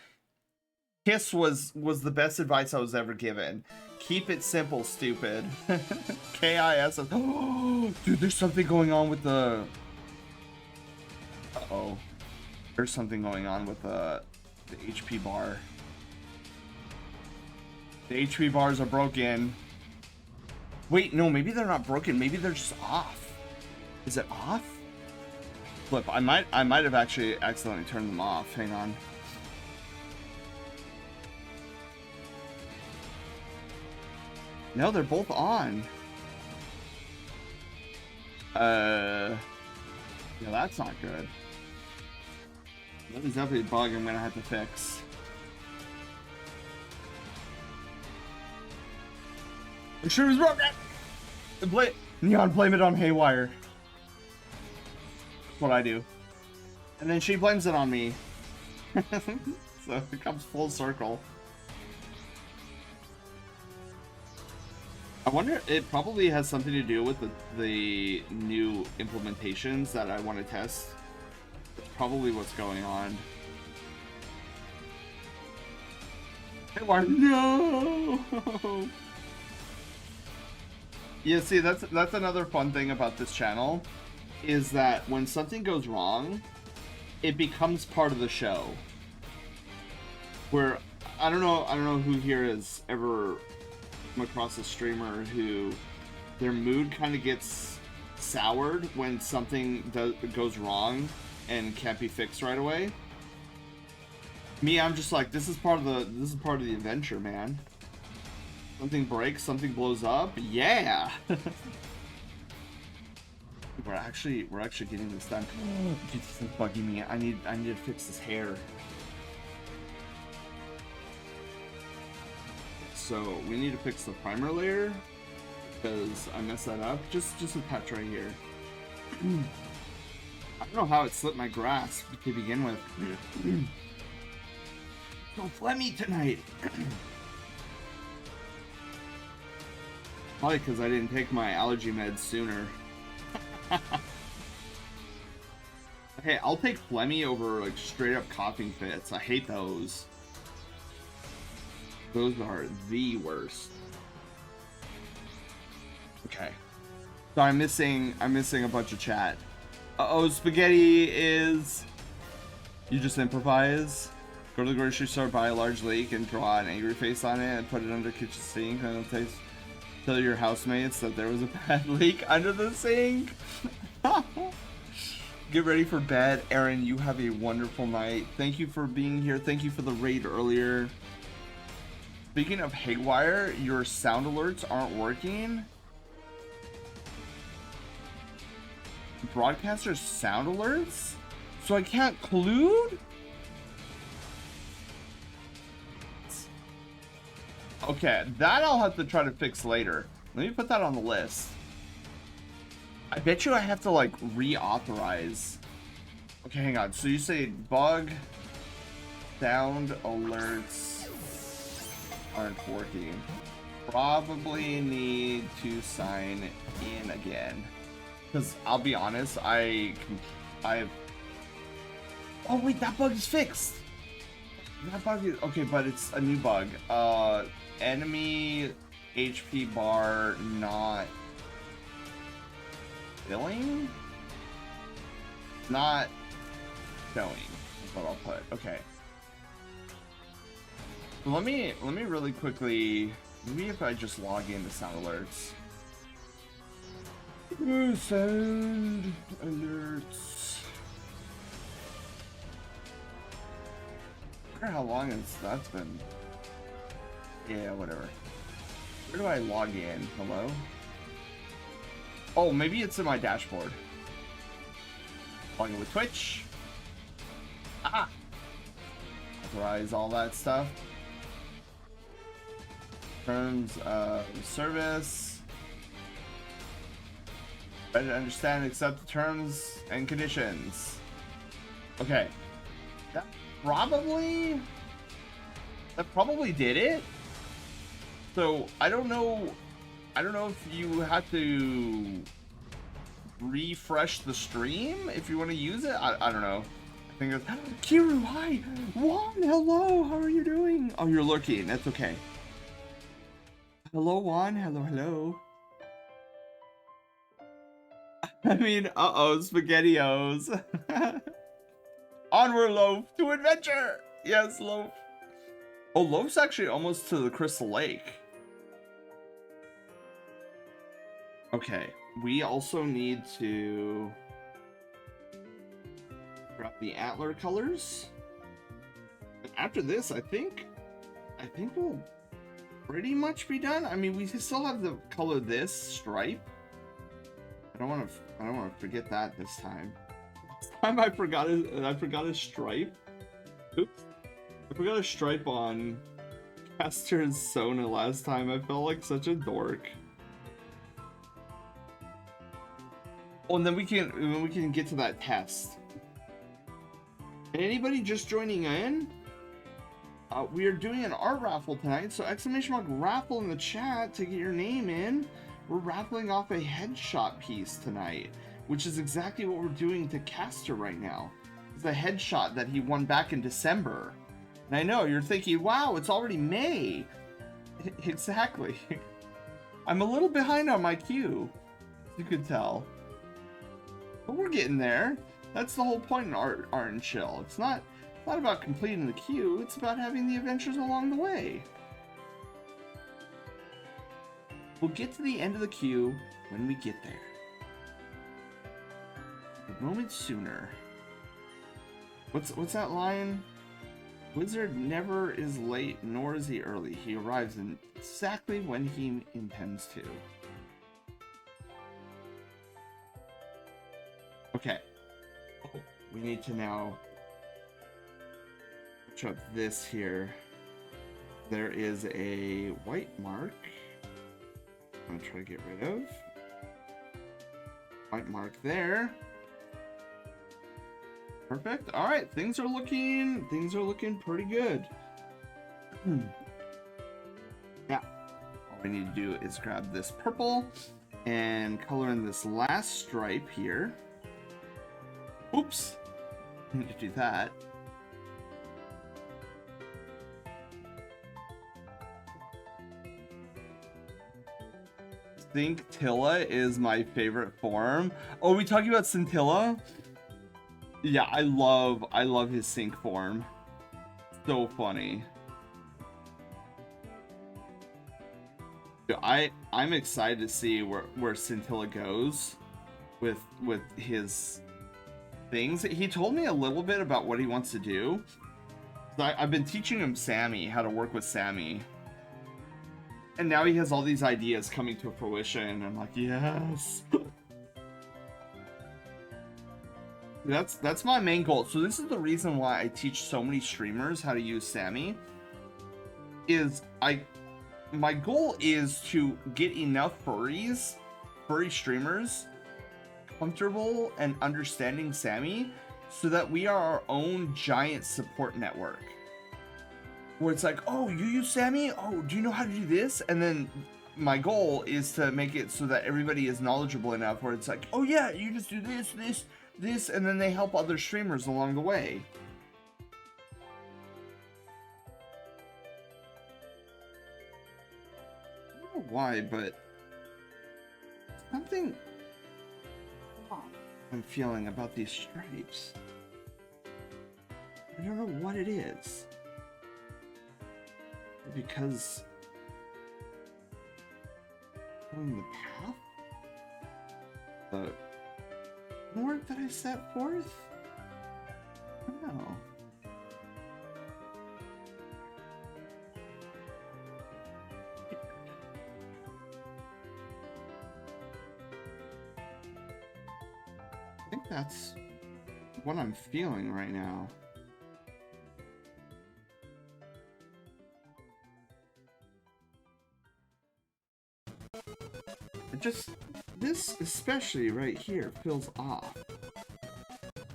"Kiss was the best advice I was ever given. Keep it simple, stupid." KIS. Oh, dude, there's something going on with the. Uh-oh. There's something going on with the HP bar. The HP bars are broken. Wait, no, maybe they're not broken. Maybe they're just off. Is it off? Flip, I might have actually accidentally turned them off. Hang on. No, they're both on. Yeah, that's not good. That is definitely a bug I'm gonna have to fix. I'm sure it was broken. Neon, blame it on Haywire. That's what I do. And then she blames it on me. So it comes full circle. I wonder, it probably has something to do with the new implementations that I want to test. That's probably what's going on. Haywire, no! Yeah, see, that's another fun thing about this channel, is that when something goes wrong, it becomes part of the show. Where I don't know who here has ever come across a streamer who their mood kind of gets soured when something goes wrong and can't be fixed right away. Me, I'm just like, this is part of the adventure, man. Something breaks, something blows up. Yeah. we're actually getting this done. Dude, this is bugging me. I need to fix this hair. So we need to fix the primer layer because I messed that up. Just a touch right here. I don't know how it slipped my grasp to begin with. So phlegmy tonight. Probably because I didn't take my allergy meds sooner. Hey, I'll take phlegmy over like straight up coughing fits. I hate those. Those are the worst. Okay. So I'm missing a bunch of chat. Uh-oh, spaghetti is... You just improvise? Go to the grocery store, buy a large leek, and draw an angry face on it, and put it under the kitchen sink, and it'll taste... Tell your housemates that there was a bad leak under the sink. Get ready for bed. Aaron, you have a wonderful night. Thank you for being here. Thank you for the raid earlier. Speaking of Haywire, your sound alerts aren't working. Broadcaster's sound alerts? So I can't collude? Okay, that I'll have to try to fix later. Let me put that on the list. I bet you I have to like reauthorize. Okay, hang on. So you say bug sound alerts aren't working. Probably need to sign in again. Because I'll be honest, I've... Oh wait, that bug is fixed. That bug is... Okay, but it's a new bug. Enemy HP bar not filling? Not showing is what I'll put. Okay. So let me really quickly, maybe if I just log into sound alerts. Sound alerts. I wonder how long that's been. Yeah, whatever. Where do I log in? Hello? Oh, maybe it's in my dashboard. Log in with Twitch. Ah! Authorize all that stuff. Terms of service. Ready to understand and accept the terms and conditions. Okay. That probably did it. So I don't know if you have to refresh the stream if you want to use it. I don't know. I think it's Kiru, hi! Juan, hello, how are you doing? Oh, you're lurking, that's okay. Hello, Juan, hello. I mean, uh-oh, SpaghettiOs. Onward, Loaf, to adventure! Yes, Loaf. Oh, Loaf's actually almost to the Crystal Lake. Okay, we also need to grab the antler colors. And after this, I think we'll pretty much be done. I mean, we still have to color this stripe. I don't want to forget that this time. This time I forgot a stripe. Oops. I forgot a stripe on Caster's Sona last time. I felt like such a dork. Oh, and then we can get to that test. And anybody just joining in, we are doing an art raffle tonight, so !raffle in the chat to get your name in. We're raffling off a headshot piece tonight, which is exactly what we're doing to Caster right now. It's a headshot that he won back in December. And I know, you're thinking, wow, it's already May. Exactly. I'm a little behind on my queue, as you could tell. But we're getting there. That's the whole point in art and chill. It's not about completing the queue, it's about having the adventures along the way. We'll get to the end of the queue when we get there. A moment sooner. What's that line? Wizard never is late, nor is he early. He arrives exactly when he intends to. Okay. We need to now touch up this here. There is a white mark I'm gonna try to get rid of. White mark there. Perfect. All right, things are looking pretty good. Yeah. All we need to do is grab this purple and color in this last stripe here. Oops. Need to do that. Scintilla is my favorite form. Oh, are we talking about Scintilla? Yeah, I love his sync form. So funny. Dude, I'm excited to see where Scintilla goes with his things. He told me a little bit about what he wants to do. I've been teaching him Sammy, how to work with Sammy. And now he has all these ideas coming to fruition. I'm like, yes. That's my main goal. So this is the reason why I teach so many streamers how to use Sammy. My goal is to get enough furry streamers comfortable and understanding Sammy so that we are our own giant support network. Where it's like, oh, you use Sammy? Oh, do you know how to do this? And then my goal is to make it so that everybody is knowledgeable enough where it's like, oh yeah, you just do this, and then they help other streamers along the way. I don't know why, but something I'm feeling about these stripes. I don't know what it is. because following the path, the work that I set forth. I don't know. I think that's what I'm feeling right now. This especially right here feels off.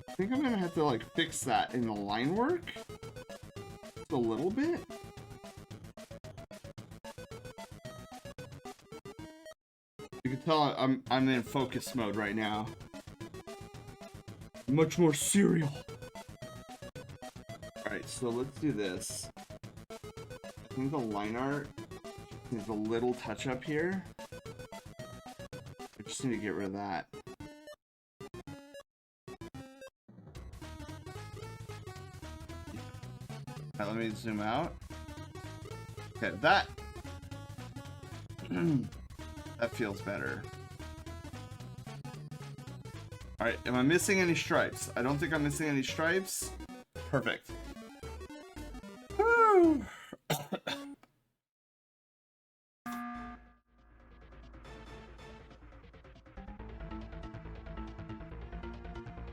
I think I'm gonna have to like fix that in the line work just a little bit. You can tell I'm in focus mode right now. Much more serial. Alright, so let's do this. I think the line art needs a little touch up here. I just need to get rid of that. Alright, let me zoom out. Okay, that that feels better. Alright, am I missing any stripes? I don't think I'm missing any stripes. Perfect. Woo!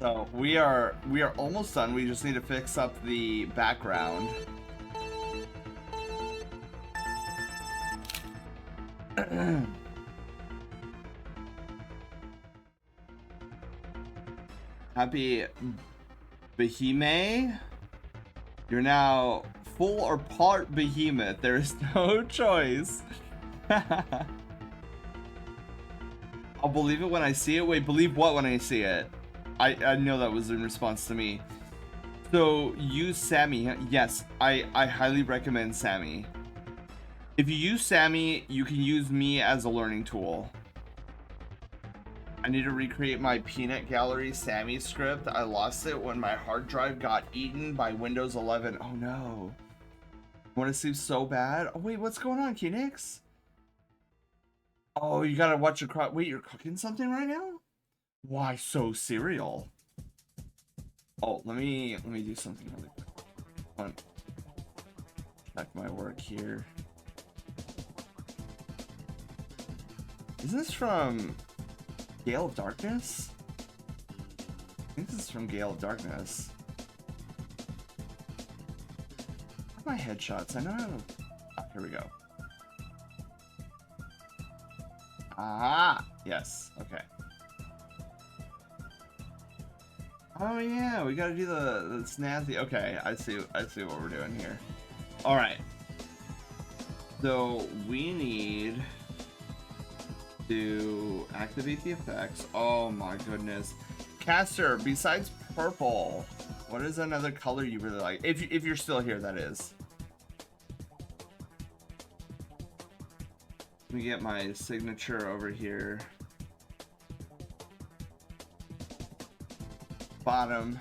So we are almost done. We just need to fix up the background. Happy Behemoth. You're now full or part behemoth. There is no choice. I'll believe it when I see it. Wait, believe what when I see it? I know that was in response to me. So use Sammy. Yes, I highly recommend Sammy. If you use Sammy, you can use me as a learning tool. I need to recreate my peanut gallery Sammy script. I lost it when my hard drive got eaten by Windows 11. Oh no. I want to sleep so bad. Oh wait, what's going on, Kenix? Oh, you gotta watch your crop. Wait, you're cooking something right now? Why so serial? Oh, let me do something really quick. Hold on. Check my work here. Is this from Gale of Darkness? I think this is from Gale of Darkness. Where are my headshots? I know how to... Oh, here we go. Ah! Yes. Okay. Oh yeah, we gotta do the snazzy. Okay, I see what we're doing here. All right. So we need to activate the effects. Oh my goodness, Caster. Besides purple, what is another color you really like? If you're still here, that is. Let me get my signature over here. Bottom.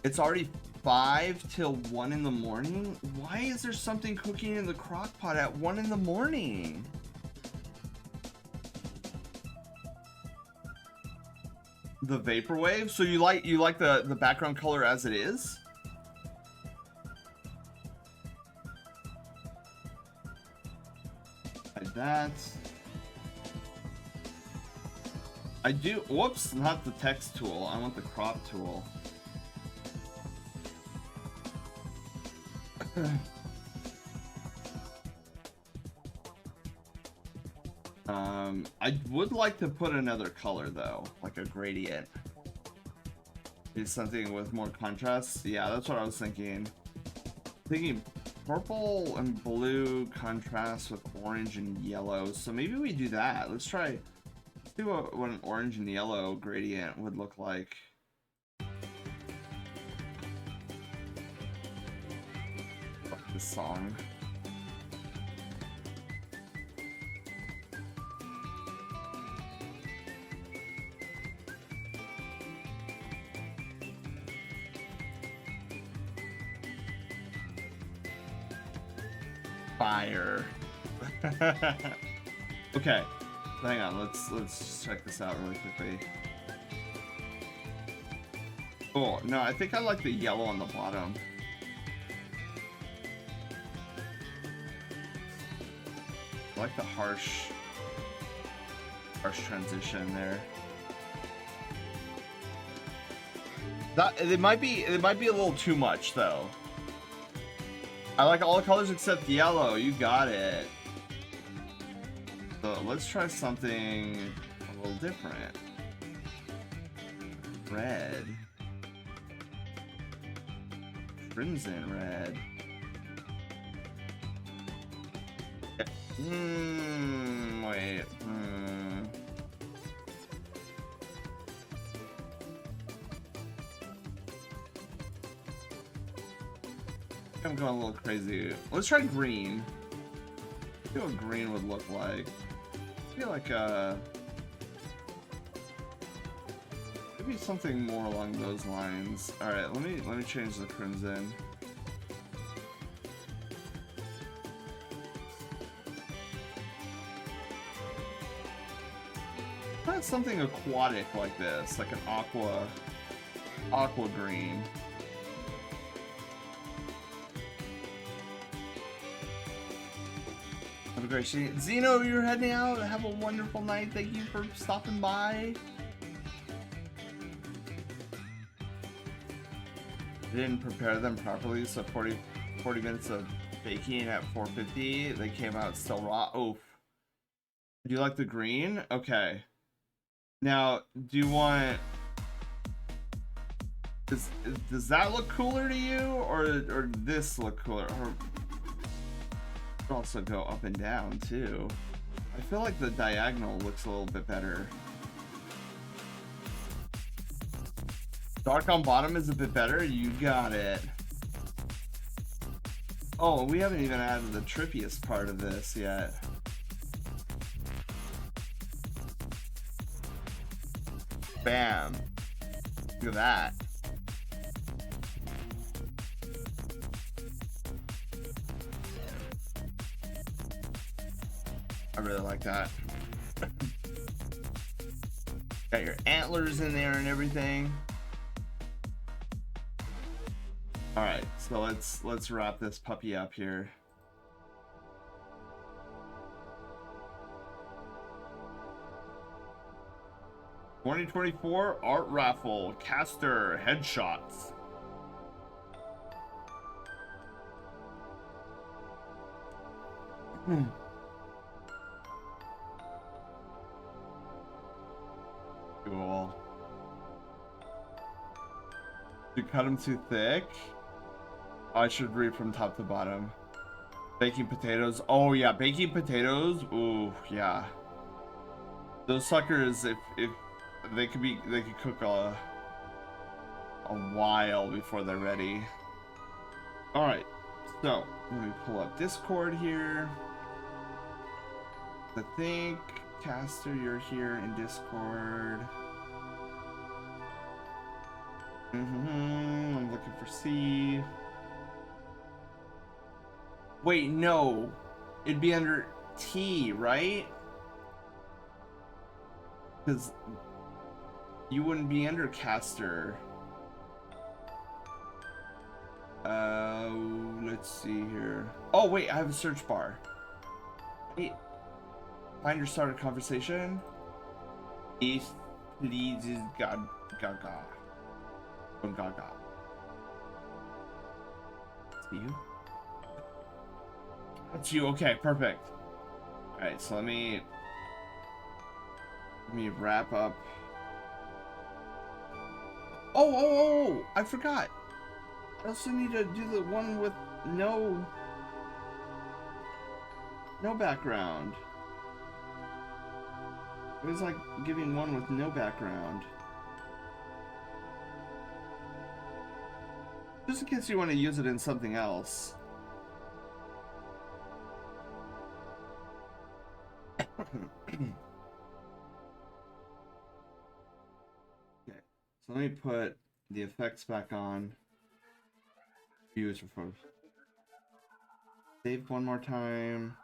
It's already 5 till 1 in the morning. Why is there something cooking in the crock pot at 1 in the morning? The vaporwave. So you like the background color as it is? Like that. I do. Whoops, not the text tool. I want the crop tool. I would like to put another color though, like a gradient. Do something with more contrast. Yeah, that's what I was thinking. Thinking purple and blue contrast with orange and yellow. So maybe we do that. Let's try. Let's do what an orange and yellow gradient would look like. Fuck this song. Fire. Okay. Hang on, let's check this out really quickly. Oh, no, I think I like the yellow on the bottom. I like the harsh transition there. That it might be a little too much though. I like all the colors except yellow. You got it. So let's try something a little different. Red. Crimson red. Wait. I'm going a little crazy. Let's try green. See what green would look like. I feel like maybe something more along those lines. All right, let me change the crimson. Try something aquatic like this, like an aqua green. Have a great day. Zeno, you're heading out. Have a wonderful night. Thank you for stopping by. Didn't prepare them properly, so 40 minutes of baking at 450. They came out still raw. Oof. Do you like the green? Okay. Now, do you want... Does that look cooler to you, or this look cooler? Or also go up and down too. I feel like the diagonal looks a little bit better. Dark on bottom is a bit better. You got it. Oh, we haven't even added the trippiest part of this yet. Bam. Look at that. I really like that. Got your antlers in there and everything. All right, so let's wrap this puppy up here. $2024 art raffle caster headshots. Cool. You cut them too thick? I should read from top to bottom. Baking potatoes. Oh yeah, baking potatoes. Ooh, yeah. Those suckers, if they could cook a while before they're ready. All right, so let me pull up Discord here. I think Caster, you're here in Discord. I'm looking for C. Wait, no. It'd be under T, right? Because you wouldn't be under Caster. Let's see here. Oh, wait, I have a search bar. Wait. Find your starter conversation. If please is Gaga. From Gaga. See you? That's you. Okay, perfect. Alright, so let me wrap up. Oh, I forgot. I also need to do the one with no background. It was like giving one with no background. Just in case you want to use it in something else. Okay, so let me put the effects back on. User from Save one more time.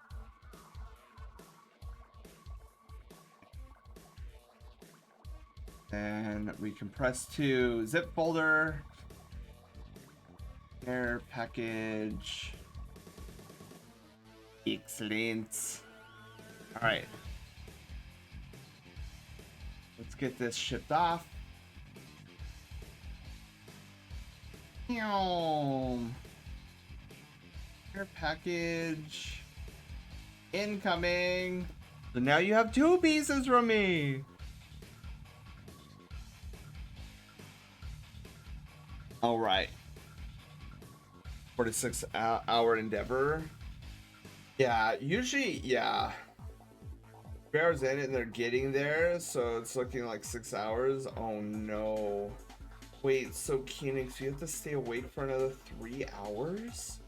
And we can press to zip folder. Care package. Excellent. All right. Let's get this shipped off. Care package. Incoming. So now you have 2 pieces from me. All right. 46 hour endeavor. Yeah, usually, yeah. 3 hours in and they're getting there, so it's looking like 6 hours. Oh no. Wait, so Phoenix, you have to stay awake for another 3 hours?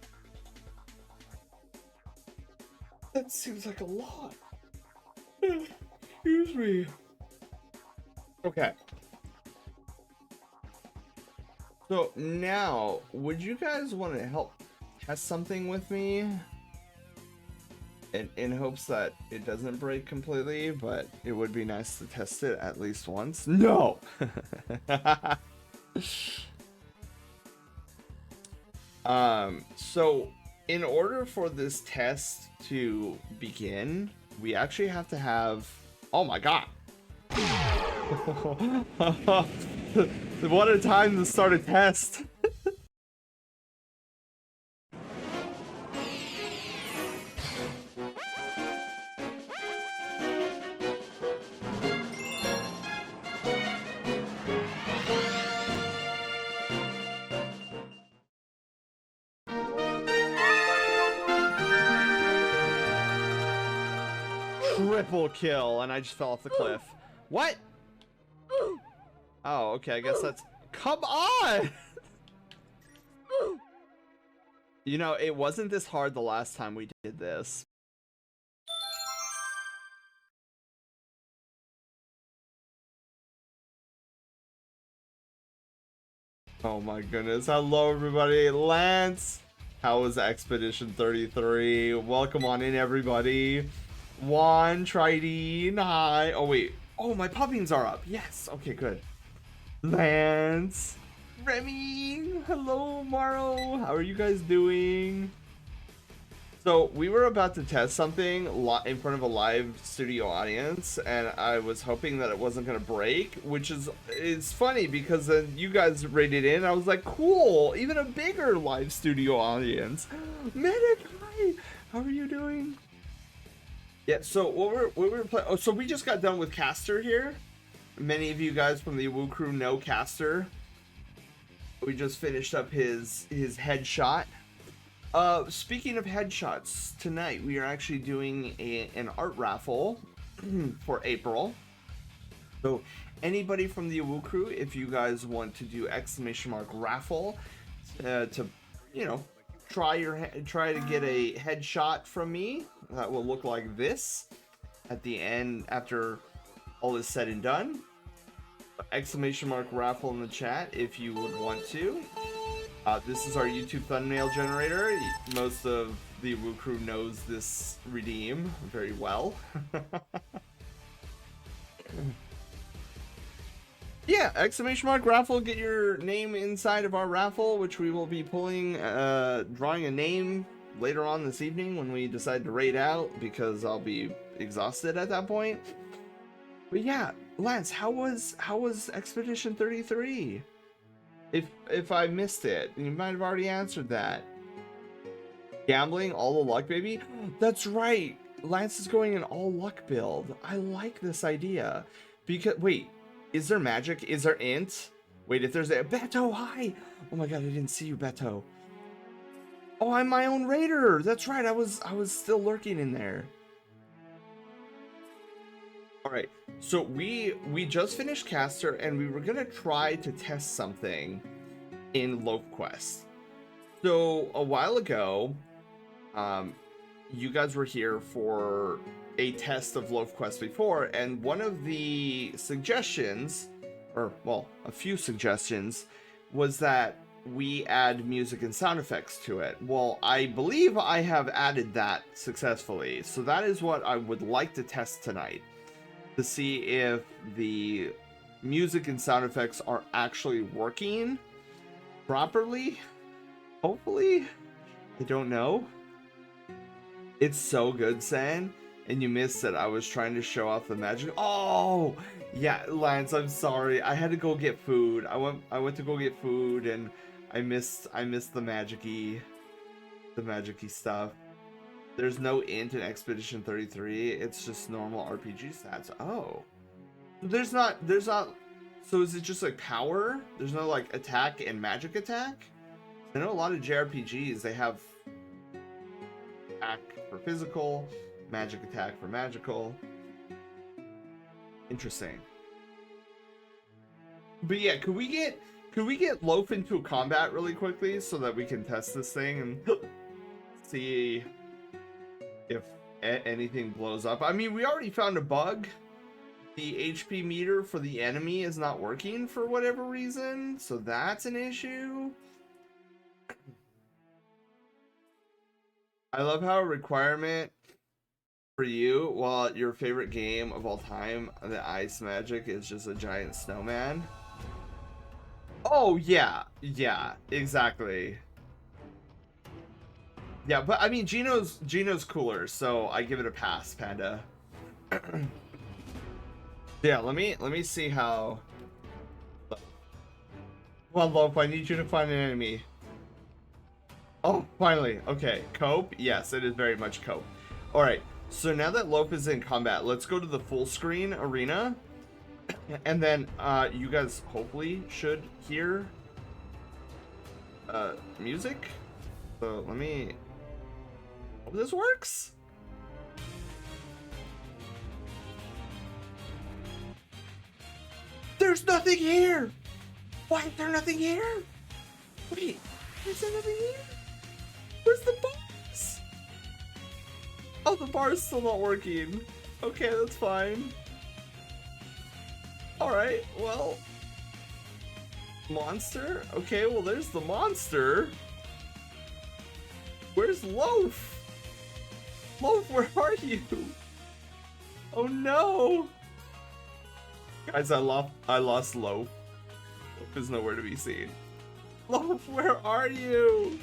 That seems like a lot. Excuse me. Okay. So now, would you guys want to help test something with me? In hopes that it doesn't break completely, but it would be nice to test it at least once. No! So in order for this test to begin, we actually have to have... Oh my god! What a time to start a test! Triple kill, and I just fell off the cliff. What? Oh, okay, I guess that's... Come on! You know, it wasn't this hard the last time we did this. Oh my goodness, hello everybody, Lance! How was Expedition 33? Welcome on in, everybody. Juan, Tridine, hi. Oh wait, oh my puppings are up. Yes, okay, good. Lance, Remy, hello Maro, how are you guys doing? So we were about to test something in front of a live studio audience, and I was hoping that it wasn't gonna break, which is funny because then you guys rated in. I was like, cool, even a bigger live studio audience. Medic, hi, how are you doing? Yeah, so what we're playing. Oh, so we just got done with Caster here. Many of you guys from the Woo crew know Caster. We just finished up his headshot. Speaking of headshots, tonight we are actually doing an art raffle for April. So anybody from the Woo crew, if you guys want to do ! raffle to, you know, try to get a headshot from me that will look like this at the end after all is said and done. ! Raffle in the chat if you would want to. This is our YouTube thumbnail generator. Most of the Woo crew knows this redeem very well. Yeah, ! raffle, get your name inside of our raffle, which we will be pulling, drawing a name later on this evening when we decide to raid out, because I'll be exhausted at that point. But yeah, Lance, how was Expedition 33? If I missed it, you might have already answered that. Gambling, all the luck, baby? That's right, Lance is going an all luck build. I like this idea. Because, wait, is there magic? Is there int? Wait, if there's a... Beto, hi! Oh my god, I didn't see you, Beto. Oh, I'm my own raider! That's right, I was still lurking in there. Alright, so we just finished Caster, and we were gonna try to test something in Loaf Quest. So, a while ago, you guys were here for a test of Loaf Quest before, and one of the suggestions, or, well, a few suggestions, was that we add music and sound effects to it. Well, I believe I have added that successfully. So that is what I would like to test tonight, to see if the music and sound effects are actually working properly. Hopefully. I don't know. It's so good, San. And you missed it. I was trying to show off the magic. Oh, yeah, Lance, I'm sorry. I had to go get food. I went to go get food, and I missed the magic-y stuff. There's no int in Expedition 33. It's just normal RPG stats. Oh, there's not. So is it just like power? There's no like attack and magic attack? I know a lot of JRPGs, they have attack for physical, magic attack for magical. Interesting. But yeah, could we get Loaf into a combat really quickly so that we can test this thing and see if anything blows up? I mean, we already found a bug. The HP meter for the enemy is not working for whatever reason, so that's an issue. I love how a requirement for you, while your favorite game of all time, the ice magic, is just a giant snowman. Oh yeah, exactly. Yeah, but I mean, Gino's cooler, so I give it a pass, Panda. Yeah, let me see how. Well, Lope, I need you to find an enemy. Oh, finally. Okay, cope. Yes, it is very much cope. All right. So now that Lope is in combat, let's go to the full screen arena, and then you guys hopefully should hear music. So let me hope this works. There's nothing here. Why is there nothing here? Wait, is there nothing here? Where's the bars? Oh, the bar's still not working. Okay, that's fine. Alright, well. Monster? Okay, well, there's the monster. Where's Loaf? Loaf, where are you? Oh no! Guys, I lost Loaf. Loaf is nowhere to be seen. Loaf, where are you?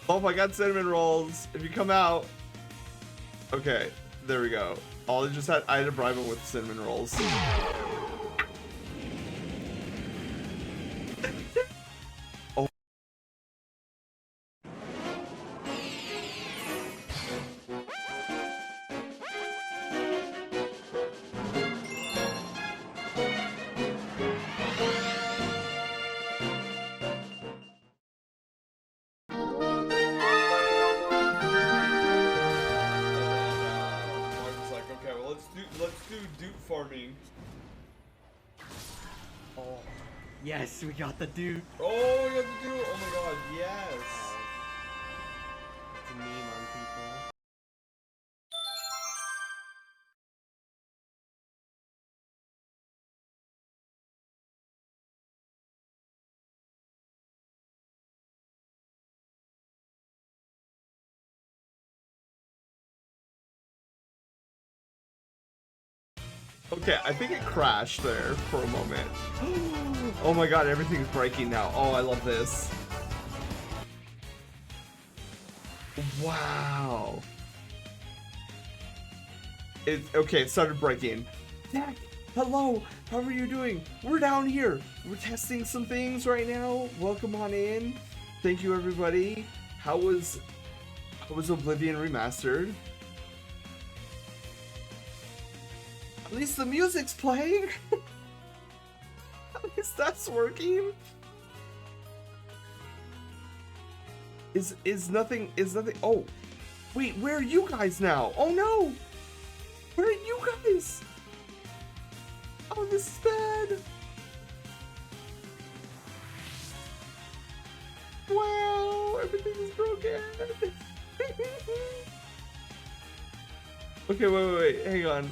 Loaf, I got cinnamon rolls. If you come out. Okay, there we go. I had to bribe him with cinnamon rolls. Oh. Farming. Oh, yes, we got the dude. Oh, we got the dude. Oh my god, yes. It's a meme on people. Okay, I think it crashed there for a moment. Oh my god, everything's breaking now. Oh, I love this. Wow. Okay, it started breaking. Dak, hello, how are you doing? We're down here. We're testing some things right now. Welcome on in. Thank you, everybody. How was Oblivion Remastered? At least the music's playing. At least that's working. Is nothing? Oh, wait, where are you guys now? Oh no, where are you guys? Oh, this is bad. Wow, everything is broken. Okay, wait, hang on.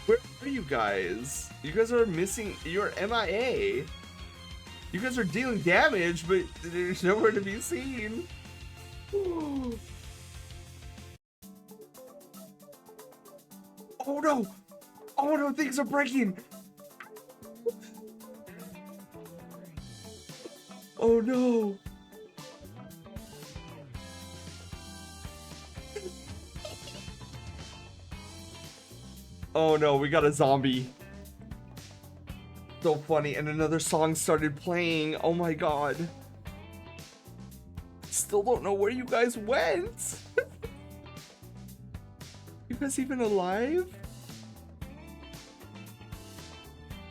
Where are you guys? You guys are missing. You're MIA. You guys are dealing damage, but there's nowhere to be seen. Oh no! Oh no, things are breaking! Oh no! Oh no, we got a zombie. So funny, and another song started playing. Oh my god. Still don't know where you guys went. You guys even alive?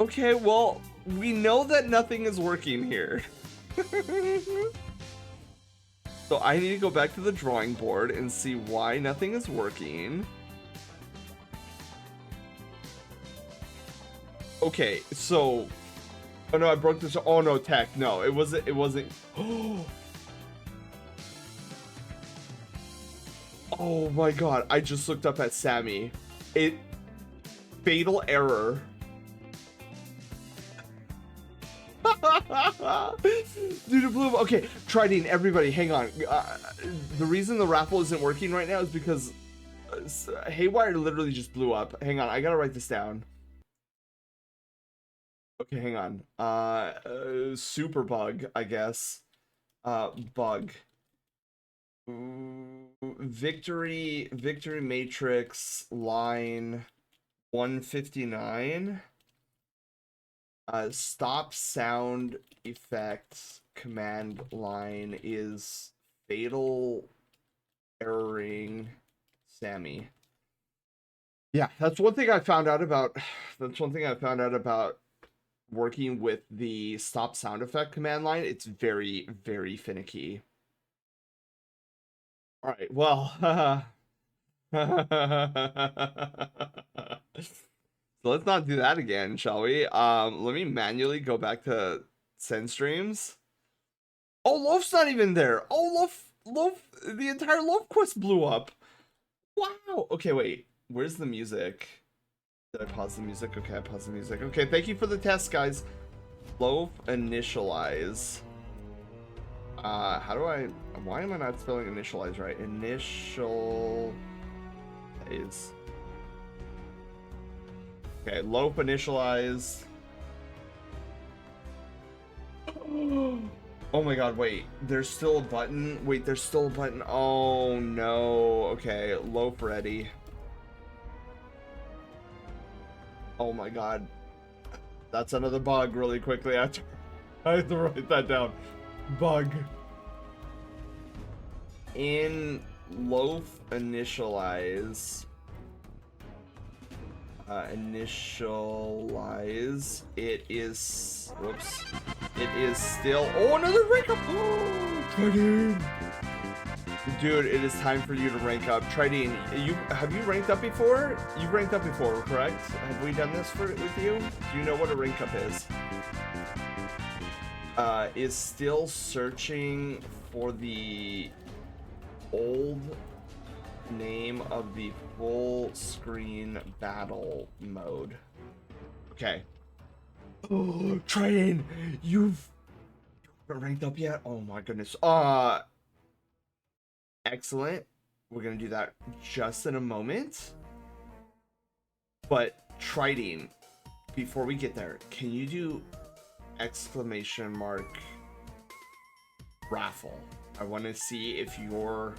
Okay, well, we know that nothing is working here. So I need to go back to the drawing board and see why nothing is working. Okay, so... Oh no, I broke this. Oh no, tech. No, it wasn't. Oh my god, I just looked up at Sammy. Fatal error. Dude, it blew up. Okay, Tridine, everybody, hang on. The reason the raffle isn't working right now is because Haywire literally just blew up. Hang on, I gotta write this down. Okay, hang on. Super bug, I guess. Bug. Victory matrix line 159. Stop sound effects command line is fatal erroring Sammy. Yeah, that's one thing I found out about. That's one thing I found out about working with the stop sound effect command line. It's very, very finicky. All right, well, so let's not do that again, shall we? Let me manually go back to send streams. Oh, Loaf's not even there. Oh, Loaf, the entire Loaf quest blew up. Wow. Okay, wait. Where's the music? Did I pause the music? Okay, I paused the music. Okay, thank you for the test, guys. Loaf initialize. How do I... Why am I not spelling initialize right? Initial... is... Okay, Loaf initialize. Oh my god, wait. There's still a button? Wait, there's still a button. Oh no. Okay, Loaf ready. Oh my god. That's another bug really quickly. I have to write that down. Bug. In Loaf initialize. Initialize. It is. Whoops. It is still. Oh, another rank up. Tridine. Dude, it is time for you to rank up. Tridine, have you ranked up before? You've ranked up before, correct? Have we done this with you? Do you know what a rank up is? Is still searching for the old name of the full screen battle mode. Okay. Oh, Tridine, you've ranked up yet? Oh my goodness. Excellent. We're gonna do that just in a moment. But Tridine, before we get there, can you do exclamation mark raffle? I want to see if your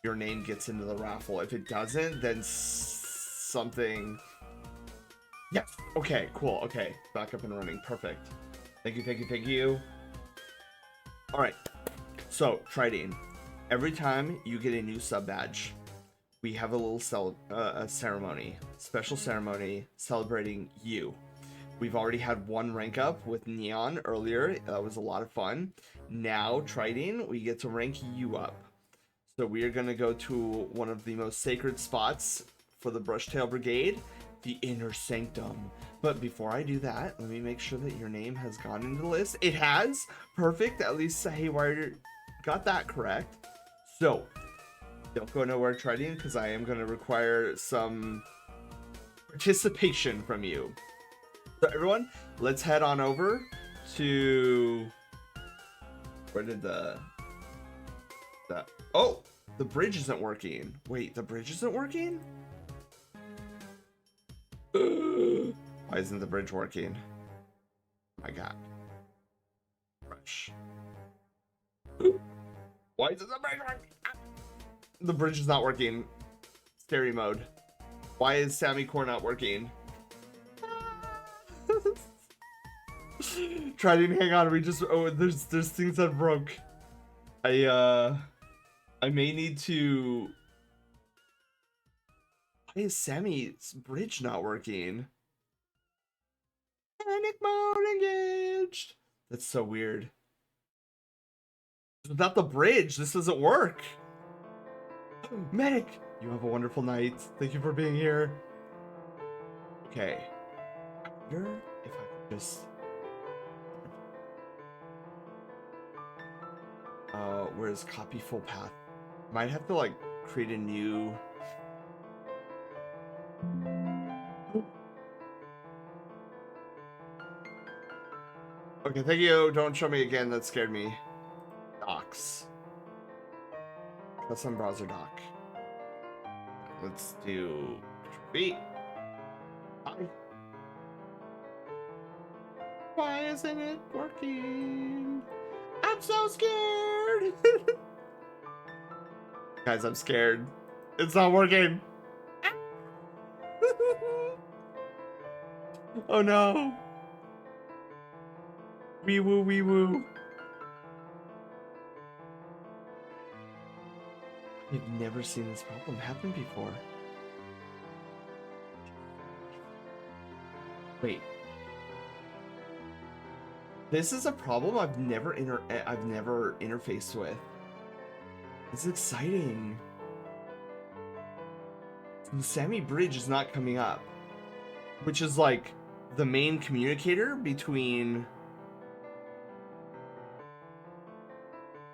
name gets into the raffle. If it doesn't, then something. Yes. Okay, cool. Okay, back up and running. Perfect. Thank you, thank you, thank you. All right. So, Tridine, every time you get a new sub badge, we have a little ceremony, special ceremony celebrating you. We've already had one rank up with Neon earlier. That was a lot of fun. Now, Tridine, we get to rank you up. So we are going to go to one of the most sacred spots for the Brushtail Brigade, the Inner Sanctum. But before I do that, let me make sure that your name has gone into the list. It has. Perfect. At least Haywire got that correct. So, don't go nowhere, Tridine, because I am going to require some participation from you. So everyone, let's head on over to where did the oh, the bridge isn't working. Wait, the bridge isn't working? Why isn't the bridge working? Oh my god. Rush. Why isn't the bridge working? The bridge is not working. Scary mode. Why is Sammy Core not working? Trident, hang on. We just there's things that broke. I may need to. Why is Sammy's bridge not working? Panic mode engaged. That's so weird. Without the bridge, this doesn't work. Medic, you have a wonderful night. Thank you for being here. Okay. I wonder if I could just. Where's copy full path? Might have to like create a new. Okay, thank you. Don't show me again. That scared me. Docs. Custom browser doc. Let's do B. Hi. Why isn't it working? I'm so scared. Guys, I'm scared. It's not working. Oh no. Wee woo, wee woo. I've never seen this problem happen before. Wait. This is a problem I've never interfaced with. It's exciting. The Sammy bridge is not coming up, which is like the main communicator between.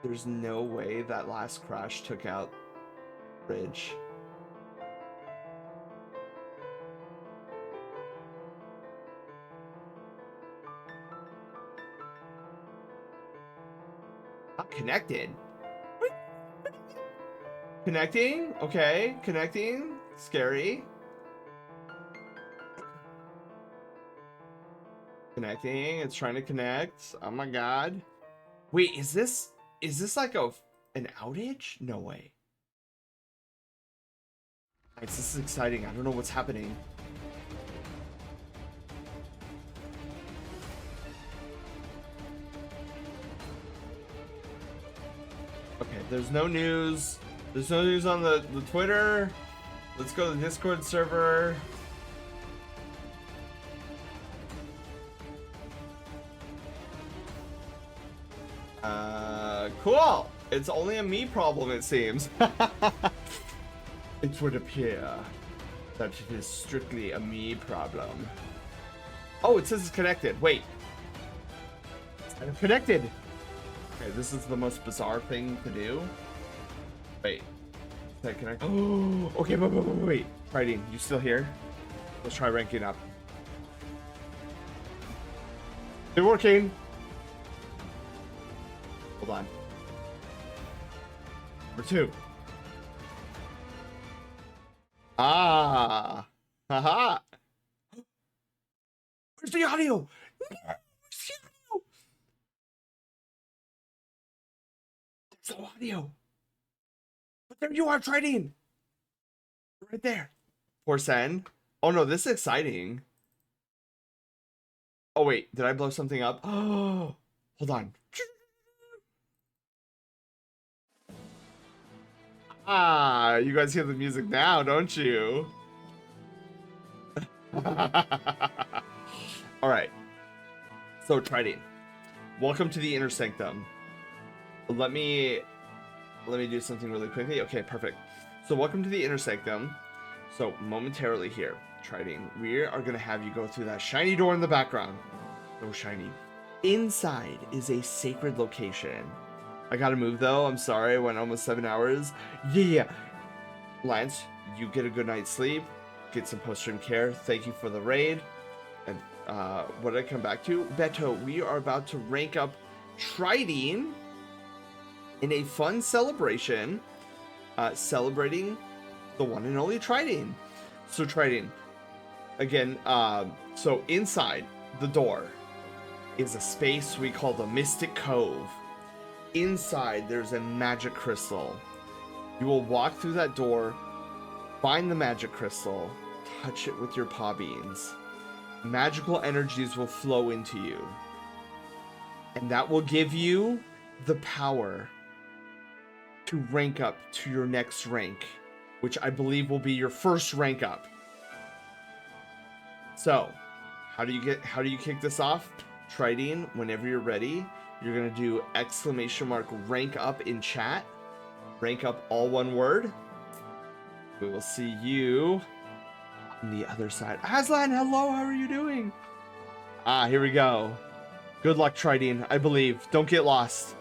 There's no way that last crash took out bridge. Not connected. Connecting? Okay, connecting. Scary. Connecting. It's trying to connect. Oh my god. Wait, is this like an outage? No way. Guys, this is exciting. I don't know what's happening. Okay, there's no news. There's no news on the Twitter. Let's go to the Discord server. Cool. It's only a me problem, it seems. It would appear that it is strictly a me problem. Oh, it says it's connected. Wait. I'm connected. Okay, this is the most bizarre thing to do. Wait. Is that connect? Oh, okay, wait. Writing, you still here? Let's try ranking up. They're working. Hold on. Number 2. Ah. Haha. Where's the audio? Where's the audio? There's no audio. But there you are, trading. Right there. Poor Sen. Oh no, this is exciting. Oh wait, did I blow something up? Oh, hold on. Ah, you guys hear the music now, don't you? All right. So, Trident, welcome to the Inner Sanctum. Let me do something really quickly. Okay, perfect. So, welcome to the Inner Sanctum. So, momentarily here, Trident, we are gonna have you go through that shiny door in the background. So shiny. Inside is a sacred location. I gotta move though. I'm sorry. I went almost 7 hours. Yeah. Lance, you get a good night's sleep. get some post-stream care. Thank you for the raid. And what did I come back to? Beto, we are about to rank up Tridine in a fun celebration, celebrating the one and only Tridine. So Tridine, again, so inside the door is a space we call the Mystic Cove. Inside there's a magic crystal. You will walk through that door, find the magic crystal, touch it with your paw beans. Magical energies will flow into you. And that will give you the power to rank up to your next rank, which I believe will be your first rank up. So, how do you kick this off? Tridine, whenever you're ready, you're gonna do ! rank up in chat. Rank up all one word. We will see you on the other side. Aslan, hello, how are you doing? Here we go. Good luck, Tridine, I believe. Don't get lost.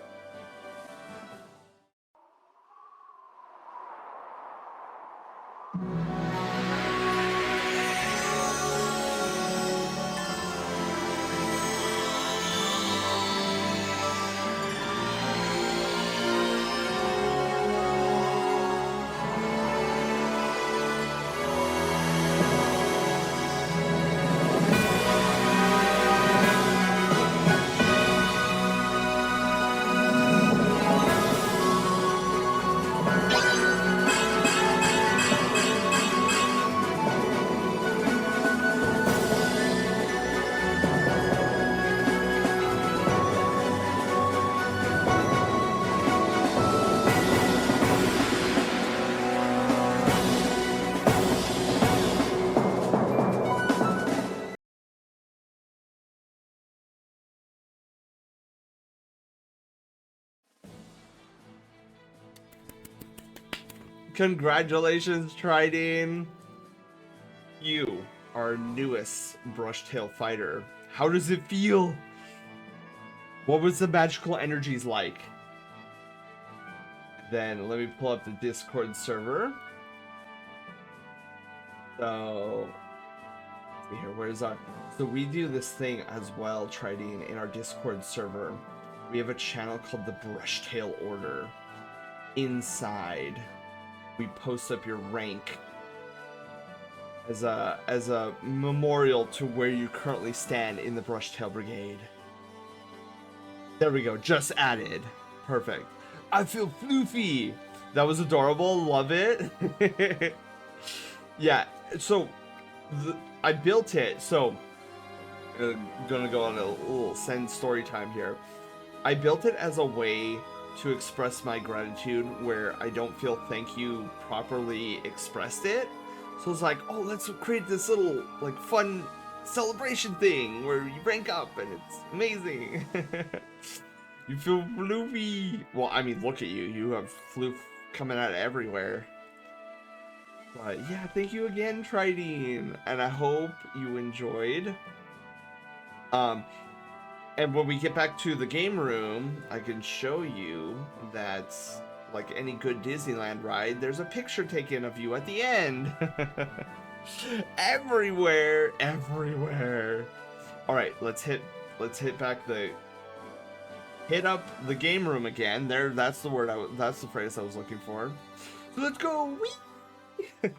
Congratulations, Tridine. You are our newest Brushtail fighter. How does it feel? What was the magical energies like? Then let me pull up the Discord server. So, let's see here, where's our... So we do this thing as well, Tridine, in our Discord server. We have a channel called the Brushtail Order. Inside, we post up your rank as a memorial to where you currently stand in the Brushtail Brigade. There we go, just added. Perfect. I feel floofy. That was adorable, love it. Yeah, so I built it, so gonna go on a little send story time here. I built it as a way to express my gratitude where I don't feel thank you properly expressed it. So it's like, oh, let's create this little like fun celebration thing where you rank up and it's amazing. You feel floofy. Well, I mean, look at you. You have floof coming out everywhere. But yeah, thank you again, Tridine. And I hope you enjoyed. And when we get back to the game room, I can show you that, like any good Disneyland ride, there's a picture taken of you at the end. Everywhere, everywhere. All right, let's hit back the hit up the game room again. There, that's the word that's the phrase I was looking for. So let's go. Whee!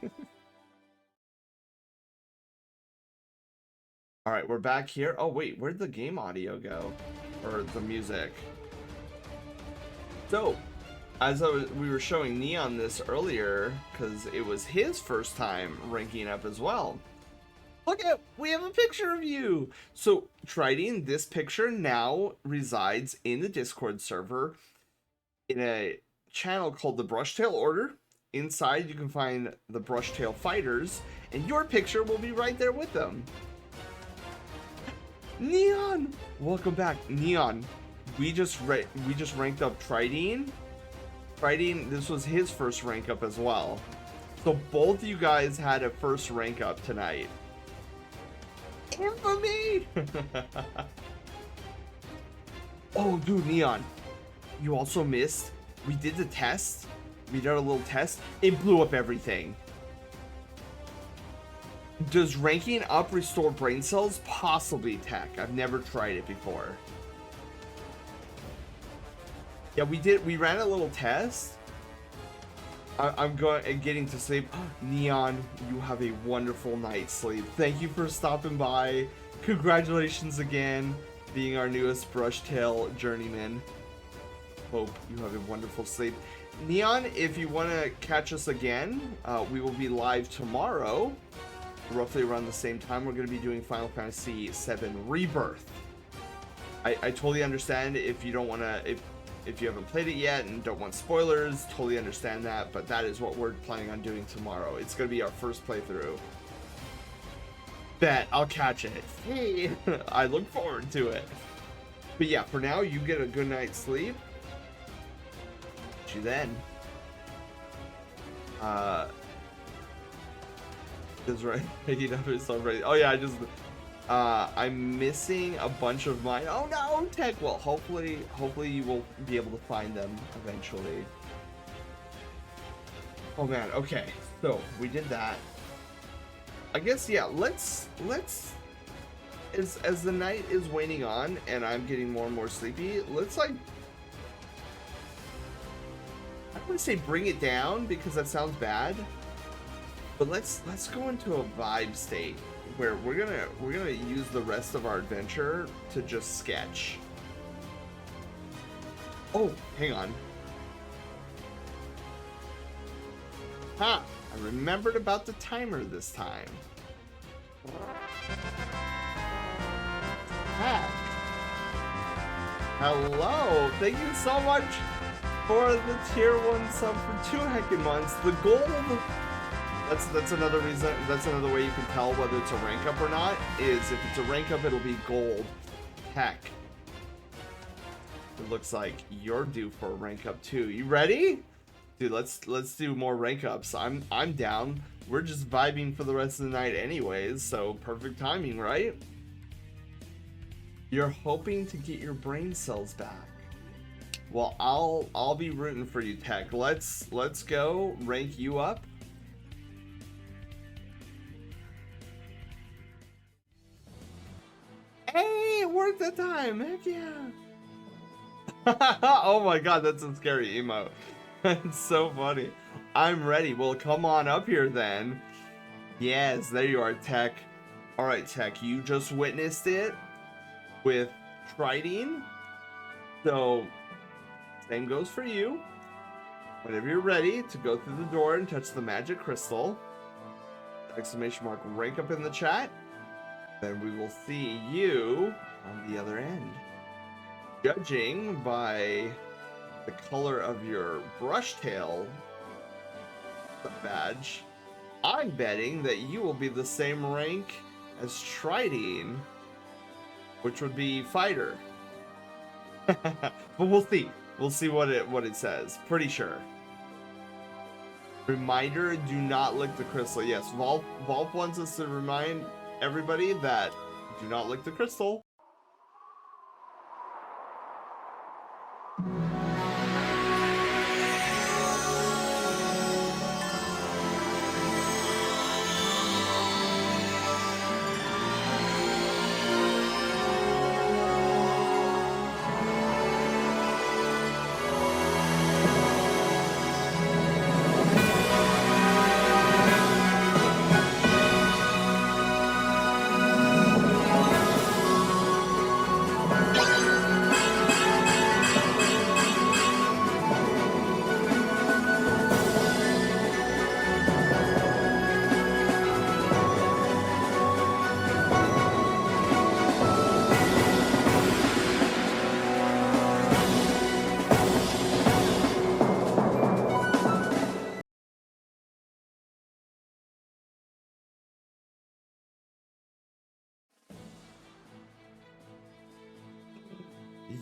All right, we're back here. Oh wait, where'd the game audio go? Or the music? So, as we were showing Neon this earlier, because it was his first time ranking up as well. Look at, we have a picture of you. So, Tridine, this picture now resides in the Discord server in a channel called the Brushtail Order. Inside, you can find the Brushtail Fighters, and your picture will be right there with them. Neon, welcome back, Neon. We just ranked up Tridine. Tridine, this was his first rank up as well. So both you guys had a first rank up tonight. Infamy! Oh, dude, Neon, you also missed. We did the test. We did a little test. It blew up everything. Does ranking up restore brain cells? Possibly, Tech. I've never tried it before. Yeah, we ran a little test. I'm going and getting to sleep. Neon, you have a wonderful night's sleep. Thank you for stopping by. Congratulations again, being our newest Brushtail journeyman. Hope you have a wonderful sleep. Neon, if you want to catch us again, we will be live tomorrow, roughly around the same time. We're going to be doing Final Fantasy VII Rebirth. I totally understand if you don't want to, if you haven't played it yet and don't want spoilers, totally understand that, but that is what we're planning on doing tomorrow. It's going to be our first playthrough. Bet, I'll catch it. Hey, I look forward to it. But yeah, for now, you get a good night's sleep. See you then. Just right. Oh yeah, I just I'm missing a bunch of mine. Oh no, Tech. Well, hopefully you will be able to find them eventually. Oh man, okay. So we did that. I guess yeah. Let's as the night is waning on and I'm getting more and more sleepy. Let's like, I don't want to say bring it down because that sounds bad. But let's go into a vibe state where we're gonna use the rest of our adventure to just sketch. Oh, hang on. Ha! I remembered about the timer this time. Heck. Hello! Thank you so much for the tier 1 sub for 2 heckin' months. The gold. That's another reason. That's another way you can tell whether it's a rank up or not. Is if it's a rank up, it'll be gold. Heck. It looks like you're due for a rank up too. You ready? Dude, let's do more rank ups. I'm down. We're just vibing for the rest of the night anyways, so perfect timing, right? You're hoping to get your brain cells back. Well, I'll be rooting for you, Tech. Let's go rank you up. Hey, it worked that time. Heck yeah. Oh my god, that's a scary emote. That's so funny. I'm ready. Well, come on up here then. Yes, there you are, Tech. Alright, Tech, you just witnessed it with Tridine. So, same goes for you. Whenever you're ready to go through the door and touch the magic crystal, exclamation mark rank up in the chat. Then we will see you on the other end. Judging by the color of your brush tail badge, I'm betting that you will be the same rank as Tridine, which would be fighter. But we'll see. We'll see what it says. Pretty sure. Reminder: do not lick the crystal. Yes, Volp wants us to remind everybody that do not lick the crystal.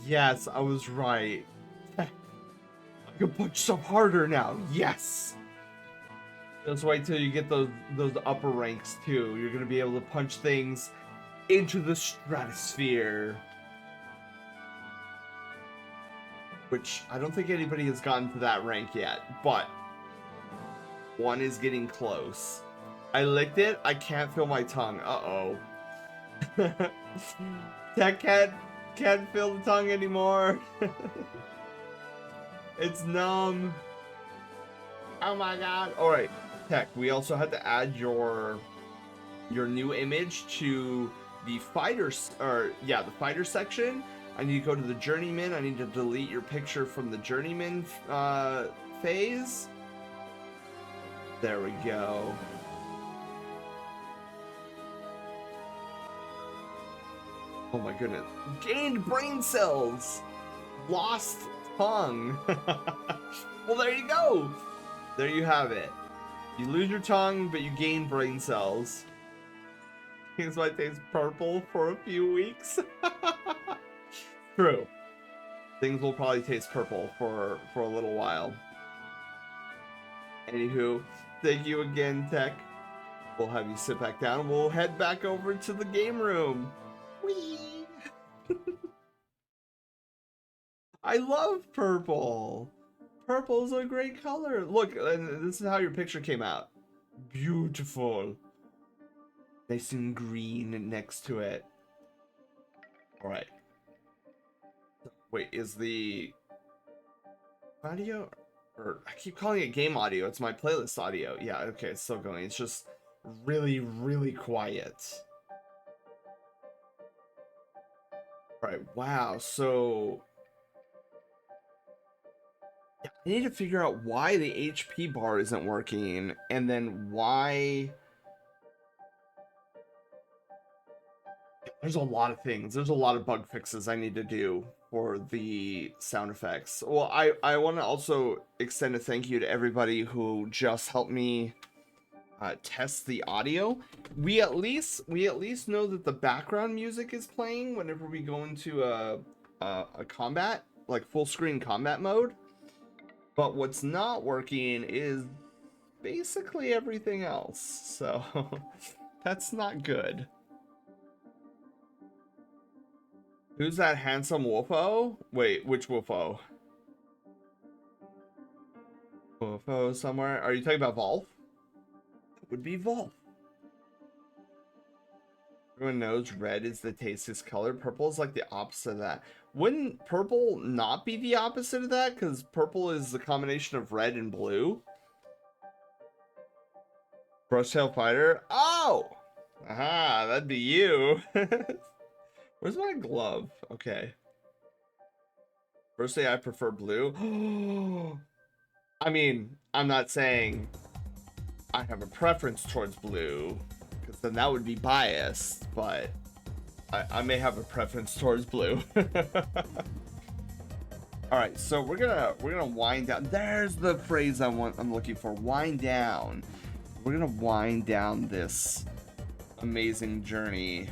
Yes, I was right. I can punch some harder now. Yes. Just wait till you get those upper ranks too. You're gonna be able to punch things into the stratosphere. Which I don't think anybody has gotten to that rank yet, but one is getting close. I licked it. I can't feel my tongue. Uh-oh. Tech can't feel the tongue anymore. It's numb. Oh my god. All right, Tech. We also had to add your new image to the the fighter section. I need to go to the journeyman. I need to delete your picture from the journeyman phase. There we go. Oh my goodness. Gained brain cells. Lost tongue. Well, there you go. There you have it. You lose your tongue, but you gain brain cells. Things might taste purple for a few weeks. True. Things will probably taste purple for a little while. Anywho, thank you again, Tech. We'll have you sit back down and we'll head back over to the game room. Whee! I love purple. Purple's a great color. Look, this is how your picture came out. Beautiful. Nice and green next to it. All right. Wait, is the audio? Or I keep calling it game audio. It's my playlist audio. Yeah, okay, it's still going. It's just really, really quiet. All right, wow. So I need to figure out why the HP bar isn't working, and then why. There's a lot of things. There's a lot of bug fixes I need to do for the sound effects. Well, I want to also extend a thank you to everybody who just helped me test the audio. We at least know that the background music is playing whenever we go into a combat, like full screen combat mode. But what's not working is basically everything else. So that's not good. Who's that handsome wolfo? Wait, which wolfo? Wolfo somewhere? Are you talking about Volf? It would be Volf. Everyone knows red is the tastiest color. Purple is like the opposite of that. Wouldn't purple not be the opposite of that? Because purple is the combination of red and blue. Brushtail fighter? Oh! Aha, that'd be you. Where's my glove? Okay. Firstly, I prefer blue. I mean, I'm not saying I have a preference towards blue, because then that would be biased, but I may have a preference towards blue. Alright, so we're gonna wind down. There's the phrase I'm looking for. Wind down. We're gonna wind down this amazing journey,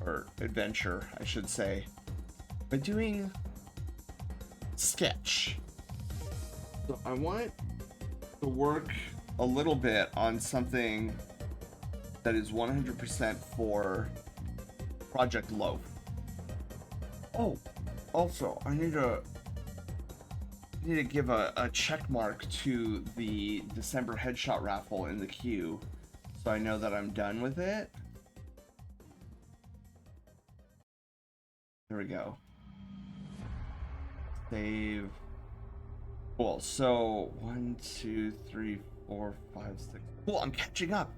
or adventure, I should say, by doing sketch. So I want to work a little bit on something that is 100% for Project Loaf. Oh, also, I need to give a check mark to the December headshot raffle in the queue, so I know that I'm done with it. There we go. Save. Cool. So 1, 2, 3, 4, 5, 6. Cool. I'm catching up.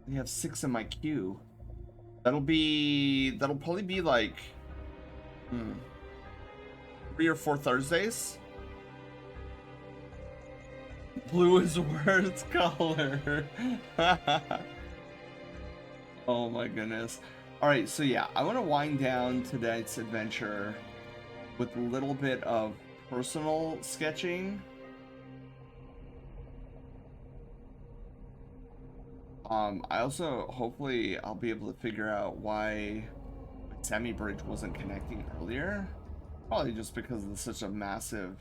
I have 6 in my queue. That'll probably be like 3 or 4 Thursdays. Blue is worst color. Oh my goodness. Alright, so yeah, I want to wind down tonight's adventure with a little bit of personal sketching. I also, hopefully, I'll be able to figure out why my semi-bridge wasn't connecting earlier. Probably just because of such a massive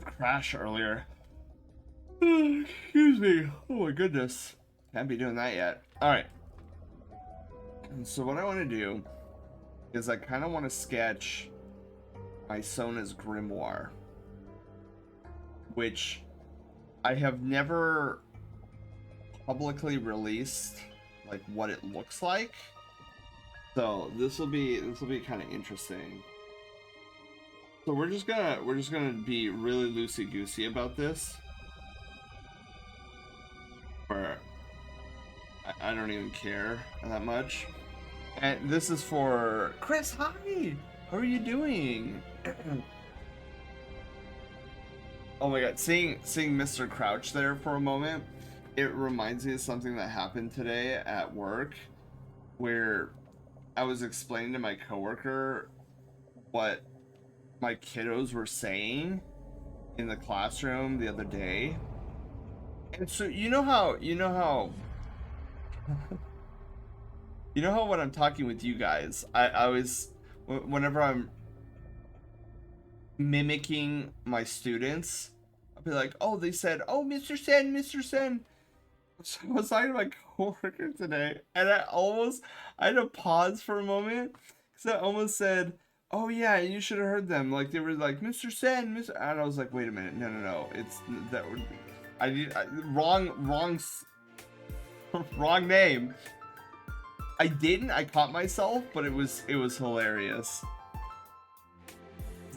crash earlier. Excuse me. Oh my goodness. Can't be doing that yet. Alright. So what I want to do is I kind of want to sketch my Sona's Grimoire, which I have never publicly released like what it looks like. So this will be kind of interesting. So we're just gonna be really loosey goosey about this. Or I don't even care that much. And this is for Chris. Hi, how are you doing? Oh my god, seeing Mr. Crouch there for a moment, it reminds me of something that happened today at work, where I was explaining to my coworker what my kiddos were saying in the classroom the other day. And so you know how you know how when I'm talking with you guys, I always, whenever I'm mimicking my students, I'll be like, oh, they said, oh, Mr. Sen, Mr. Sen. So I was talking to my coworker today, and I had to pause for a moment, because I almost said, oh yeah, you should have heard them. Like, they were like, Mr. Sen, Mr. And I was like, wait a minute, no, it's, that would be, wrong name. I caught myself, but it was hilarious.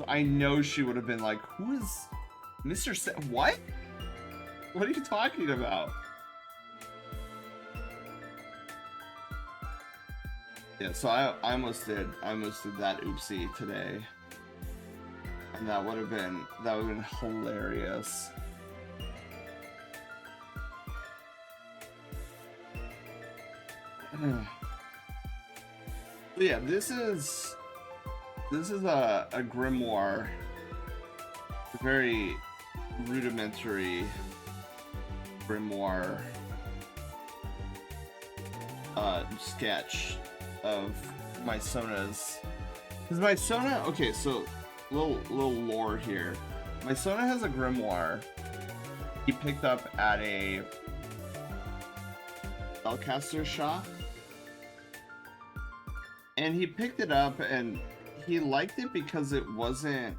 I know she would have been like, who is Mr. Sen? What? What are you talking about? Yeah, so I almost did that oopsie today. And that would have been hilarious. So yeah, this is a grimoire, a very rudimentary grimoire sketch of my Sona's. Because my Sona, okay, so little lore here. My Sona has a grimoire he picked up at a spellcaster shop. And he picked it up and he liked it because it wasn't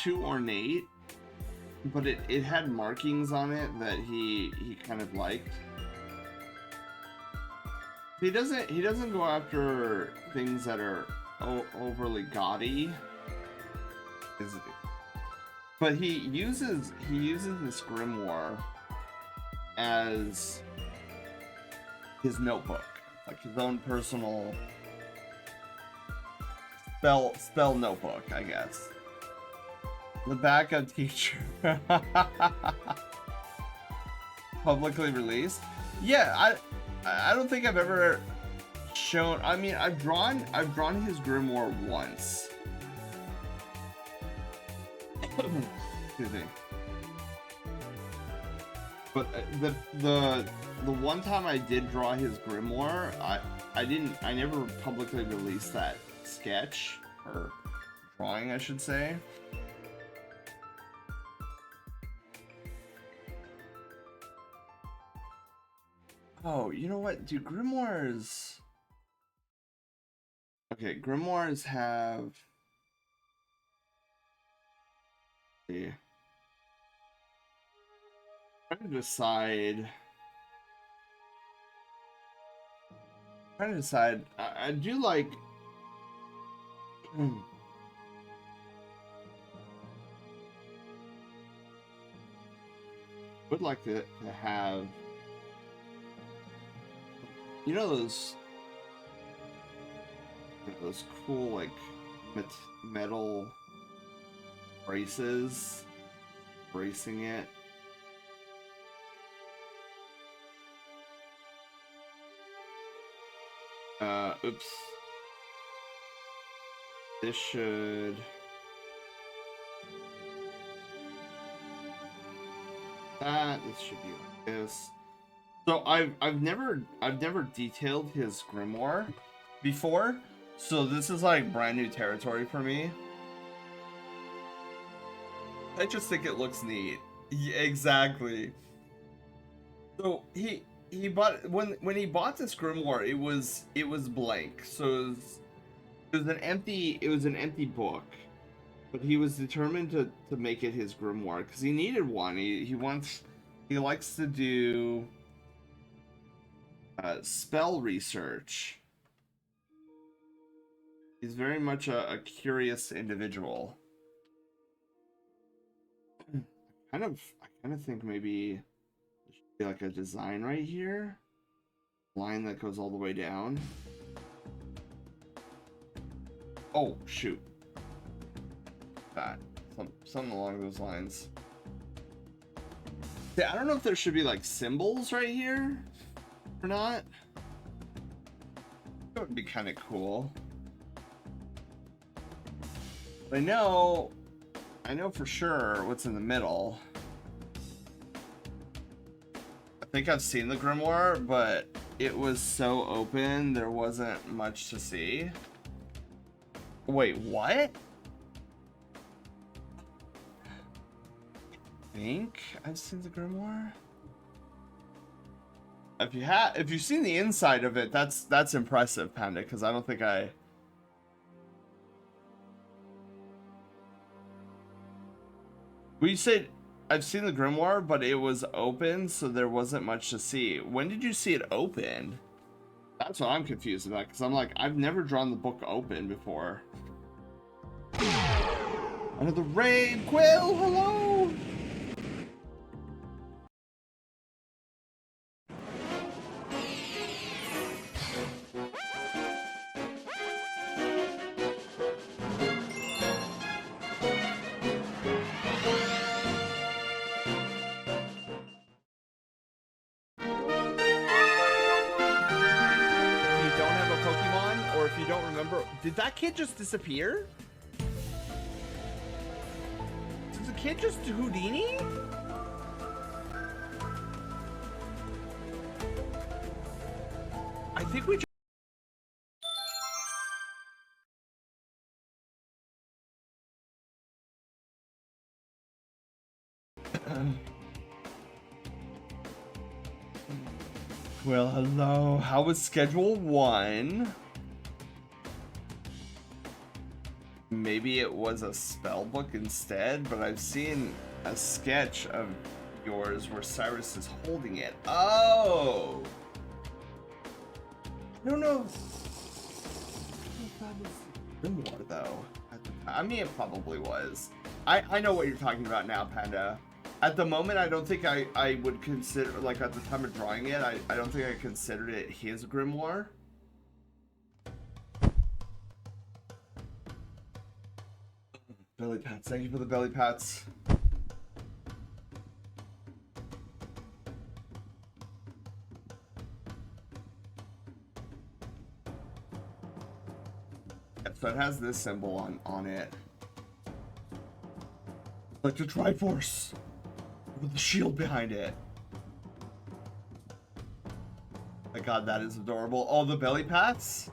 too ornate, but it had markings on it that he kind of liked. He doesn't go after things that are overly gaudy. But he uses this grimoire as his notebook. Like his own personal spell notebook, I guess. The backup teacher. Publicly released. Yeah, I don't think I've ever shown. I mean, I've drawn his grimoire once. Excuse me. But the one time I did draw his grimoire, I never publicly released that sketch, or drawing I should say. Oh, you know what? Do grimoires... Okay, grimoires have... Yeah. I'm trying to decide. I do like. Would like to have. You know those cool like metal braces, bracing it. Oops. This should... This should be like this. So I've never detailed his grimoire before, so this is like brand new territory for me. I just think it looks neat. Yeah, exactly. So he bought, when he bought this grimoire, it was blank. So it was an empty book, but he was determined to make it his grimoire because he needed one. He wants He likes to do spell research. He's very much a curious individual. I kind of think maybe there should be like a design right here, line that goes all the way down. Oh shoot! That something along those lines. Yeah, I don't know if there should be like symbols right here or not. That would be kind of cool. But I know for sure what's in the middle. I think I've seen the grimoire, but it was so open there wasn't much to see. Wait, what? I think I've seen the grimoire. If you've seen the inside of it, that's impressive, Panda, because I don't think I. Well, you said I've seen the grimoire, but it was open, so there wasn't much to see. When did you see it open? That's what I'm confused about, because I'm like, I've never drawn the book open before. Another raid, Quill, hello! Did that kid just disappear? Did the kid just Houdini? I think we just... Well, hello. How was Schedule 1? Maybe it was a spell book instead, but I've seen a sketch of yours where Cyrus is holding it. Oh! I don't know if that was grimoire though. I mean, it probably was. I know what you're talking about now, Panda. At the moment, I don't think I would consider, like at the time of drawing it, I don't think I considered it his grimoire. Belly pats. Thank you for the belly pats. Yep, so it has this symbol on it. Like the Triforce with the shield behind it. My god, that is adorable. Oh, the belly pats?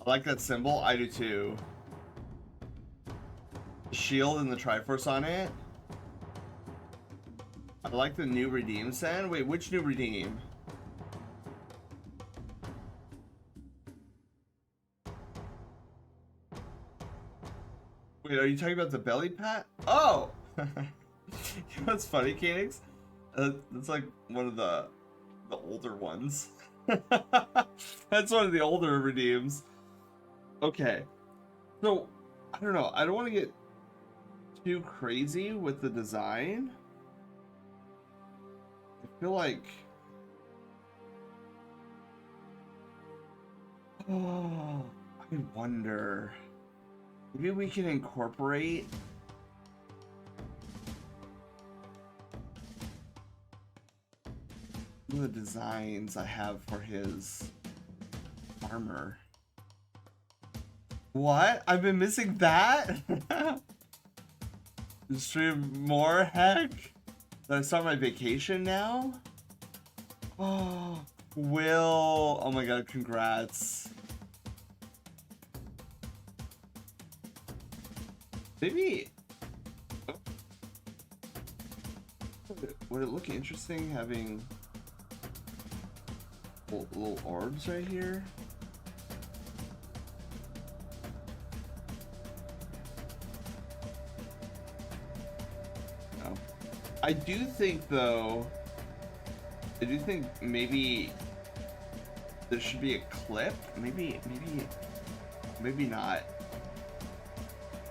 I like that symbol. I do too. Shield and the Triforce on it. I like the new redeem sand. Wait, which new redeem? Wait, are you talking about the belly pat? Oh! You know what's funny, Canix? That's like one of the older ones. That's one of the older redeems. Okay. So, I don't know. I don't want to get too crazy with the design. I feel like, oh, I wonder, maybe we can incorporate some of the designs I have for his armor. What? I've been missing that? Stream more? Heck? Did I start my vacation now? Oh, Will. Oh my god, congrats. Maybe. Oh. Would it look interesting having little orbs right here? I do think though, I do think maybe there should be a clip. Maybe not.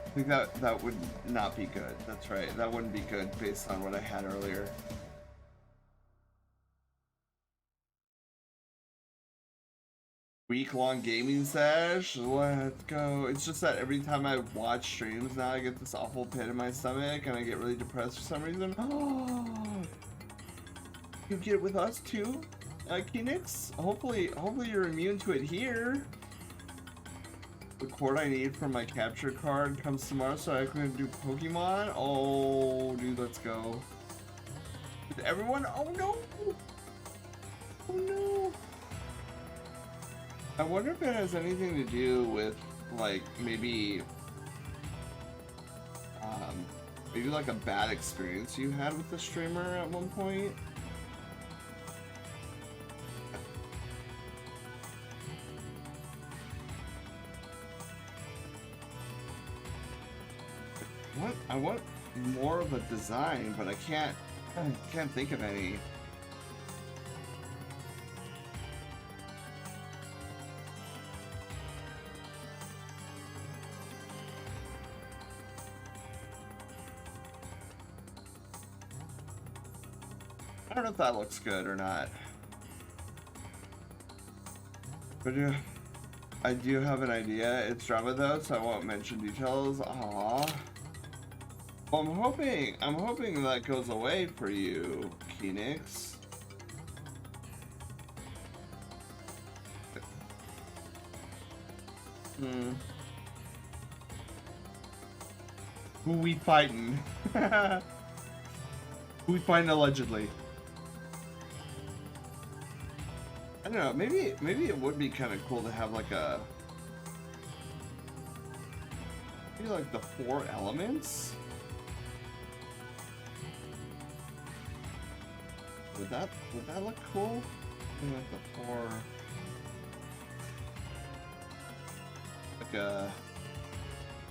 I think that would not be good. That's right. That wouldn't be good based on what I had earlier. Week-long gaming sesh. Let's go. It's just that every time I watch streams now, I get this awful pit in my stomach and I get really depressed for some reason. Oh, you get it with us too, Phoenix? Hopefully you're immune to it here. The cord I need for my capture card comes tomorrow, so I can do Pokemon. Oh, dude, let's go. Did everyone? Oh no! Oh no! I wonder if it has anything to do with, like, maybe like a bad experience you had with the streamer at one point. I want more of a design, but I can't think of any. I don't know if that looks good or not. But yeah, I do have an idea. It's drama though, so I won't mention details. Aww. Well, I'm hoping that goes away for you, Phoenix. Who we fighting? Who we fighting allegedly? I don't know, maybe it would be kind of cool to have like a, maybe like the 4 elements. Would that look cool? Maybe like the 4, like a,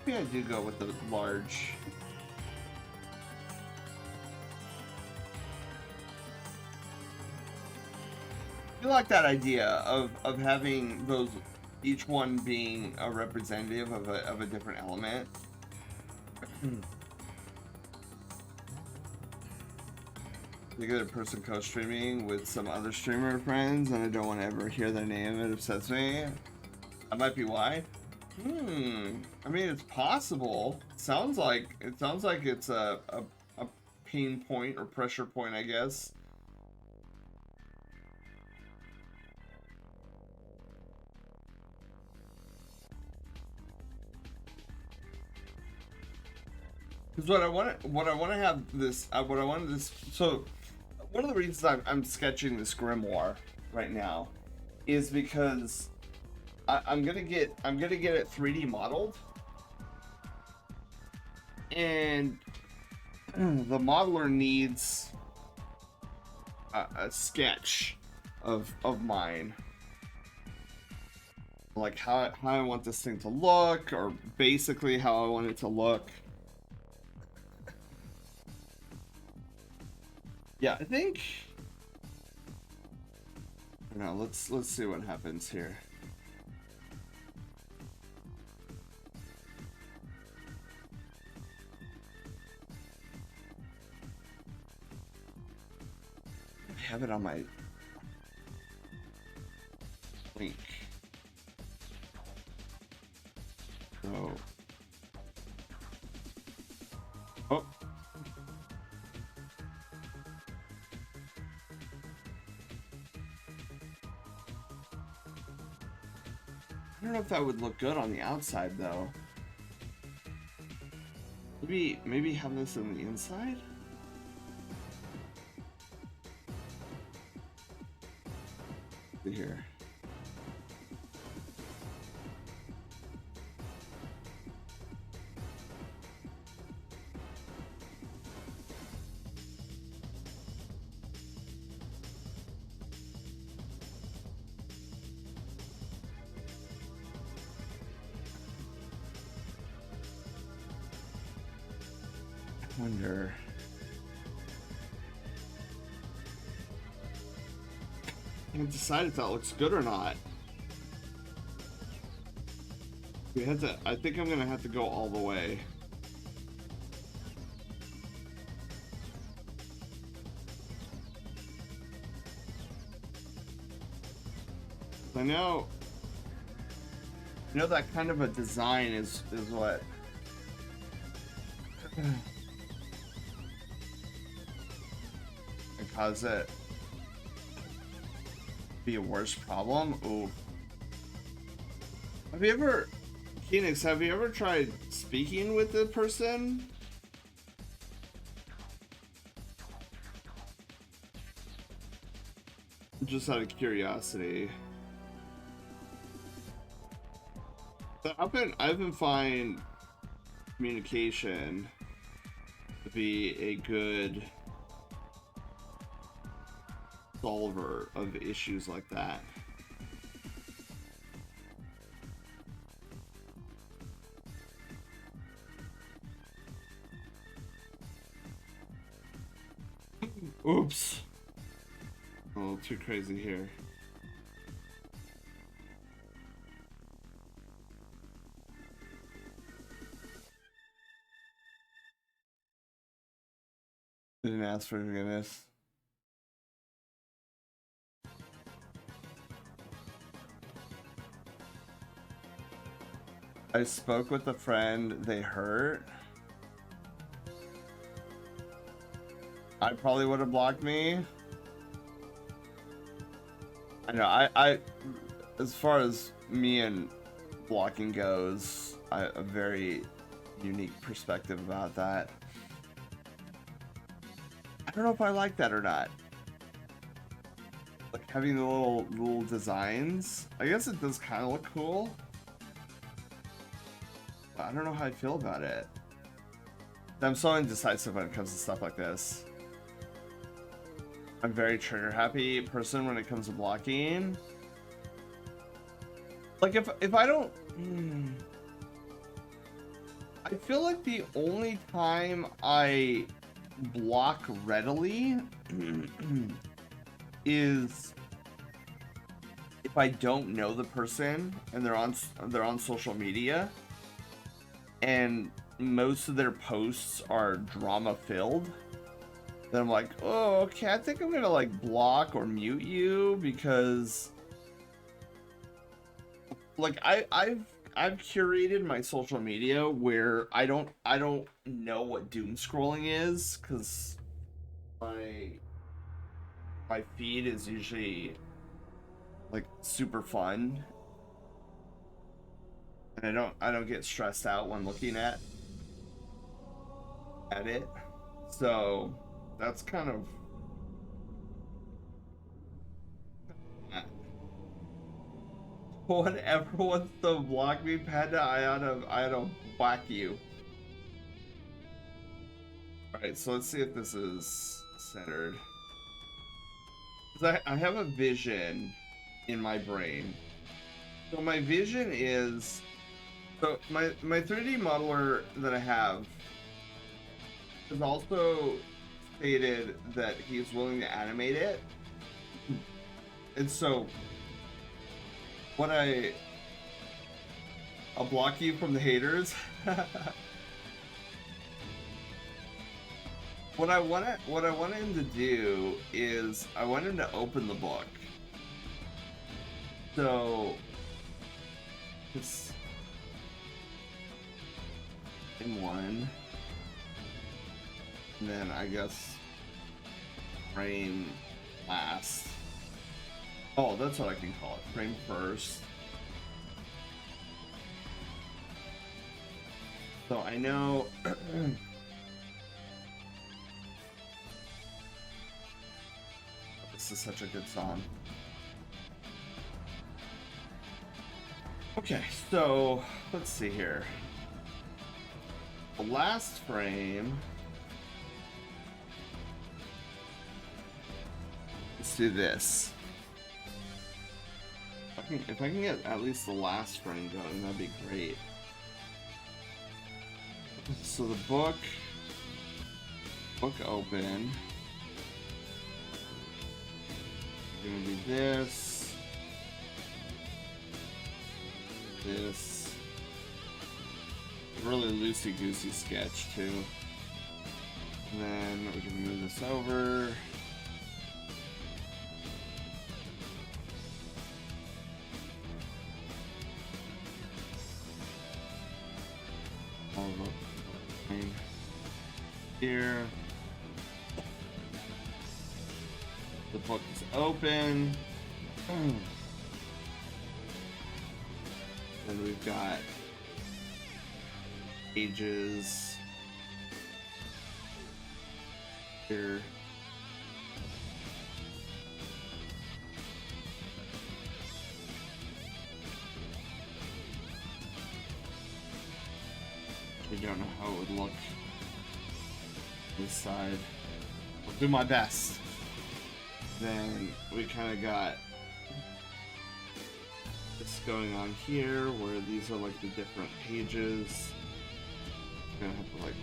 maybe I do go with the large. I like that idea of having those, each one being a representative of a different element. You get a person co-streaming with some other streamer friends, and I don't want to ever hear their name. It upsets me. That might be why. I mean, it's possible. Sounds like it's a pain point or pressure point, I guess. Because what I want to have this, so one of the reasons I'm sketching this grimoire right now is because I'm gonna get it 3D modeled, and the modeler needs a sketch of mine, like how I want this thing to look, or basically how I want it to look. Yeah, I think. No, let's see what happens here. I have it on my link. So. Oh. I don't know if that would look good on the outside though. Maybe have this on the inside? Here. Wonder. can't decide if that looks good or not. We have to. I think I'm gonna have to go all the way. I know that kind of a design is what can cause it be a worse problem. Ooh. Have you ever, Phoenix, have you ever tried speaking with the person? Just out of curiosity. I've been finding communication to be a good solver of issues like that. Oops. A little too crazy here. Didn't ask for forgiveness. I spoke with a friend they hurt. I probably would have blocked me. I know, I as far as me and blocking goes, I have a very unique perspective about that. I don't know if I like that or not. Like having the little designs. I guess it does kind of look cool. But I don't know how I feel about it. I'm so indecisive when it comes to stuff like this. I'm a very trigger happy person when it comes to blocking. Like if I don't, I feel like the only time I block readily is if I don't know the person and they're on social media and most of their posts are drama filled. Then I'm like, oh, okay, I think I'm gonna like block or mute you because like I've curated my social media where I don't know what doom scrolling is because my feed is usually like super fun and I don't get stressed out when looking at it. So that's kind of whatever wants to block me, Panda, I ought to whack you. Alright, so let's see if this is centered. I have a vision in my brain. So my vision is, so my 3D modeler that I have has also stated that he's willing to animate it. And so what I'll block you from the haters. What I want him to do is I want him to open the book. So it's in one. And then I guess frame last. Oh, that's what I can call it. Frame first. So I know this is such a good song. Okay, so let's see here. The last frame. Let's do this. If I can get at least the last frame going, that'd be great. So the book open. gonna do this. This. Really loosey-goosey sketch, too. And then we can move this over. Here. The book is open. And we've got pages here. I don't know how it would look this side. I'll do my best. Then we kind of got this going on here where these are like the different pages. I'm gonna have to like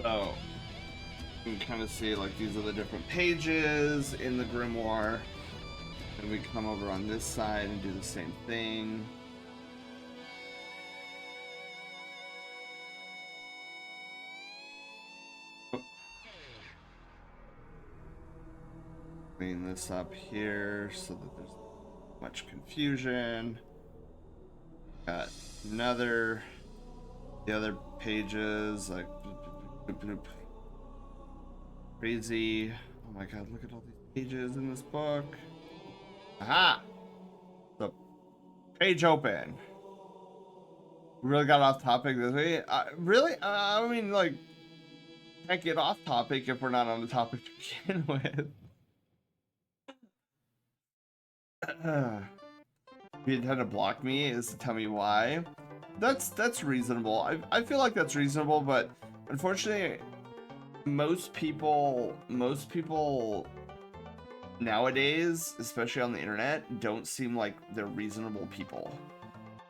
so you can kind of see like these are the different pages in the grimoire. And we come over on this side and do the same thing. Clean this up here so that there's not much confusion. Got the other pages like crazy. Oh my god, look at all these pages in this book. Aha! The page open. We really got off topic this way. Really? I mean, like, can't get off topic if we're not on the topic to begin with. You intend to block me is to tell me why. That's reasonable. I feel like that's reasonable, but unfortunately, most people nowadays, especially on the internet, don't seem like they're reasonable people,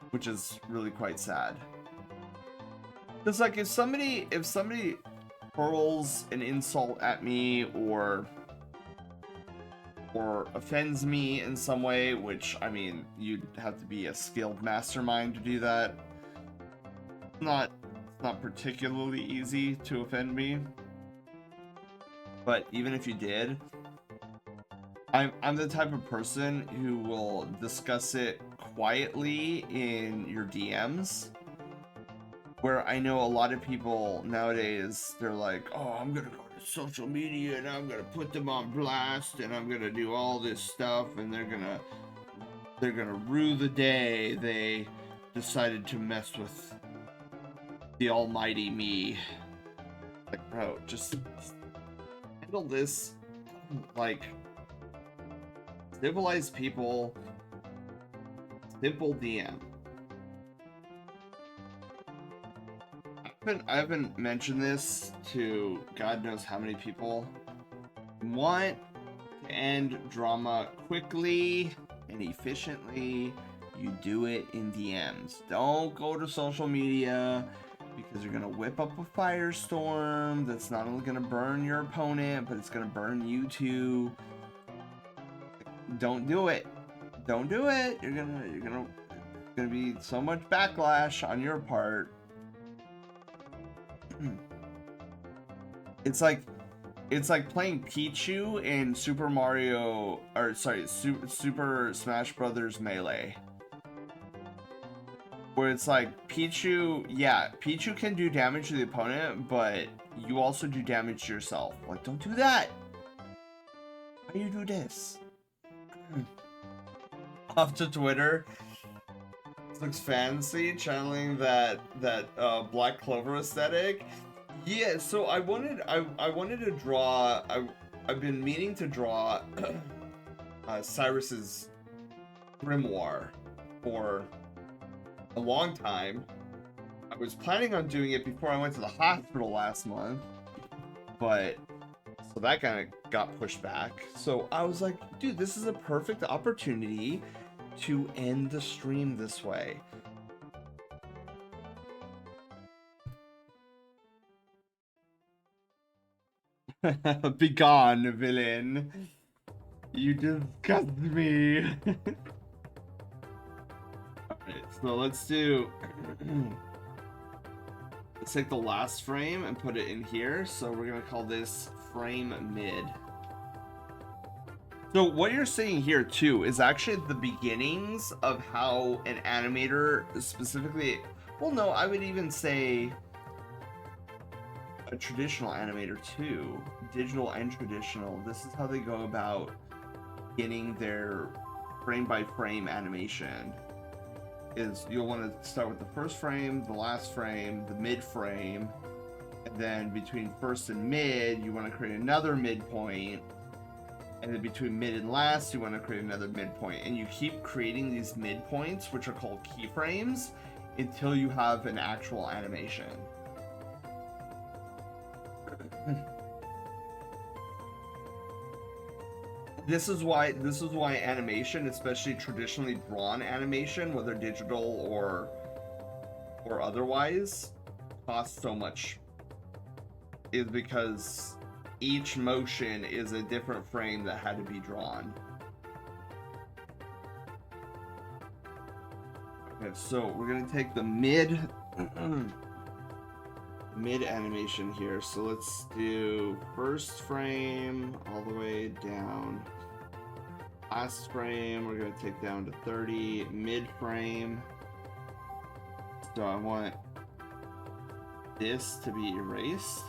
which is really quite sad. Because like if somebody hurls an insult at me or offends me in some way, which I mean you'd have to be a skilled mastermind to do that. It's not particularly easy to offend me. But even if you did, I'm the type of person who will discuss it quietly in your DMs. Where I know a lot of people nowadays, they're like, oh, I'm gonna go to social media and I'm gonna put them on blast and I'm gonna do all this stuff and they're gonna rue the day they decided to mess with the almighty me. Like, bro, just handle this like civilized people, simple DM. I haven't mentioned this to God knows how many people. Want to end drama quickly and efficiently, you do it in DMs. Don't go to social media because you're gonna whip up a firestorm that's not only gonna burn your opponent, but it's gonna burn you too. Don't do it. Don't do it. You're gonna be so much backlash on your part. It's like playing Pichu in Super Smash Brothers Melee. Where it's like Pichu, yeah, Pichu can do damage to the opponent, but you also do damage to yourself. Like, don't do that. Why do you do this? Off to Twitter. This looks fancy, channeling that Black Clover aesthetic. Yeah, so I wanted to draw. I've been meaning to draw Cyrus's grimoire for a long time. I was planning on doing it before I went to the hospital last month, but so that kind of got pushed back. So I was like, dude, this is a perfect opportunity to end the stream this way. Begone, villain. You disgust me. Alright, so let's do... Let's take the last frame and put it in here. So we're gonna call this frame mid. So what you're seeing here too is actually the beginnings of how an animator specifically, well no, I would even say a traditional animator too, digital and traditional. This is how they go about getting their frame by frame animation. Is you'll want to start with the first frame, the last frame, the mid frame, and then between first and mid you want to create another midpoint, and then between mid and last you want to create another midpoint, and you keep creating these midpoints, which are called keyframes, until you have an actual animation. This is why animation, especially traditionally drawn animation, whether digital or otherwise, costs so much. Is because each motion is a different frame that had to be drawn. Okay, so we're gonna take the mid animation here. So let's do first frame all the way down. Last frame we're gonna take down to 30. Mid frame. So I want this to be erased.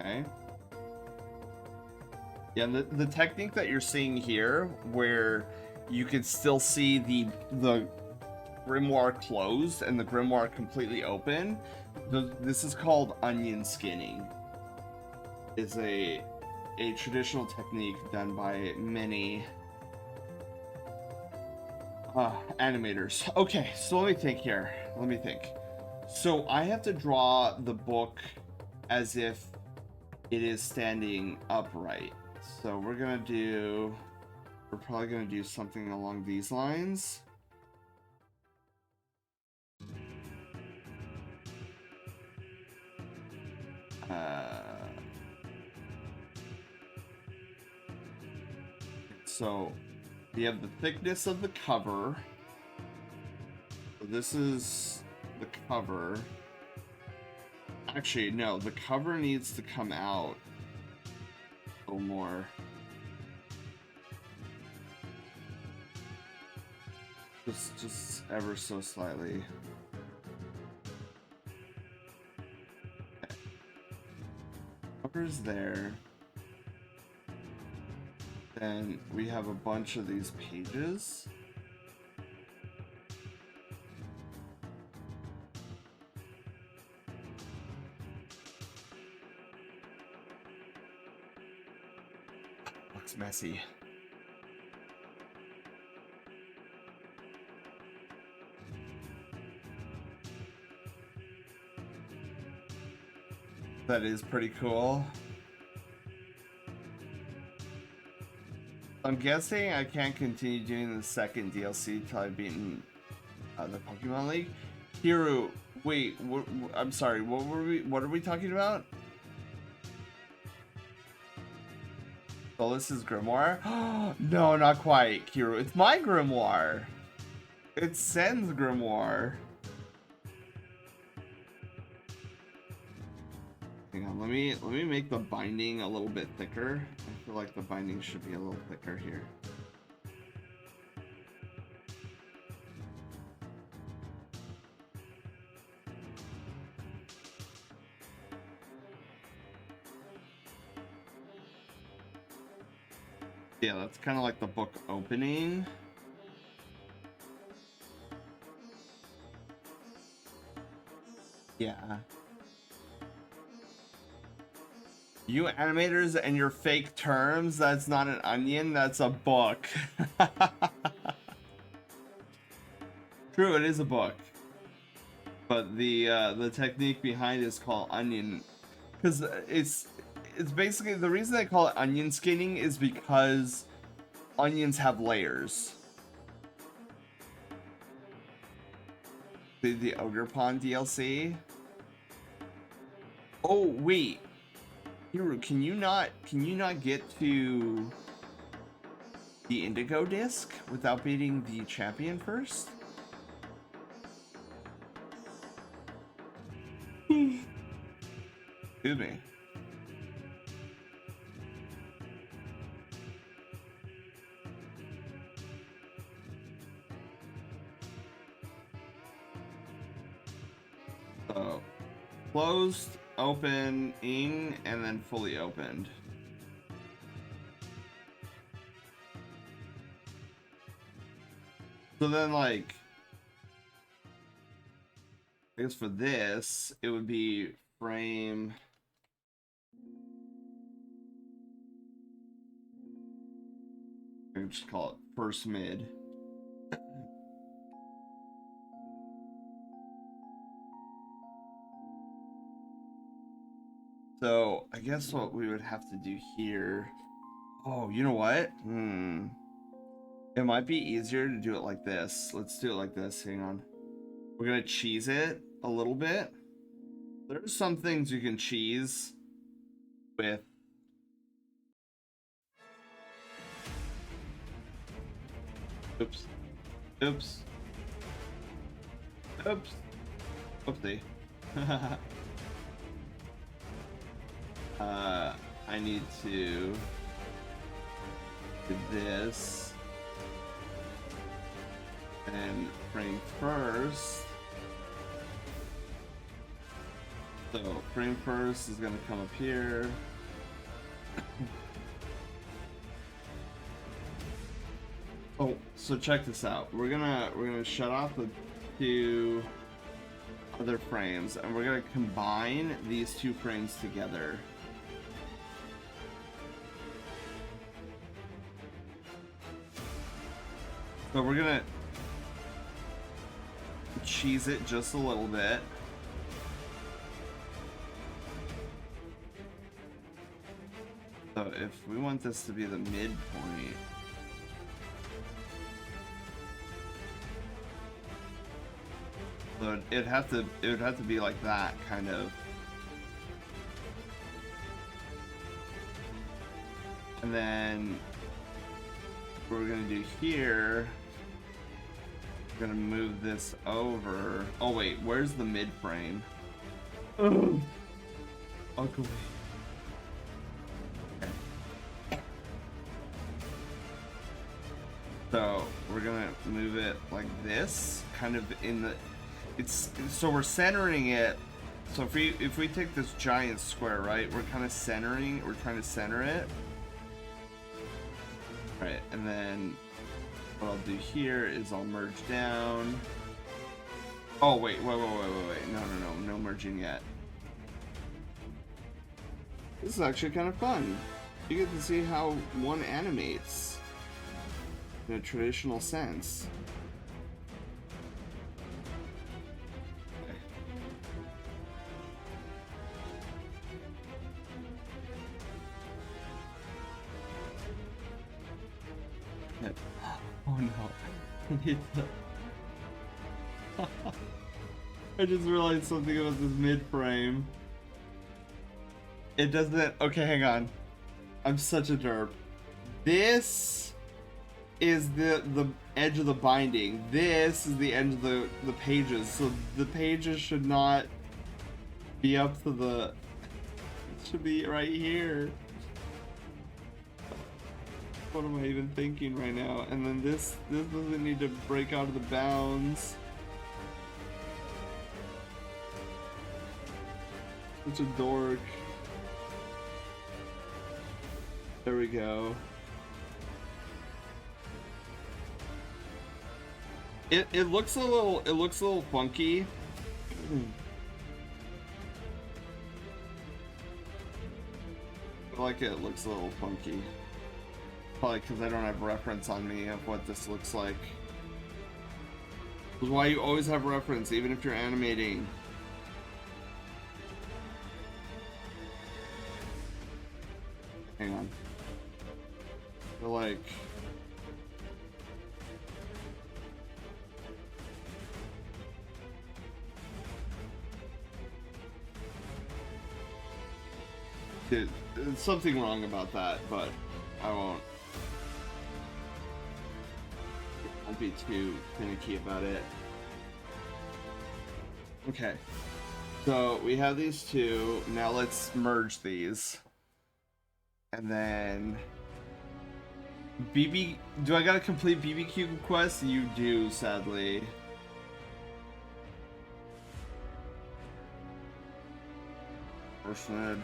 Okay. Yeah, the technique that you're seeing here, where you can still see the grimoire closed and the grimoire completely open, this is called onion skinning. It's a traditional technique done by many animators. Okay, so let me think here. Let me think. So I have to draw the book as if it is standing upright. So we're probably gonna do something along these lines. So we have the thickness of the cover. So this is the cover. Actually, no, the cover needs to come out a little more. Just ever so slightly. Okay. Cover's there. Then we have a bunch of these pages. Looks messy. That is pretty cool. I'm guessing I can't continue doing the second DLC till I've beaten the Pokemon League. Hiru, wait, I'm sorry. What are we talking about? Solis's grimoire? No, not quite, Hiru. It's my grimoire. It's Sen's grimoire. Hang on, let me make the binding a little bit thicker. I feel like the binding should be a little thicker here. Yeah, that's kind of like the book opening. Yeah. You animators and your fake terms, that's not an onion, that's a book. True, it is a book. But the technique behind it is called onion. Because it's basically, the reason they call it onion skinning is because onions have layers. The Ogre Pond DLC. Oh wait, Hero, can you not get to the Indigo disc without beating the champion first? Excuse me. So, closed, opening, and then fully opened. So then, like, I guess for this, it would be frame. I can just call it first mid. So I guess what we would have to do here. Oh, you know what? It might be easier to do it like this. Let's do it like this. Hang on. We're gonna cheese it a little bit. There's some things you can cheese with. Oops. Oops. Oops. Oopsie. I need to do this and frame first. So frame first is gonna come up here. Oh, so check this out. We're gonna shut off the two other frames and we're gonna combine these two frames together. So we're gonna cheese it just a little bit. So if we want this to be the midpoint, so it would have to be like that kind of. And then what we're gonna do here, we're gonna move this over. Oh wait, where's the mid frame? Oh, ugly. Okay. So we're gonna move it like this, kind of in the. So we're centering it. So if we take this giant square, right, we're kind of centering. We're trying to center it. Right, and then what I'll do here is I'll merge down. Oh wait, no, no merging yet. This is actually kind of fun. You get to see how one animates in a traditional sense. Oh no. I just realized something about this mid frame. It doesn't. Okay, hang on. I'm such a derp. This is the edge of the binding. This is the end of the pages. So the pages should not be up to the. It should be right here. What am I even thinking right now? And then this doesn't need to break out of the bounds. Such a dork. There we go. It looks a little funky. I feel like it looks a little funky. Probably because I don't have reference on me of what this looks like. This is why you always have reference, even if you're animating. Hang on. I feel like... There's something wrong about that, but I won't be too finicky about it. Okay, so we have these two. Now let's merge these. And then BB, do I gotta complete BBQ quest? You do, sadly. Orphaned.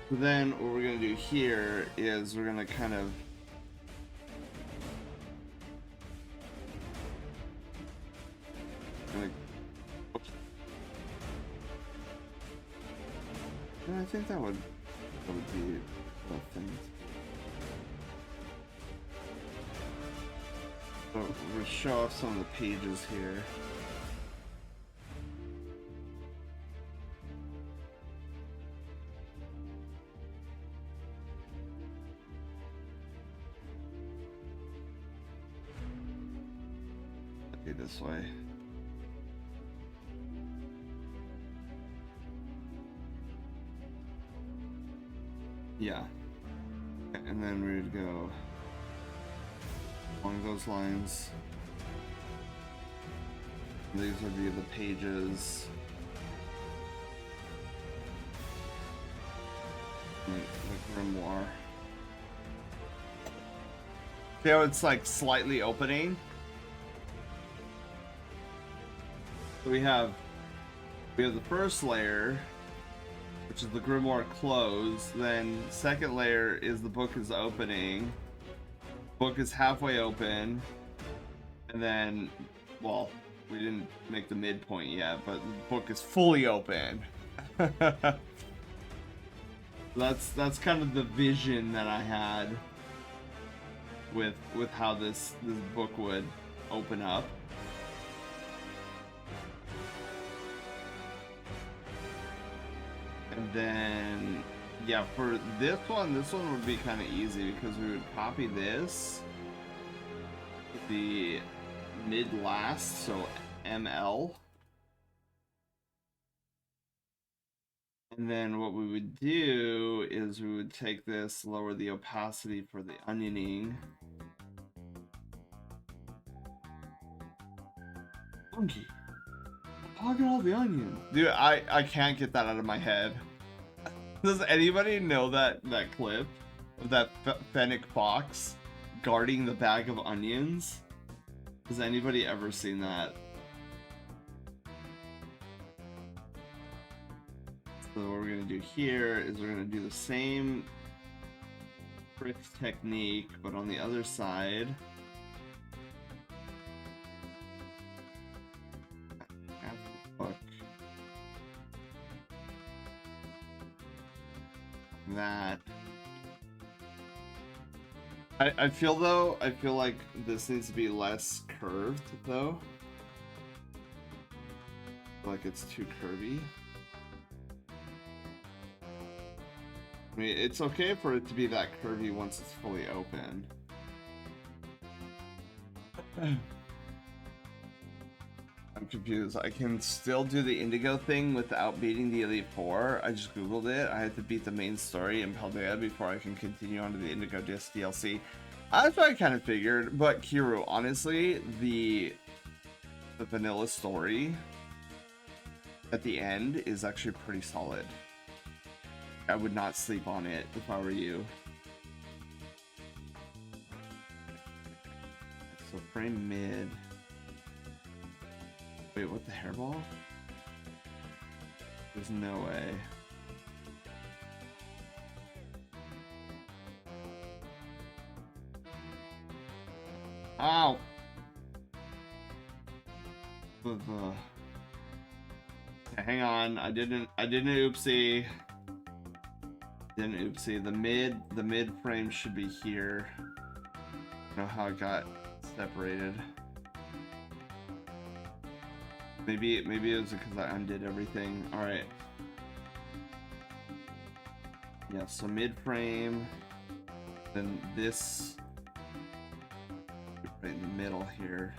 So then what we're gonna do here is we're gonna kind of yeah, I think that would be the thing. So we're gonna show off some of the pages here. Okay, this way. Yeah. And then we would go along those lines. These would be the pages. And the grimoire. See how it's like slightly opening? So we have the first layer, which is the grimoire closed. Then second layer is the book is opening. Book is halfway open, and then, well, we didn't make the midpoint yet, but the book is fully open. That's kind of the vision that I had with how this book would open up. And then, yeah, for this one would be kind of easy because we would copy this, the mid last, so ML. And then what we would do is we would take this, lower the opacity for the onioning. Funky. Look at all the onions. Dude, I can't get that out of my head. Does anybody know that clip of that fennec fox guarding the bag of onions? Has anybody ever seen that? So what we're gonna do here is we're gonna do the same brick technique, but on the other side. That I feel like this needs to be less curved though. Like it's too curvy. I mean, it's okay for it to be that curvy once it's fully open. I'm confused. I can still do the Indigo thing without beating the Elite Four. I just googled it. I had to beat the main story in Paldea before I can continue on to the Indigo Disc DLC. That's what I kind of figured. But Kiru, honestly, the vanilla story at the end is actually pretty solid. I would not sleep on it if I were you. So frame mid. Wait, what, the hairball? There's no way. Ow! Okay, hang on, I didn't oopsie. Didn't oopsie. The mid frame should be here. I don't know how it got separated. Maybe it was because I undid everything. All right. Yeah. So mid frame, then this right in the middle here.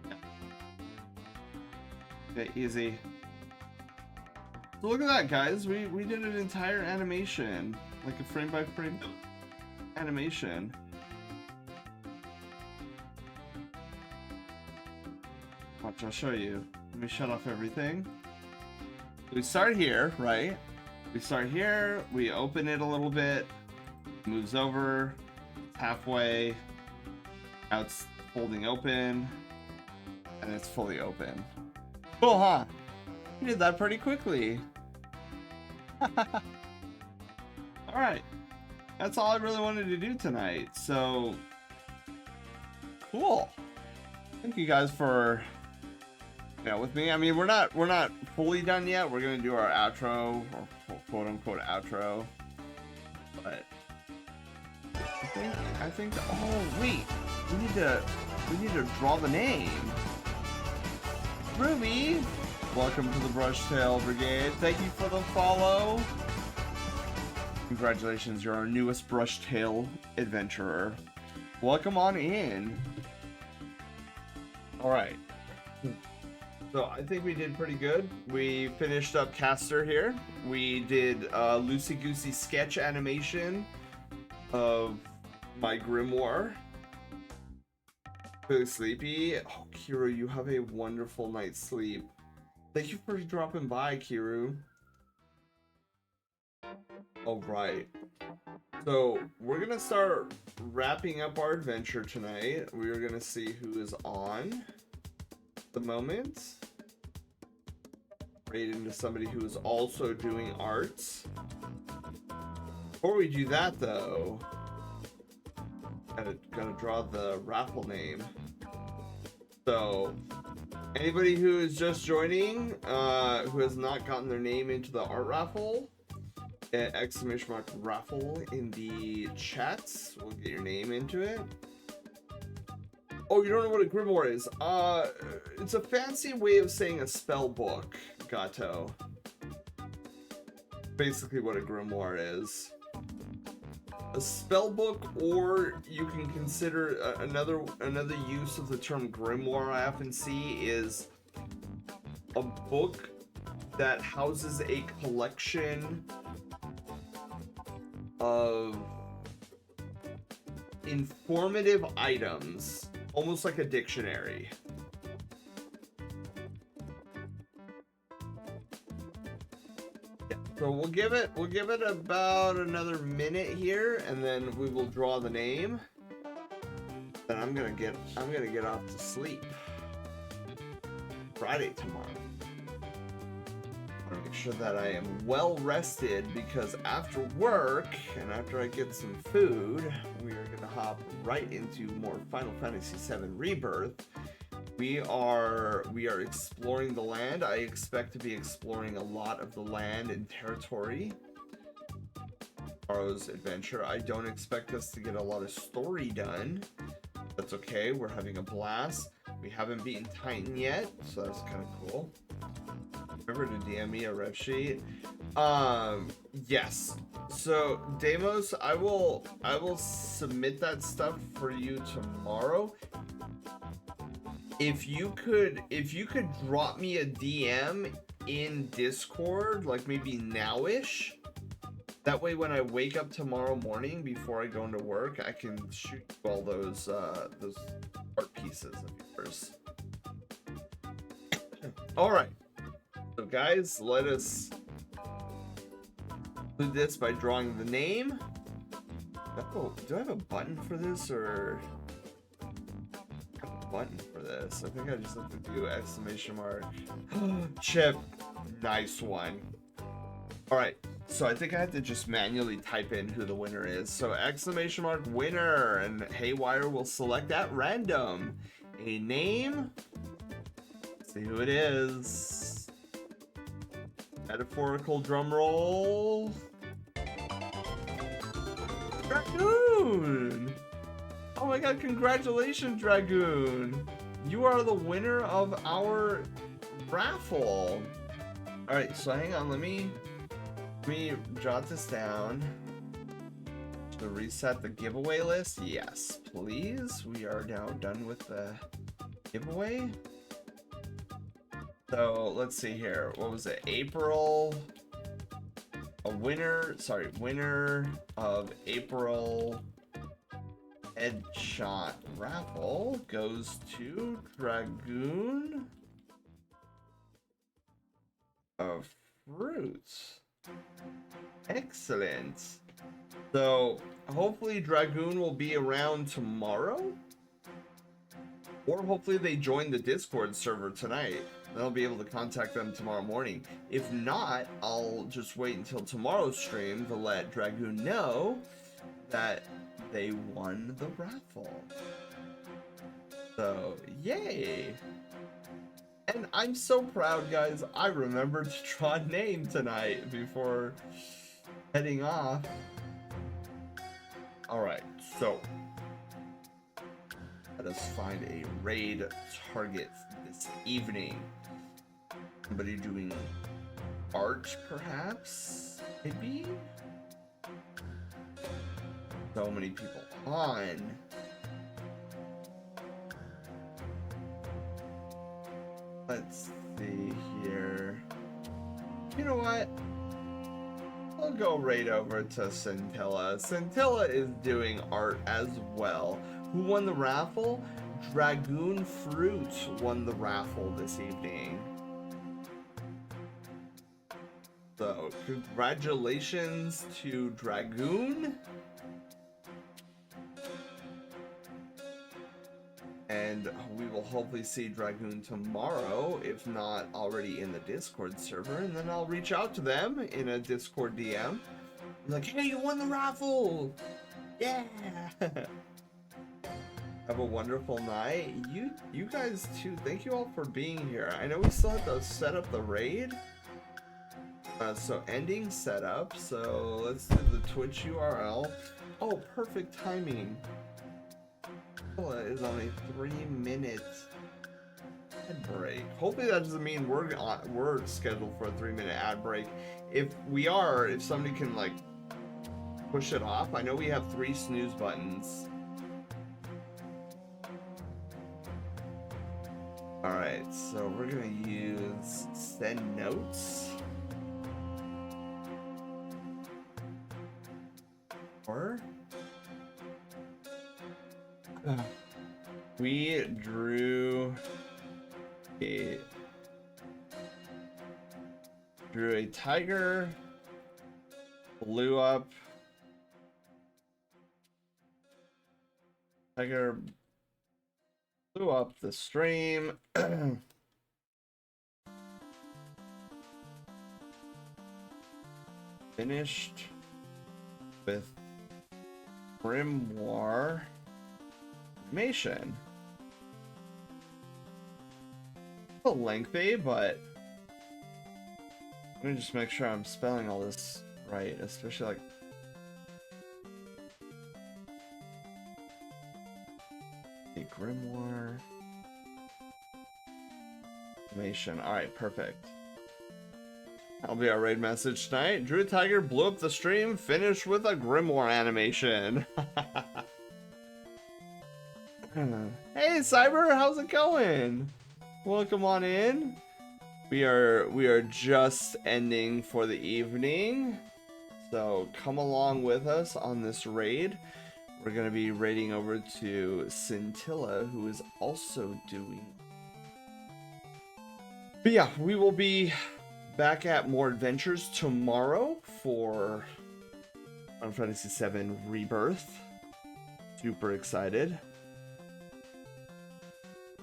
Yeah. Okay, easy. So look at that, guys. We did an entire animation, like a frame by frame animation. Watch, I'll show you. Let me shut off everything. We start here, right? We start here, we open it a little bit, moves over, halfway, now it's folding open, and it's fully open. Cool, huh? We did that pretty quickly. Alright, that's all I really wanted to do tonight, so cool. Thank you guys for with me. I mean, we're not fully done yet. We're gonna do our outro, or quote unquote outro, but I think oh wait, we need to draw the name. Ruby, welcome to the Brushtail Brigade. Thank you for the follow. Congratulations, you're our newest Brushtail adventurer. Welcome on in. All right. So I think we did pretty good. We finished up Caster here. We did a loosey-goosey sketch animation of my grimoire. Really sleepy. Oh, Kiru, you have a wonderful night's sleep. Thank you for dropping by, Kiru. All right. So we're gonna start wrapping up our adventure tonight. We are gonna see who is on the moment. Right into somebody who is also doing arts. Before we do that though, gotta draw the raffle name. So anybody who is just joining, who has not gotten their name into the art raffle, !raffle in the chats. We'll get your name into it. Oh, you don't know what a grimoire is? It's a fancy way of saying a spell book, Gato. Basically what a grimoire is. A spell book, or you can consider another use of the term grimoire I often see is a book that houses a collection of informative items, almost like a dictionary. Yeah, so we'll give it about another minute here, and then we will draw the name. Then I'm gonna get off to sleep. Friday tomorrow. I want to make sure that I am well rested, because after work and after I get some food, we are gonna hop right into more Final Fantasy VII Rebirth. We are exploring the land. I expect to be exploring a lot of the land and territory. Tomorrow's adventure. I don't expect us to get a lot of story done. That's okay. We're having a blast. We haven't beaten Titan yet, so that's kind of cool. Remember to DM me a rev sheet. Yes. So Deimos, I will submit that stuff for you tomorrow. If you could drop me a DM in Discord, like maybe nowish. That way when I wake up tomorrow morning before I go into work, I can shoot all those art pieces of yours. Alright. So guys, let us do this by drawing the name. Oh, do I have a button for this, or I have a button for this? I think I just have to do exclamation mark. Chip, nice one. All right, so I think I have to just manually type in who the winner is. So exclamation mark winner, and Haywire will select at random a name. Let's see who it is. Metaphorical drum roll. Dragoon! Oh my god, congratulations, Dragoon! You are the winner of our raffle. Alright, so hang on, let me jot this down. To reset the giveaway list. Yes, please. We are now done with the giveaway. So let's see here. What was it? April. Winner of April headshot raffle goes to Dragoon of Fruits. Excellent. So hopefully Dragoon will be around tomorrow, or hopefully they join the Discord server tonight. Then I'll be able to contact them tomorrow morning. If not, I'll just wait until tomorrow's stream to let Dragoon know that they won the raffle. So, yay! And I'm so proud, guys. I remembered to draw a name tonight before heading off. Alright, so let us find a raid target this evening. Somebody doing art, perhaps? Maybe? So many people on. Let's see here. You know what? I'll go right over to Scintilla. Scintilla is doing art as well. Who won the raffle? Dragoon Fruit won the raffle this evening. So, congratulations to Dragoon. And we will hopefully see Dragoon tomorrow, if not already in the Discord server. And then I'll reach out to them in a Discord DM. I'm like, hey, you won the raffle! Yeah! Have a wonderful night. You guys too, thank you all for being here. I know we still have to set up the raid. So ending setup. So let's do the Twitch URL. Oh, perfect timing. Is on a 3-minute ad break. Hopefully that doesn't mean we're scheduled for a 3-minute ad break. If we are, if somebody can like push it off. I know we have 3 snooze buttons. Alright, so we're gonna use send notes. Or we drew a tiger, blew up the stream. Finished with grimoire animation. A little lengthy, but let me just make sure I'm spelling all this right, especially like the grimoire animation. All right, perfect. That'll be our raid message tonight. Drew Tiger blew up the stream, finished with a grimoire animation. Hey Cyber, how's it going? Welcome on in. We are just ending for the evening, so come along with us on this raid. We're gonna be raiding over to Scintilla, who is also doing. But yeah, we will be back at more adventures tomorrow for Final Fantasy VII Rebirth. Super excited.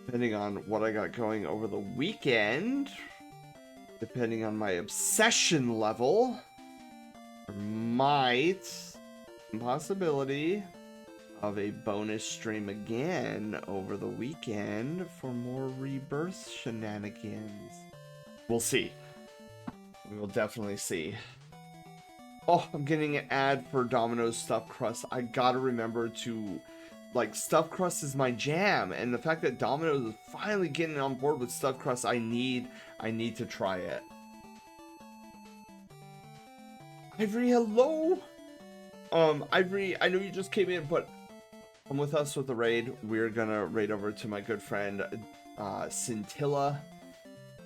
Depending on what I got going over the weekend, depending on my obsession level, there might be a possibility of a bonus stream again over the weekend for more Rebirth shenanigans. We'll see. We will definitely see. Oh, I'm getting an ad for Domino's Stuffed Crust. I gotta remember to... Like, Stuffed Crust is my jam, and the fact that Domino's is finally getting on board with Stuffed Crust, I need to try it. Ivory, hello! Ivory, I know you just came in, but come with us with the raid. We're gonna raid over to my good friend, Scintilla.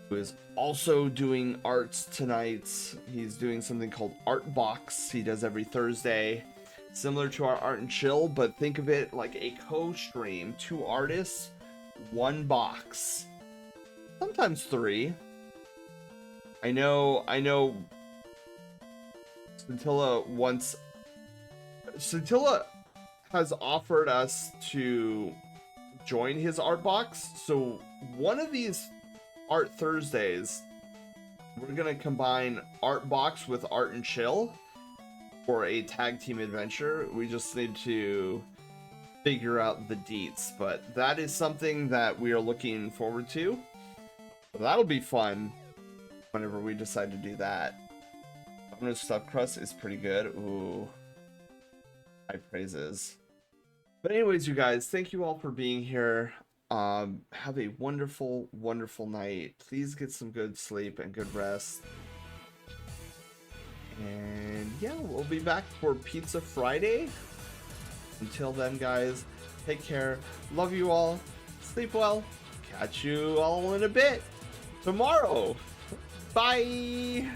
who is also doing arts tonight. He's doing something called Art Box. He does every Thursday, similar to our Art and Chill, but think of it like a co-stream. 2 artists, 1 box, sometimes 3. I know Scintilla has offered us to join his art box, so one of these Art Thursdays we're gonna combine Art Box with Art and Chill for a tag team adventure. We just need to figure out the deets, but that is something that we are looking forward to. That'll be fun whenever we decide to do that. Domino's stuffed crust is pretty good. Ooh, high praises. But anyways, you guys, thank you all for being here. Have a wonderful, wonderful night. Please get some good sleep and good rest. And yeah, we'll be back for Pizza Friday. Until then, guys, take care. Love you all. Sleep well. Catch you all in a bit tomorrow. Bye.